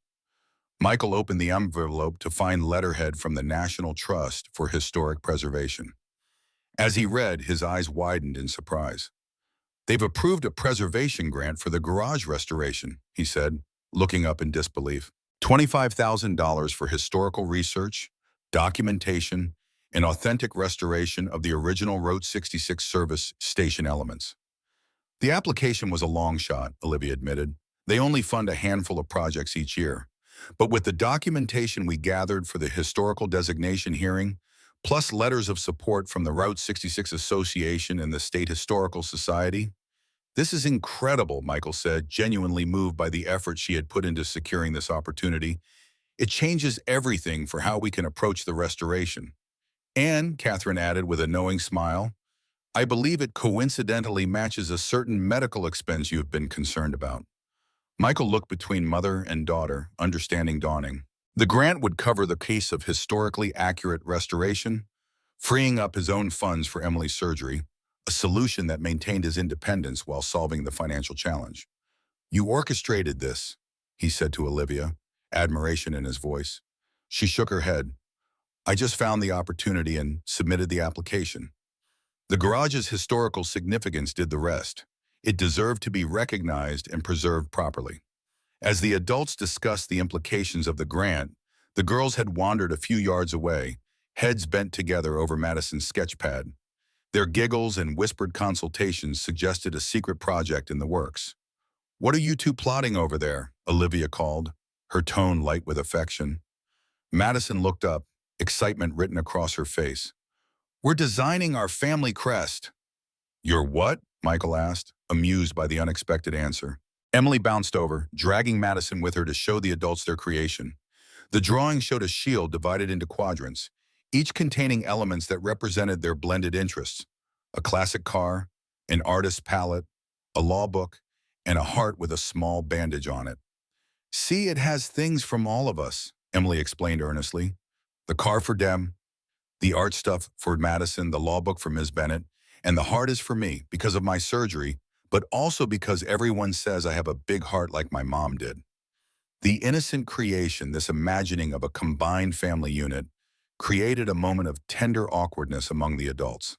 Michael opened the envelope to find letterhead from the National Trust for Historic Preservation. As he read, his eyes widened in surprise. They've approved a preservation grant for the garage restoration, he said, looking up in disbelief. $25,000 for historical research, documentation, and authentic restoration of the original Route 66 service station elements. The application was a long shot, Olivia admitted. They only fund a handful of projects each year. But with the documentation we gathered for the historical designation hearing, plus letters of support from the Route 66 Association and the State Historical Society, this is incredible, Michael said, genuinely moved by the effort she had put into securing this opportunity. It changes everything for how we can approach the restoration. And, Catherine added with a knowing smile, I believe it coincidentally matches a certain medical expense you have been concerned about. Michael looked between mother and daughter, understanding dawning. The grant would cover the case of historically accurate restoration, freeing up his own funds for Emily's surgery, a solution that maintained his independence while solving the financial challenge. You orchestrated this, he said to Olivia, admiration in his voice. She shook her head. I just found the opportunity and submitted the application. The garage's historical significance did the rest. It deserved to be recognized and preserved properly. As the adults discussed the implications of the grant, the girls had wandered a few yards away, heads bent together over Madison's sketchpad. Their giggles and whispered consultations suggested a secret project in the works. What are you two plotting over there? Olivia called, her tone light with affection. Madison looked up, excitement written across her face. We're designing our family crest. Your what? Michael asked, amused by the unexpected answer. Emily bounced over, dragging Madison with her to show the adults their creation. The drawing showed a shield divided into quadrants, each containing elements that represented their blended interests. A classic car, an artist's palette, a law book, and a heart with a small bandage on it. See, it has things from all of us, Emily explained earnestly. The car for Dem, the art stuff for Madison, the law book for Ms. Bennett, and the heart is for me because of my surgery, but also because everyone says I have a big heart like my mom did. The innocent creation, this imagining of a combined family unit, created a moment of tender awkwardness among the adults.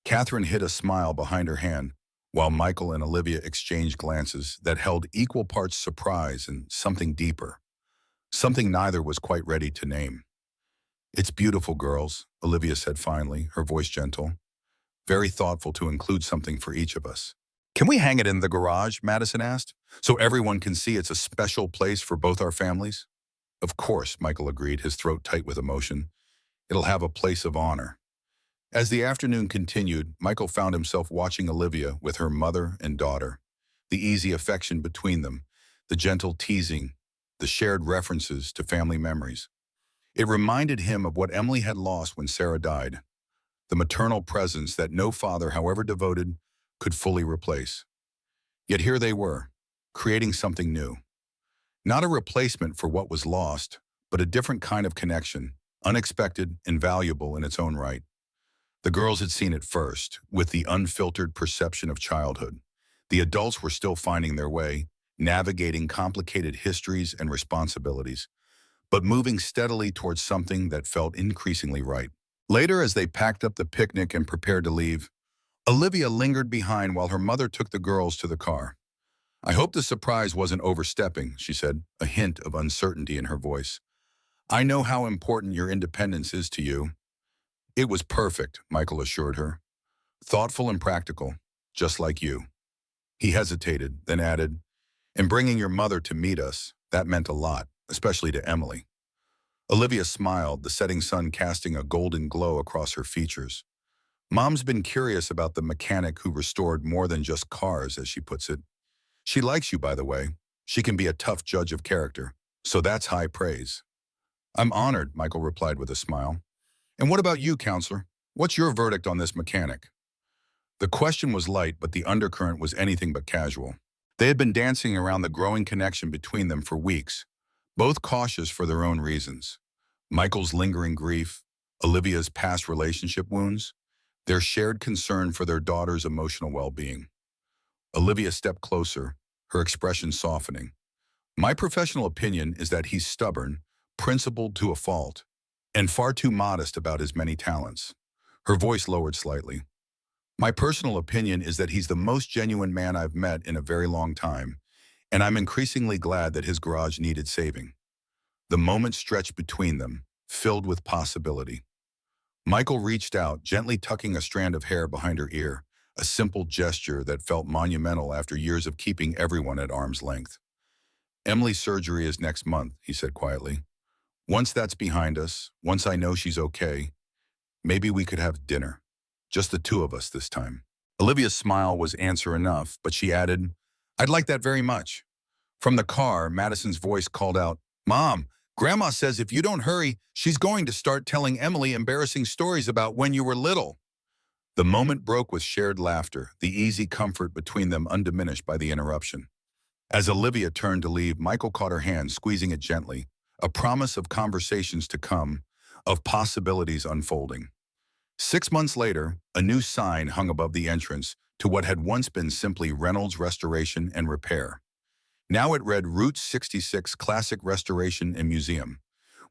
Catherine hid a smile behind her hand, while Michael and Olivia exchanged glances that held equal parts surprise and something deeper, something neither was quite ready to name. It's beautiful, girls, Olivia said finally, her voice gentle, very thoughtful to include something for each of us. Can we hang it in the garage, Madison asked, so everyone can see it's a special place for both our families? Of course, Michael agreed, his throat tight with emotion. It'll have a place of honor. As the afternoon continued, Michael found himself watching Olivia with her mother and daughter. The easy affection between them, the gentle teasing, the shared references to family memories. It reminded him of what Emily had lost when Sarah died, the maternal presence that no father, however devoted, could fully replace. Yet here they were, creating something new. Not a replacement for what was lost, but a different kind of connection, unexpected and valuable in its own right. The girls had seen it first, with the unfiltered perception of childhood. The adults were still finding their way, navigating complicated histories and responsibilities, but moving steadily towards something that felt increasingly right. Later, as they packed up the picnic and prepared to leave, Olivia lingered behind while her mother took the girls to the car. "I hope the surprise wasn't overstepping," she said, a hint of uncertainty in her voice. "I know how important your independence is to you." "It was perfect," Michael assured her. "Thoughtful and practical, just like you." He hesitated, then added, "And bringing your mother to meet us, that meant a lot, especially to Emily." Olivia smiled, the setting sun casting a golden glow across her features. "Mom's been curious about the mechanic who restored more than just cars, as she puts it. She likes you, by the way. She can be a tough judge of character, so that's high praise." "I'm honored," Michael replied with a smile. "And what about you, counselor? What's your verdict on this mechanic?" The question was light, but the undercurrent was anything but casual. They had been dancing around the growing connection between them for weeks, both cautious for their own reasons. Michael's lingering grief, Olivia's past relationship wounds, their shared concern for their daughter's emotional well-being. Olivia stepped closer, her expression softening. "My professional opinion is that he's stubborn, principled to a fault, and far too modest about his many talents." Her voice lowered slightly. "My personal opinion is that he's the most genuine man I've met in a very long time, and I'm increasingly glad that his garage needed saving." The moment stretched between them, filled with possibility. Michael reached out, gently tucking a strand of hair behind her ear, a simple gesture that felt monumental after years of keeping everyone at arm's length. "Emily's surgery is next month," he said quietly. "Once that's behind us, once I know she's okay, maybe we could have dinner. Just the two of us this time." Olivia's smile was answer enough, but she added, "I'd like that very much." From the car, Madison's voice called out, "Mom, Grandma says if you don't hurry, she's going to start telling Emily embarrassing stories about when you were little." The moment broke with shared laughter, the easy comfort between them undiminished by the interruption. As Olivia turned to leave, Michael caught her hand, squeezing it gently, a promise of conversations to come, of possibilities unfolding. 6 months later, a new sign hung above the entrance to what had once been simply Reynolds Restoration and Repair. Now it read Route 66 Classic Restoration and Museum,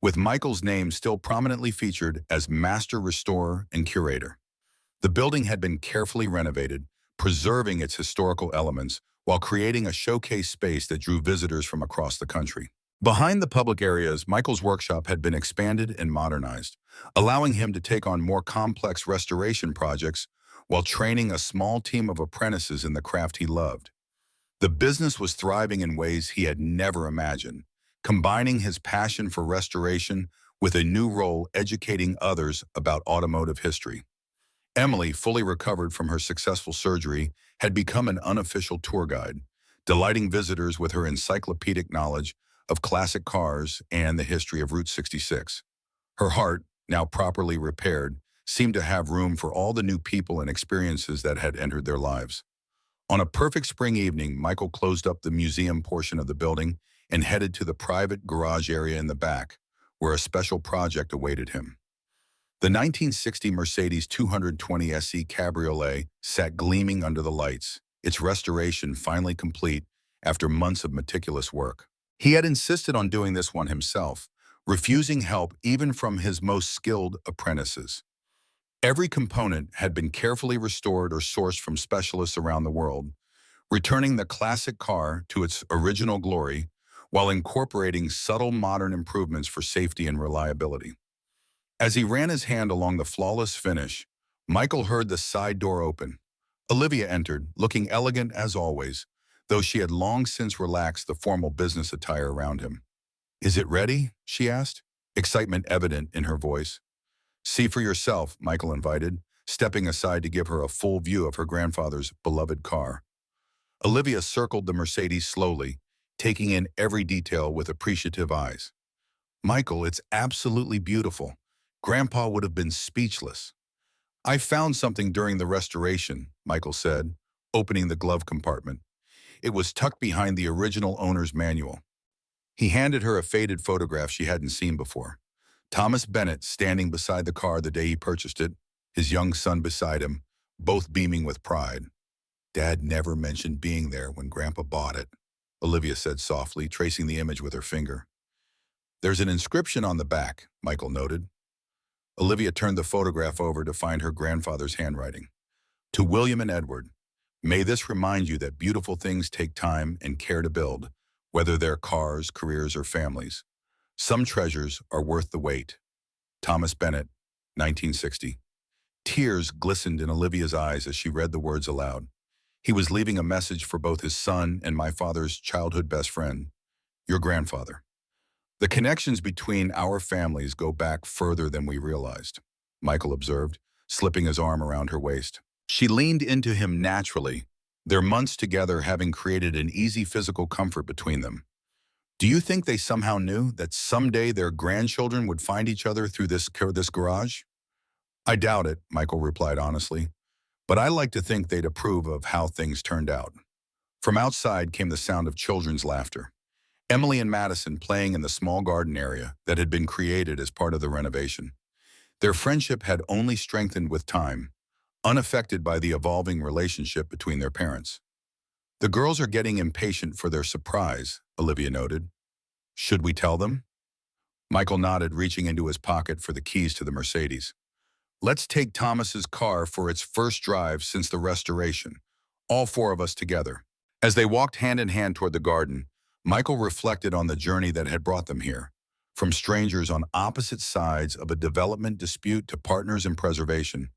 with Michael's name still prominently featured as Master Restorer and Curator. The building had been carefully renovated, preserving its historical elements while creating a showcase space that drew visitors from across the country. Behind the public areas, Michael's workshop had been expanded and modernized, allowing him to take on more complex restoration projects while training a small team of apprentices in the craft he loved. The business was thriving in ways he had never imagined, combining his passion for restoration with a new role educating others about automotive history. Emily, fully recovered from her successful surgery, had become an unofficial tour guide, delighting visitors with her encyclopedic knowledge of classic cars and the history of Route 66. Her heart, now properly repaired, seemed to have room for all the new people and experiences that had entered their lives. On a perfect spring evening, Michael closed up the museum portion of the building and headed to the private garage area in the back, where a special project awaited him. The 1960 Mercedes 220 SE Cabriolet sat gleaming under the lights, its restoration finally complete after months of meticulous work. He had insisted on doing this one himself, refusing help even from his most skilled apprentices. Every component had been carefully restored or sourced from specialists around the world, returning the classic car to its original glory while incorporating subtle modern improvements for safety and reliability. As he ran his hand along the flawless finish, Michael heard the side door open. Olivia entered, looking elegant as always, though she had long since relaxed the formal business attire around him. "Is it ready?" she asked, excitement evident in her voice. "See for yourself," Michael invited, stepping aside to give her a full view of her grandfather's beloved car. Olivia circled the Mercedes slowly, taking in every detail with appreciative eyes. Michael, it's absolutely beautiful. Grandpa would have been speechless. I found something during the restoration, Michael said, opening the glove compartment. It was tucked behind the original owner's manual. He handed her a faded photograph she hadn't seen before. Thomas Bennett standing beside the car the day he purchased it, his young son beside him, both beaming with pride. Dad never mentioned being there when Grandpa bought it, Olivia said softly, tracing the image with her finger. There's an inscription on the back, Michael noted. Olivia turned the photograph over to find her grandfather's handwriting. To William and Edward, may this remind you that beautiful things take time and care to build, whether they're cars, careers, or families. Some treasures are worth the wait. Thomas Bennett, 1960. Tears glistened in Olivia's eyes as she read the words aloud. He was leaving a message for both his son and my father's childhood best friend, your grandfather. The connections between our families go back further than we realized, Michael observed, slipping his arm around her waist. She leaned into him naturally, their months together having created an easy physical comfort between them. Do you think they somehow knew that someday their grandchildren would find each other through this garage? I doubt it, Michael replied honestly, but I like to think they'd approve of how things turned out. From outside came the sound of children's laughter. Emily and Madison playing in the small garden area that had been created as part of the renovation. Their friendship had only strengthened with time, unaffected by the evolving relationship between their parents. The girls are getting impatient for their surprise, Olivia noted. Should we tell them? Michael nodded, reaching into his pocket for the keys to the Mercedes. Let's take Thomas's car for its first drive since the restoration, all four of us together. As they walked hand in hand toward the garden, Michael reflected on the journey that had brought them here, from strangers on opposite sides of a development dispute to partners in preservation,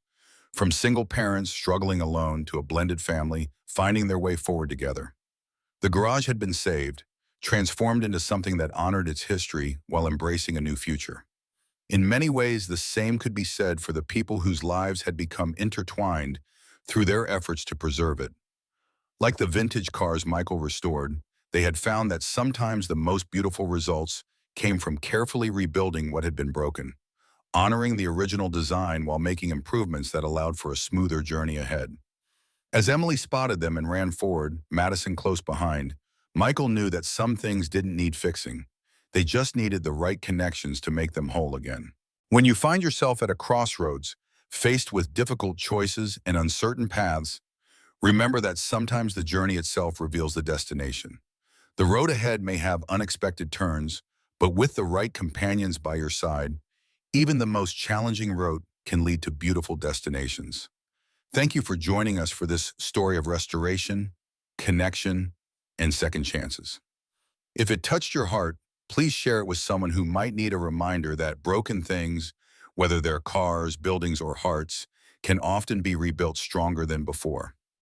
from single parents struggling alone to a blended family finding their way forward together. The garage had been saved, transformed into something that honored its history while embracing a new future. In many ways, the same could be said for the people whose lives had become intertwined through their efforts to preserve it. Like the vintage cars Michael restored, they had found that sometimes the most beautiful results came from carefully rebuilding what had been broken, honoring the original design while making improvements that allowed for a smoother journey ahead. As Emily spotted them and ran forward, Madison close behind, Michael knew that some things didn't need fixing. They just needed the right connections to make them whole again. When you find yourself at a crossroads, faced with difficult choices and uncertain paths, remember that sometimes the journey itself reveals the destination. The road ahead may have unexpected turns, but with the right companions by your side, even the most challenging road can lead to beautiful destinations. Thank you for joining us for this story of restoration, connection, and second chances. If it touched your heart, please share it with someone who might need a reminder that broken things, whether they're cars, buildings, or hearts, can often be rebuilt stronger than before.